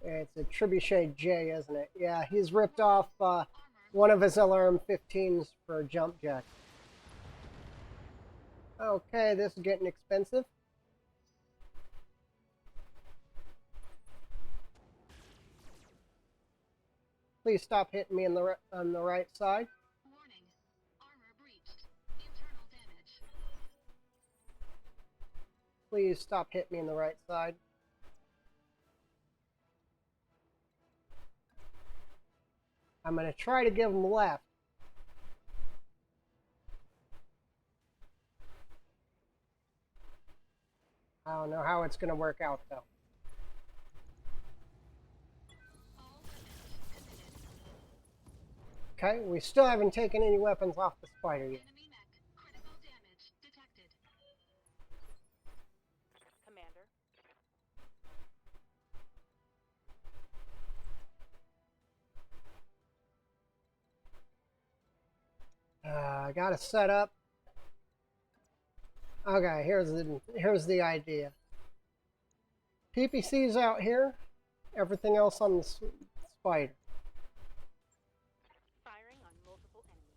It's a Trebuchet J, isn't it? Yeah, he's ripped off one of his alarm 15s for a jump jet. Okay, this is getting expensive. Please stop hitting me on the right side. Warning. Armor breached. Internal damage. Please stop hitting me on the right side. I'm going to try to give him left. I don't know how it's going to work out, though. All weapons committed. Okay, we still haven't taken any weapons off the spider yet. Enemy mech. Critical damage detected. Commander. I got to set up. Okay, here's the idea. PPC's out here. Everything else on the spider. Firing on multiple enemies.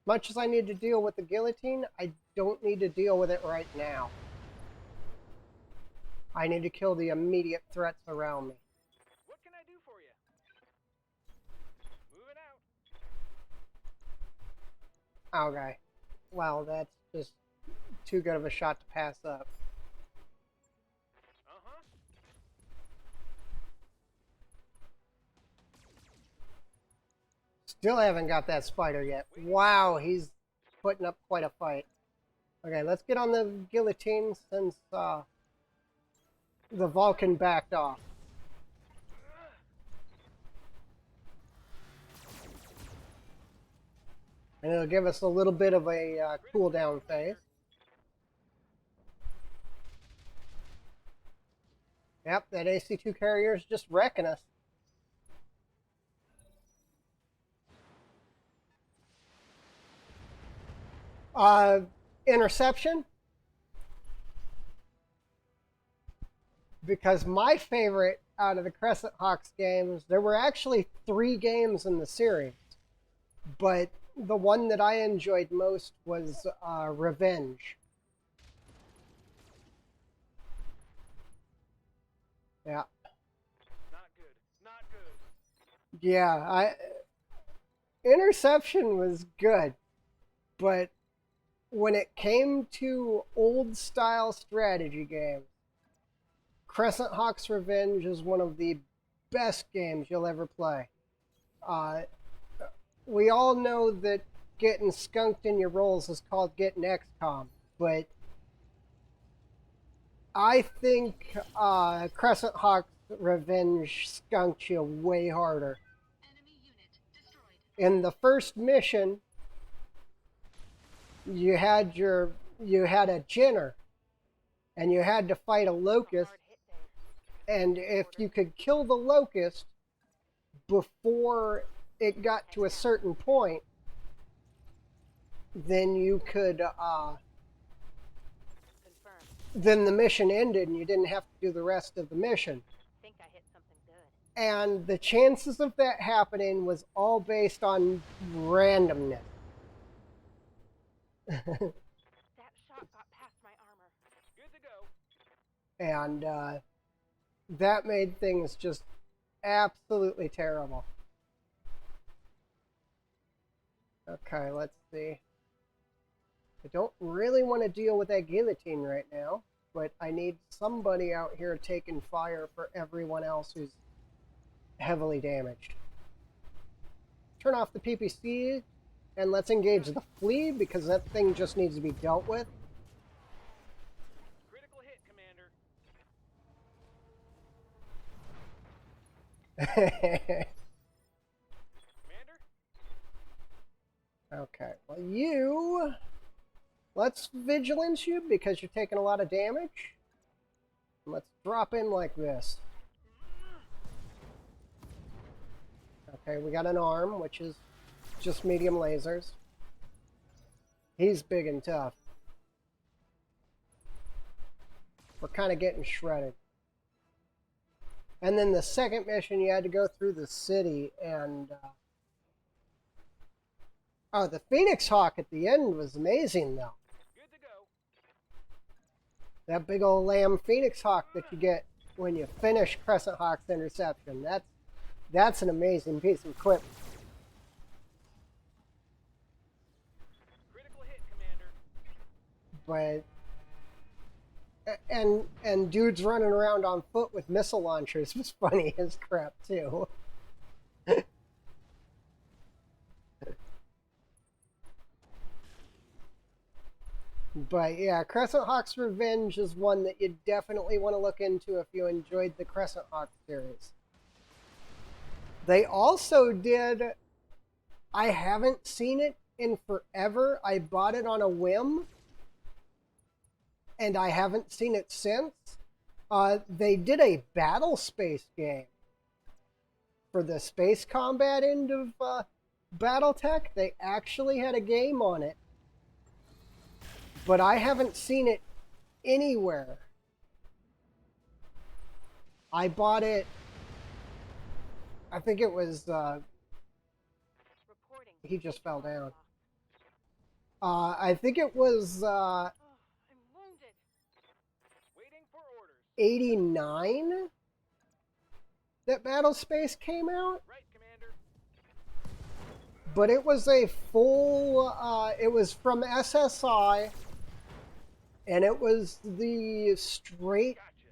Much as I need to deal with the guillotine, I don't need to deal with it right now. I need to kill the immediate threats around me. What can I do for you? Moving out. Okay. Well, that's just too good of a shot to pass up. Uh-huh. Still haven't got that spider yet. Wow, he's putting up quite a fight. Okay, let's get on the guillotine since the Vulcan backed off. And it'll give us a little bit of a cooldown phase. Yep, that AC-2 carrier is just wrecking us. Interception. Because my favorite out of the Crescent Hawks games, there were actually 3 games in the series. But the one that I enjoyed most was Revenge. Yeah. Not good. Not good. Yeah, Interception was good, but when it came to old style strategy games, Crescent Hawks Revenge is one of the best games you'll ever play. We all know that getting skunked in your rolls is called getting XCOM, but I think Crescent Hawks Revenge skunked you way harder. Enemy unit destroyed. In the first mission, you had a Jinner, and you had to fight a It's a Locust, hard hit day. and if you could kill the Locust before it got to a certain point, then you could Confirmed. then the mission ended and you didn't have to do the rest of the mission. Think I hit something good. And the chances of that happening was all based on randomness. That shot got past my armor. Good to go. And that made things just absolutely terrible. Okay, let's see. I don't really want to deal with that guillotine right now, but I need somebody out here taking fire for everyone else who's heavily damaged. Turn off the PPC and let's engage the flea because that thing just needs to be dealt with. Critical hit, Commander. Commander? Okay, well let's vigilance you because you're taking a lot of damage. Let's drop in like this. Okay, we got an arm, which is just medium lasers. He's big and tough. We're kind of getting shredded. And then the second mission, you had to go through the city and... Oh, the Phoenix Hawk at the end was amazing, though. Good to go. That big old lamb Phoenix Hawk that you get when you finish Crescent Hawk's interception. That's an amazing piece of equipment. Critical hit, Commander. But and dudes running around on foot with missile launchers was funny as crap too. But yeah, Crescent Hawk's Revenge is one that you definitely want to look into if you enjoyed the Crescent Hawk series. They also did, I haven't seen it in forever. I bought it on a whim, and I haven't seen it since. They did a battle space game for the space combat end of Battletech. They actually had a game on it, but I haven't seen it anywhere. I bought it, I think it was, Reporting. he just fell down. Lock. I think it was Oh, I'm wounded. Waiting for orders. 89 that Battle Space came out. Right, Commander. But it was a full, it was from SSI, and it was the straight Gotcha.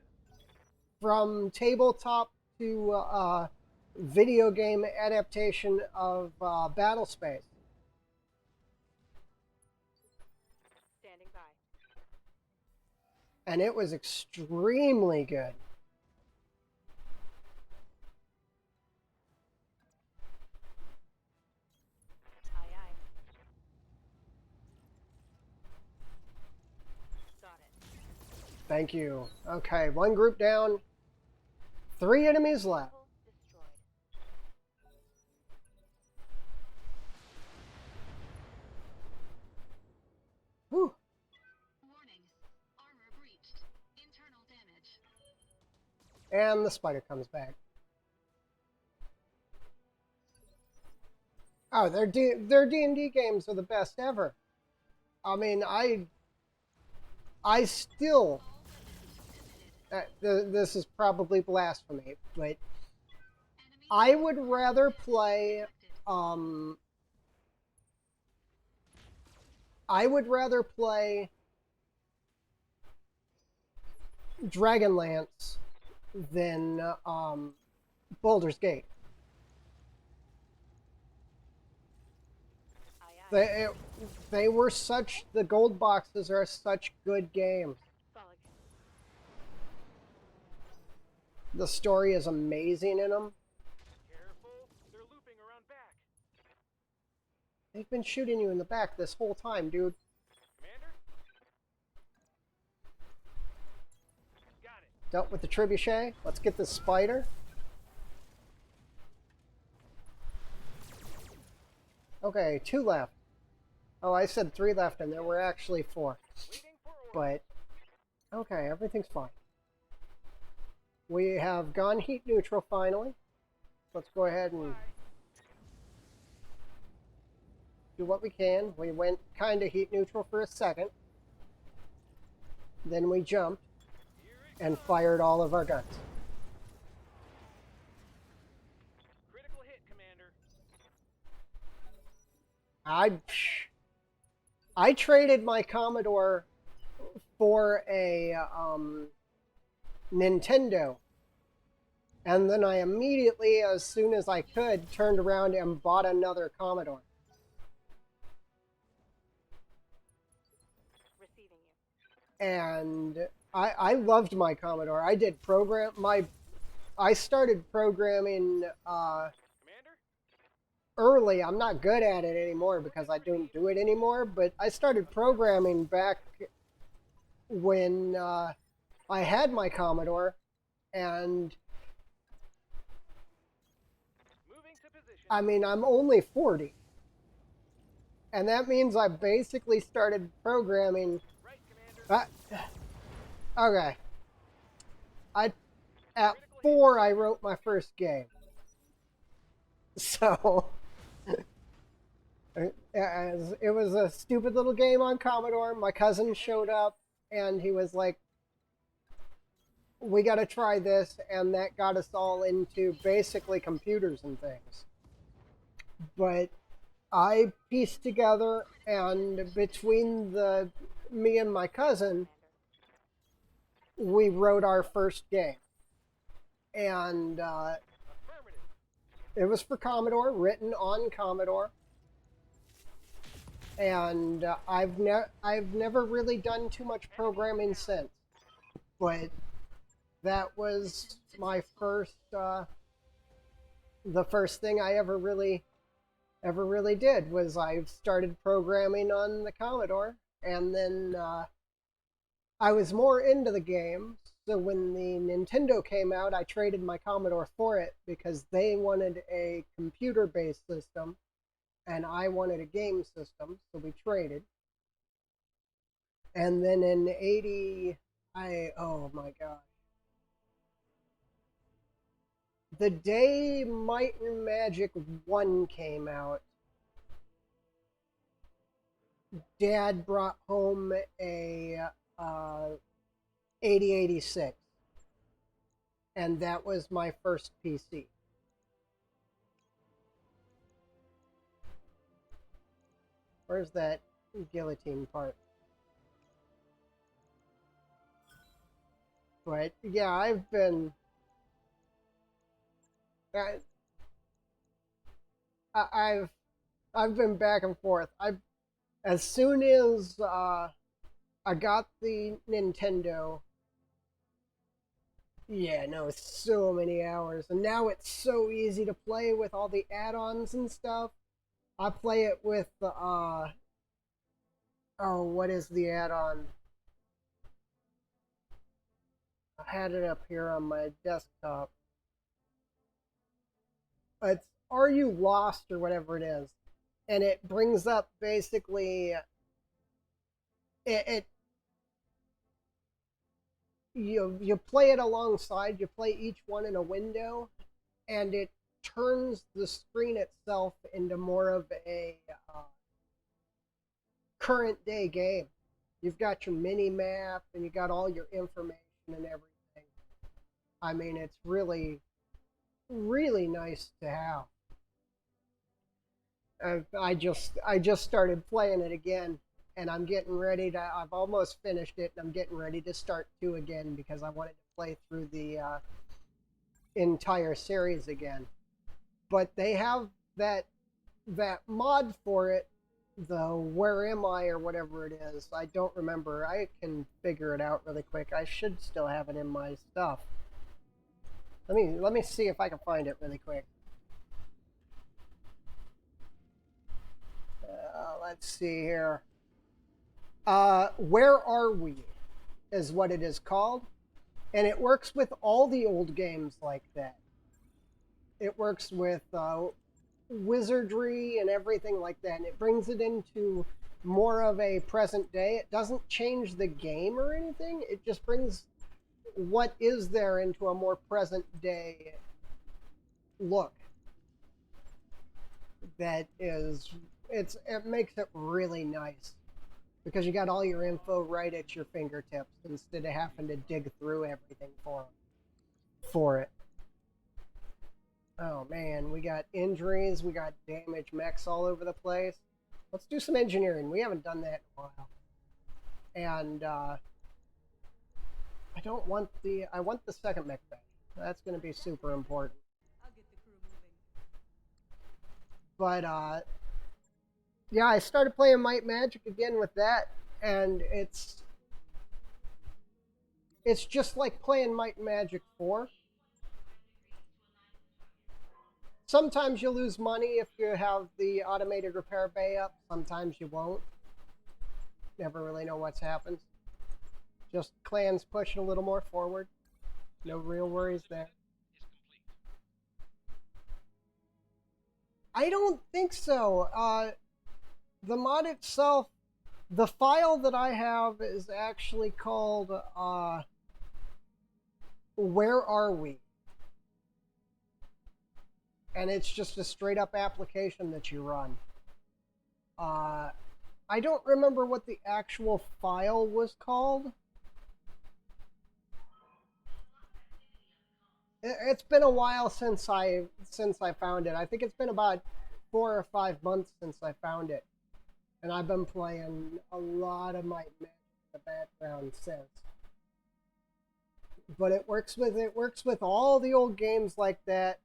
from tabletop to video game adaptation of Battle Space. Standing by. And it was extremely good. Aye, aye. Got it. Thank you. Okay, one group down, 3 enemies left. Vehicle destroyed. Whew. Warning. Armor breached. Internal damage. And the spider comes back. Oh, their D&D games are the best ever. I mean, I still, this is probably blasphemy, but Enemy I would rather play, I would rather play Dragonlance than Baldur's Gate. Aye, aye. They were such, the gold boxes are such good games. Solid. The story is amazing in them. Careful. They're looping around back. They've been shooting you in the back this whole time, dude. Dealt with the trebuchet. Let's get this spider. Okay, 2 left. Oh, I said 3 left, and there were actually 4. Waiting for orders. But, okay, everything's fine. We have gone heat neutral finally. Let's go ahead and Bye. do what we can. We went kind of heat neutral for a second. Then we jumped Here it and comes. fired all of our guns. Critical hit, Commander. I traded my Commodore for a Nintendo. And then I immediately, as soon as I could, turned around and bought another Commodore. Receiving you. And I loved my Commodore. I did I started programming Commander? early. I'm not good at it anymore because I don't do it anymore, but I started programming back when I had my Commodore, and Moving to position. I mean, I'm only 40. And that means I basically started programming. Right, Commander. Okay. At 4, I wrote my first game. So, it was a stupid little game on Commodore. My cousin showed up, and he was like, we got to try this, and that got us all into basically computers and things. But I pieced together, and between me and my cousin, we wrote our first game. And Affirmative. it was for Commodore, written on Commodore. And I've never really done too much programming since. But that was my first, the first thing I ever really did was I started programming on the Commodore, and then I was more into the games. So when the Nintendo came out, I traded my Commodore for it because they wanted a computer-based system, and I wanted a game system, so we traded. And then in '80, oh my gosh. The day Might and Magic 1 came out, Dad brought home a 8086, and that was my first PC. Where's that guillotine part? But yeah, I've been I've been back and forth. As soon as I got the Nintendo, yeah, no, so many hours, and now it's so easy to play with all the add-ons and stuff. I play it with the oh, what is the add-on? I had it up here on my desktop. It's Are You Lost or whatever it is, and it brings up basically it you play it alongside. You play each one in a window, and it turns the screen itself into more of a current day game. You've got your mini map, and you got all your information and everything. I mean, it's really, really nice to have. I just started playing it again, and I'm getting ready to. I've almost finished it, and I'm getting ready to start 2 again because I wanted to play through the entire series again. But they have that mod for it, the Where Am I or whatever it is. I don't remember. I can figure it out really quick. I should still have it in my stuff. Let me see if I can find it really quick. Let's see here. Where Are We is what it is called. And it works with all the old games like that. It works with wizardry and everything like that, and it brings it into more of a present day. It doesn't change the game or anything. It just brings what is there into a more present day look. That is, it makes it really nice because you got all your info right at your fingertips instead of having to dig through everything for it. Oh man, we got injuries, we got damaged mechs all over the place. Let's do some engineering. We haven't done that in a while. And I want the second mech back. That's going to be super important. I'll get the crew moving. But yeah, I started playing Might Magic again with that, and it's just like playing Might Magic 4. Sometimes you lose money if you have the automated repair bay up. Sometimes you won't. Never really know what's happened. Just clans pushing a little more forward. No real worries there. I don't think so. The mod itself, the file that I have is actually called Where Are We? And it's just a straight up application that you run. I don't remember what the actual file was called. It's been a while since I found it. I think it's been about 4 or 5 months since I found it, and I've been playing a lot of Might Magic in the background since. But it works with all the old games like that.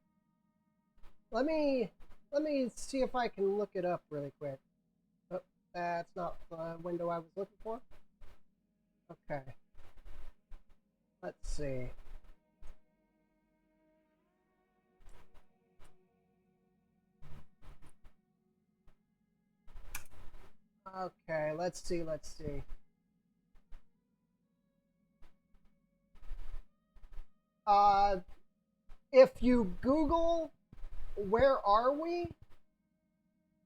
Let me see if I can look it up really quick. Oh, that's not the window I was looking for. Okay. Let's see. Okay, let's see. If you Google "Where Are We?"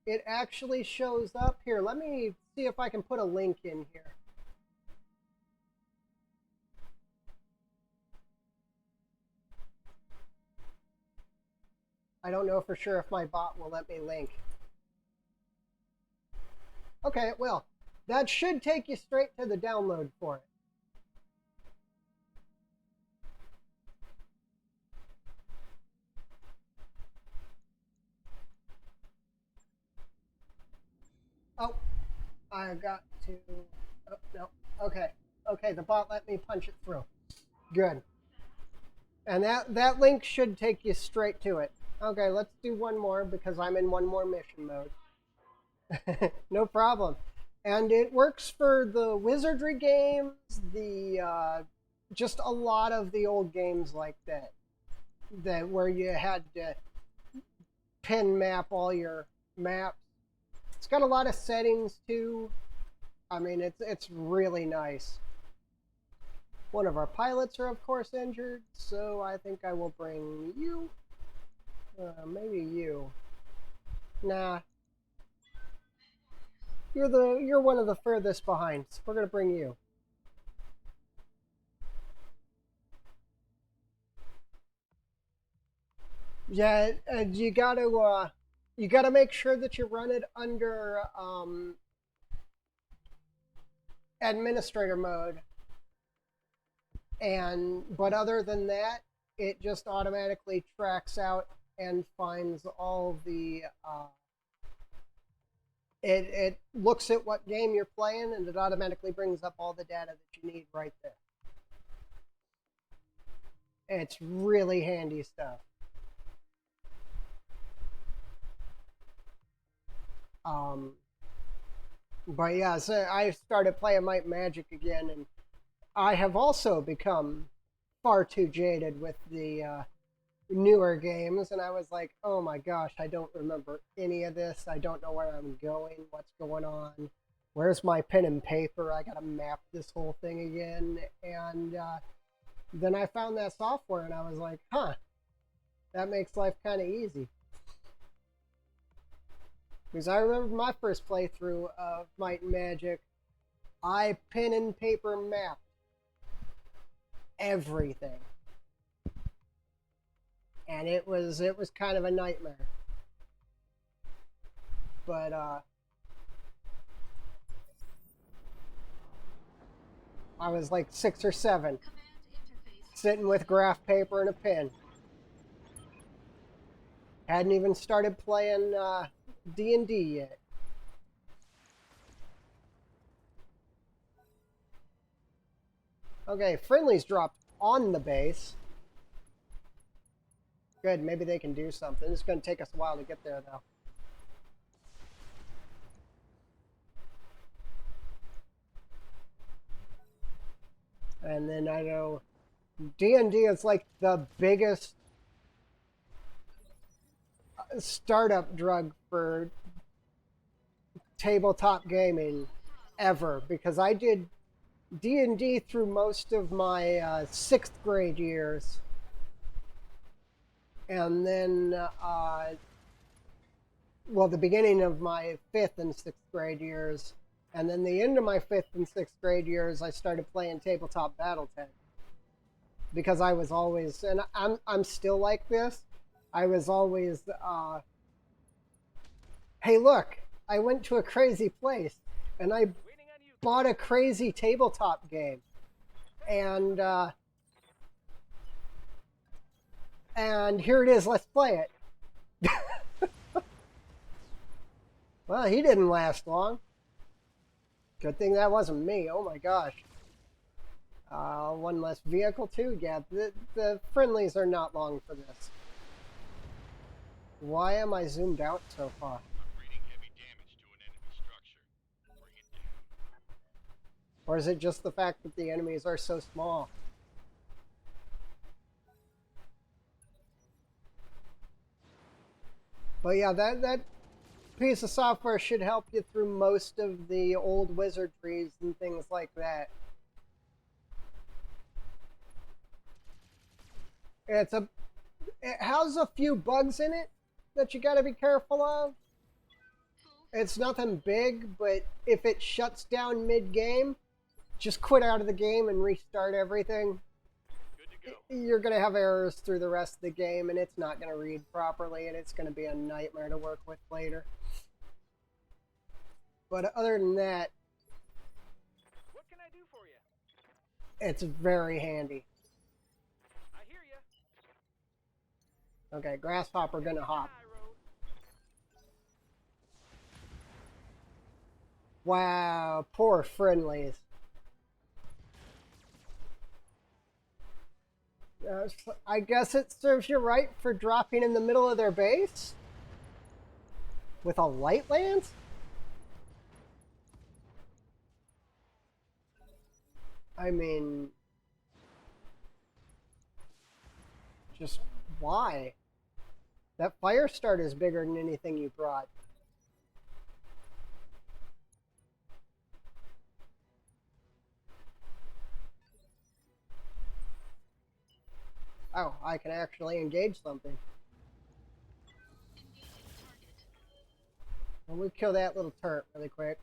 it actually shows up here. Let me see if I can put a link in here. I don't know for sure if my bot will let me link. Okay, it will. That should take you straight to the download for it. Oh, I got to... Oh, no. Okay. Okay, the bot let me punch it through. Good. And that link should take you straight to it. Okay, let's do one more because I'm in one more mission mode. No problem. And it works for the wizardry games, the just a lot of the old games like that. That where you had to pin map all your maps. It's got a lot of settings too. I mean, it's really nice. One of our pilots are of course injured, so I think I will bring you. Maybe you. Nah. You're one of the furthest behind. So we're gonna bring you. Yeah, and you gotta make sure that you run it under administrator mode. But other than that, it just automatically tracks out and finds all the it looks at what game you're playing and it automatically brings up all the data that you need right there. It's really handy stuff. But yeah, so I started playing Might Magic again, and I have also become far too jaded with the newer games, and I was like, oh my gosh, I don't remember any of this. I don't know where I'm going, what's going on. Where's my pen and paper? I gotta map this whole thing again. And Then I found that software and I was like, huh, that makes life kind of easy. Because I remember my first playthrough of Might and Magic, I pen and paper mapped everything. And it was kind of a nightmare. But I was like 6 or 7, Command interface. sitting with graph paper and a pen. Hadn't even started playing D&D yet. Okay, friendlies dropped on the base. Good, maybe they can do something. It's going to take us a while to get there, though. And then I know D&D is like the biggest startup drug for tabletop gaming ever, because I did D&D through most of my 6th grade years, and then well, the beginning of my 5th and 6th grade years, and then the end of my 5th and 6th grade years I started playing tabletop Battletech, because I was always, and I'm still like this, I was always hey look, I went to a crazy place and I Waiting on you. bought a crazy tabletop game, and here it is, let's play it. Well, he didn't last long. Good thing that wasn't me. Oh my gosh. One less vehicle too. Yeah, the friendlies are not long for this. Why am I zoomed out so far? I'm reading heavy damage to an enemy structure. Bring it down. Or is it just the fact that the enemies are so small? But yeah, that piece of software should help you through most of the old wizardries and things like that. It has a few bugs in it that you got to be careful of. It's nothing big, but if it shuts down mid-game, just quit out of the game and restart everything. Good to go. You're going to have errors through the rest of the game, and it's not going to read properly, and it's going to be a nightmare to work with later. But other than that, What can I do for you? it's very handy. I hear you. Okay, grasshopper gonna hop. High road. Wow, poor friendlies. I guess it serves you right for dropping in the middle of their base? With a light lance? I mean, just why? That fire start is bigger than anything you brought. Oh, I can actually engage something. Engaging target. Well, we kill that little turret really quick.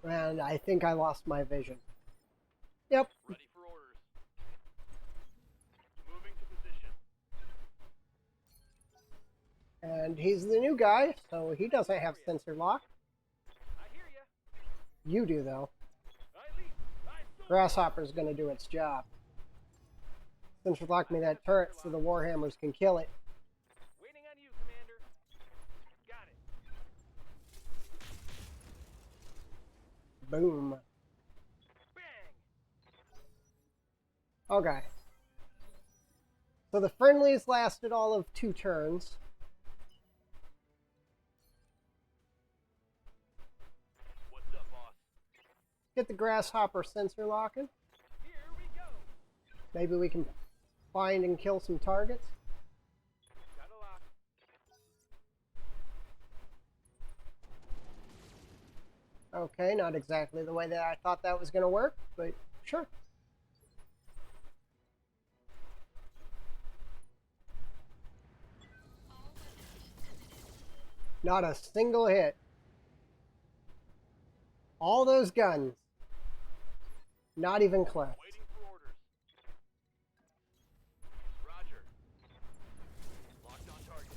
And I think I lost my vision. Yep. Ready for orders. Moving to position. And he's the new guy, so he doesn't have sensor lock. I hear you. You do, though. I lead. I soar. Grasshopper's gonna do its job. Sensor lock me that turret so the Warhammers can kill it. Waiting on you, Commander. Got it. Boom. Bang. Okay. So the friendlies lasted all of 2 turns. What's up, boss? Get the grasshopper sensor locking. Here we go. Maybe we can find and kill some targets. Got a lock. Okay, not exactly the way that I thought that was going to work, but sure. All weapons committed. Not a single hit. All those guns. Not even close. Waiting for orders. Roger. Locked on target.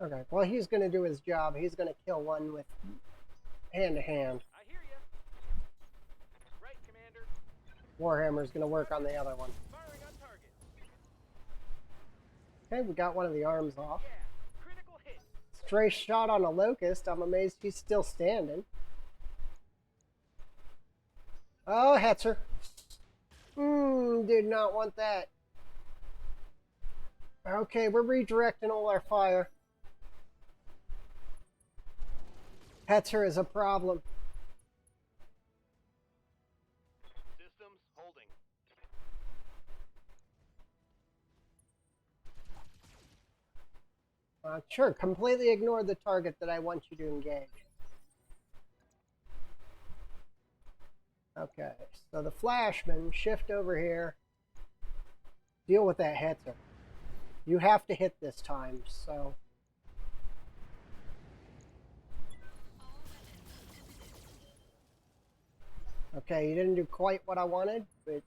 Okay, well, he's going to do his job. He's going to kill one with hand-to-hand. I hear ya. Right, Commander. Warhammer's going to work on the other one. Firing on target. Okay, we got one of the arms off. Yeah. Critical hit. Stray shot on a locust. I'm amazed he's still standing. Oh, Hetzer. Did not want that. Okay, we're redirecting all our fire. Hetzer is a problem. Systems holding. Sure, completely ignore the target that I want you to engage. Okay, so the Flashman, shift over here. Deal with that Hetzer. You have to hit this time, so... All weapons committed. Okay, you didn't do quite what I wanted, but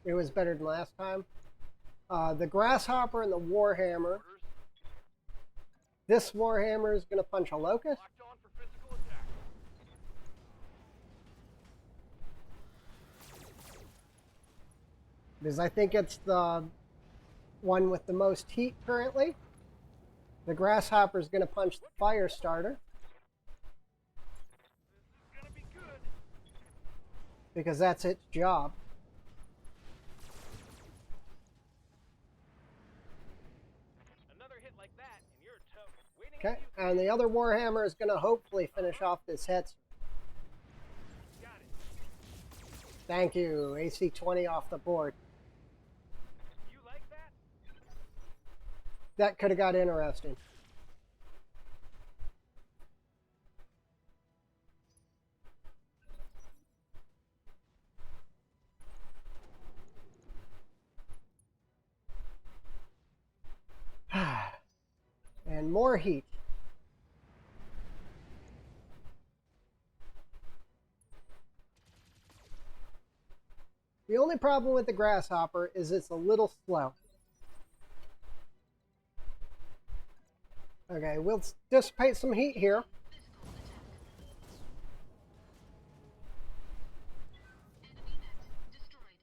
it was better than last time. The Grasshopper and the Warhammer. Orders. This Warhammer is going to punch a locust. Locked on for physical attack. Because I think it's the one with the most heat currently. The Grasshopper is going to punch the Fire Starter This is gonna be good. because that's its job. Another hit like that, and you're toast. Waiting Okay, on you. and the other Warhammer is going to hopefully finish off this Hetzer. Got it. Thank you, AC 20 off the board. You like that? That could have got interesting. And more heat. The only problem with the Grasshopper is it's a little slow. Okay, we'll dissipate some heat here. Physical attack. Enemy net destroyed.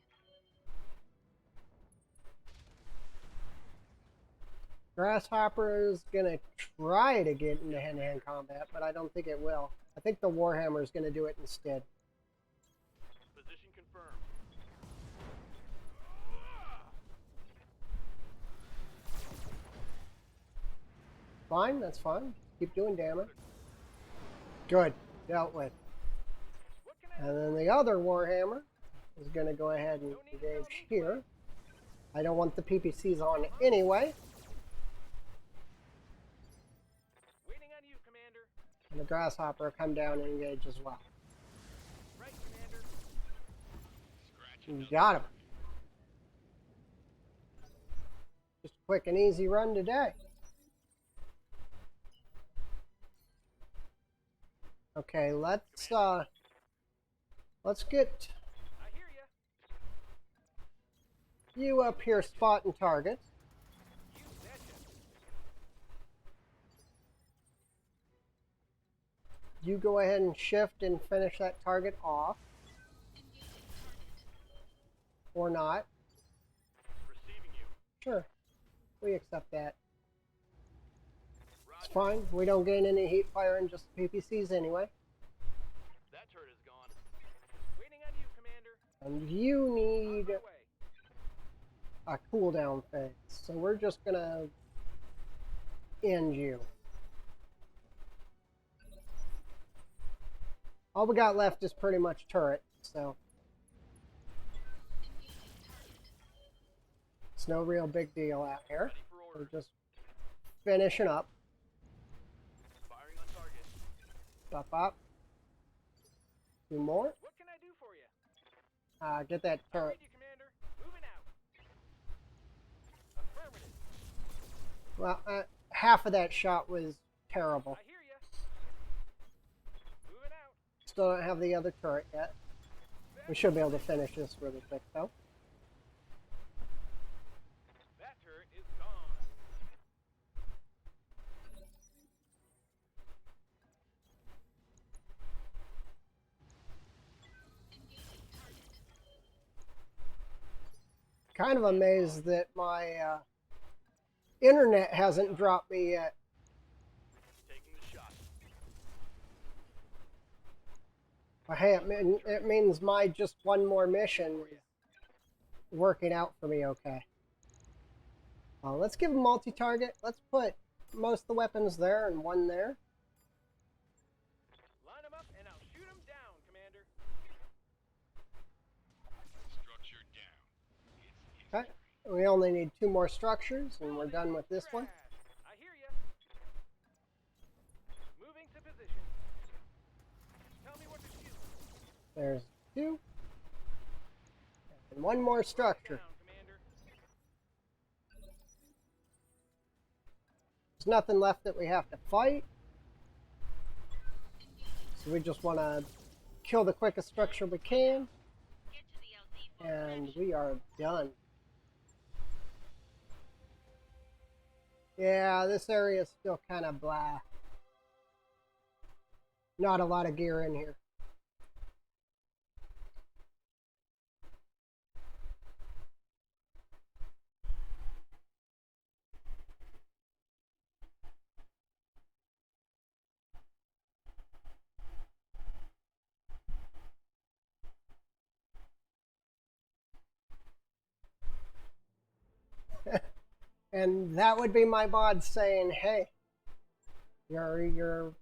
Grasshopper is going to try to get into hand-to-hand combat, but I don't think it will. I think the Warhammer is going to do it instead. Position confirmed. Fine, that's fine. Keep doing damage. Good, dealt with. What can I And then the other Warhammer is going to go ahead and engage here. I don't want the PPCs on anyway. Waiting on you, Commander. And the Grasshopper will come down and engage as well. Right, Commander. You got him. Just a quick and easy run today. Okay, let's get I hear ya. you up here spotting targets. You betcha. You go ahead and shift and finish that target off, Engaging target. or not. Receiving you. Sure, we accept that. It's Roger. fine. We don't gain any heat firing just the PPCs anyway. That turret is gone. Waiting on you, Commander. And you On need my way. a cooldown phase, so we're just gonna end you. All we got left is pretty much turret, so Engaging target. it's no real big deal out here. Ready for We're orders. just finishing up. Firing on target. Up, up. Two more. What can I do for you? Get that I turret. read you, Commander. Moving out. Affirmative. Well, half of that shot was terrible. I hear you. Moving out. Still don't have the other turret yet. We should be able to finish this really quick, though. That turret is gone. Engaging target. Kind of amazed that my internet hasn't dropped me yet. Taking the shot. But hey, it means my just one more mission is working out for me okay. Let's give them multi-target. Let's put most of the weapons there and one there. Line them up and I'll shoot them down, Commander. Structure down. It's Okay. We only need 2 more structures and we're done with this one. I hear you. Moving to position. Tell me what to shoot. There's 2. And 1 more structure. Down, Commander. There's nothing left that we have to fight. So we just want to kill the quickest structure we can. Get to the LZ for And we are done. Yeah, this area is still kind of blah. Not a lot of gear in here. And that would be my mod saying, hey, you're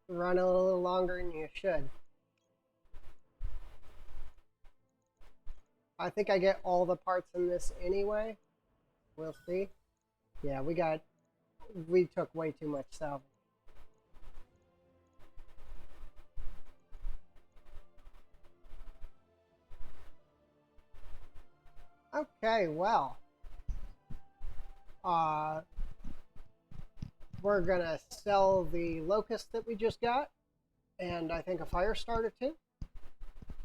running a little longer than you should. I think I get all the parts in this anyway. We'll see. Yeah, we took way too much salvage. Okay, well. We're gonna sell the locust that we just got, and I think a fire starter too.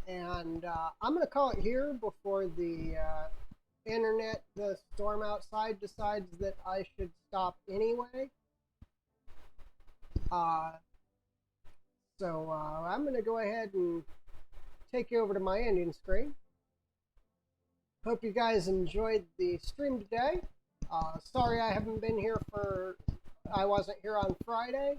And I'm gonna call it here before the the storm outside decides that I should stop anyway. So I'm gonna go ahead and take you over to my ending screen. Hope you guys enjoyed the stream today. Sorry I haven't been here I wasn't here on Friday.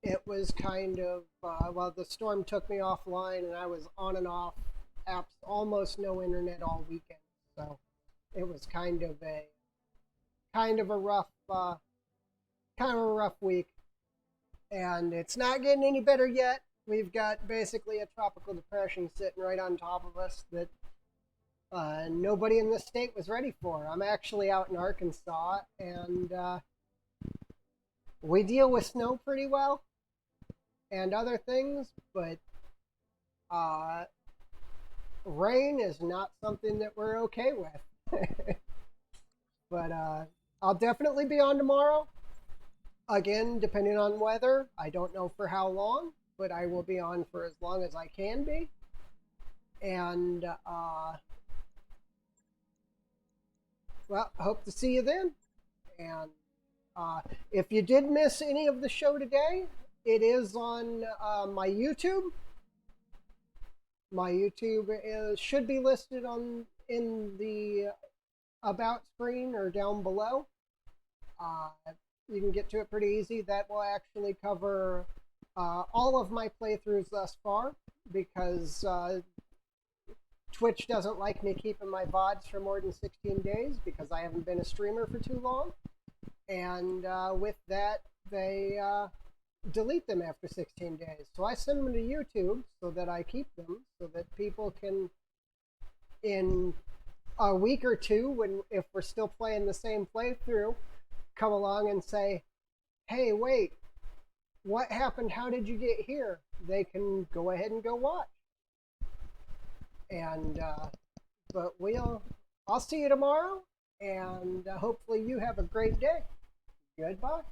It was kind of, well, the storm took me offline and I was on and off apps, almost no internet all weekend. So it was kind of a rough week. And it's not getting any better yet. We've got basically a tropical depression sitting right on top of us that nobody in this state was ready for. I'm actually out in Arkansas, and we deal with snow pretty well and other things, but rain is not something that we're okay with. But I'll definitely be on tomorrow. Again, depending on weather. I don't know for how long, but I will be on for as long as I can be. And well, hope to see you then. And if you did miss any of the show today, it is on my YouTube. My YouTube should be listed in the about screen or down below. You can get to it pretty easy. That will actually cover all of my playthroughs thus far, because Twitch doesn't like me keeping my VODs for more than 16 days because I haven't been a streamer for too long. And with that, they delete them after 16 days. So I send them to YouTube so that I keep them, so that people can, in a week or two, when if we're still playing the same playthrough, come along and say, "Hey, wait, what happened? How did you get here?" They can go ahead and go watch. And but I'll see you tomorrow, and hopefully you have a great day. Goodbye.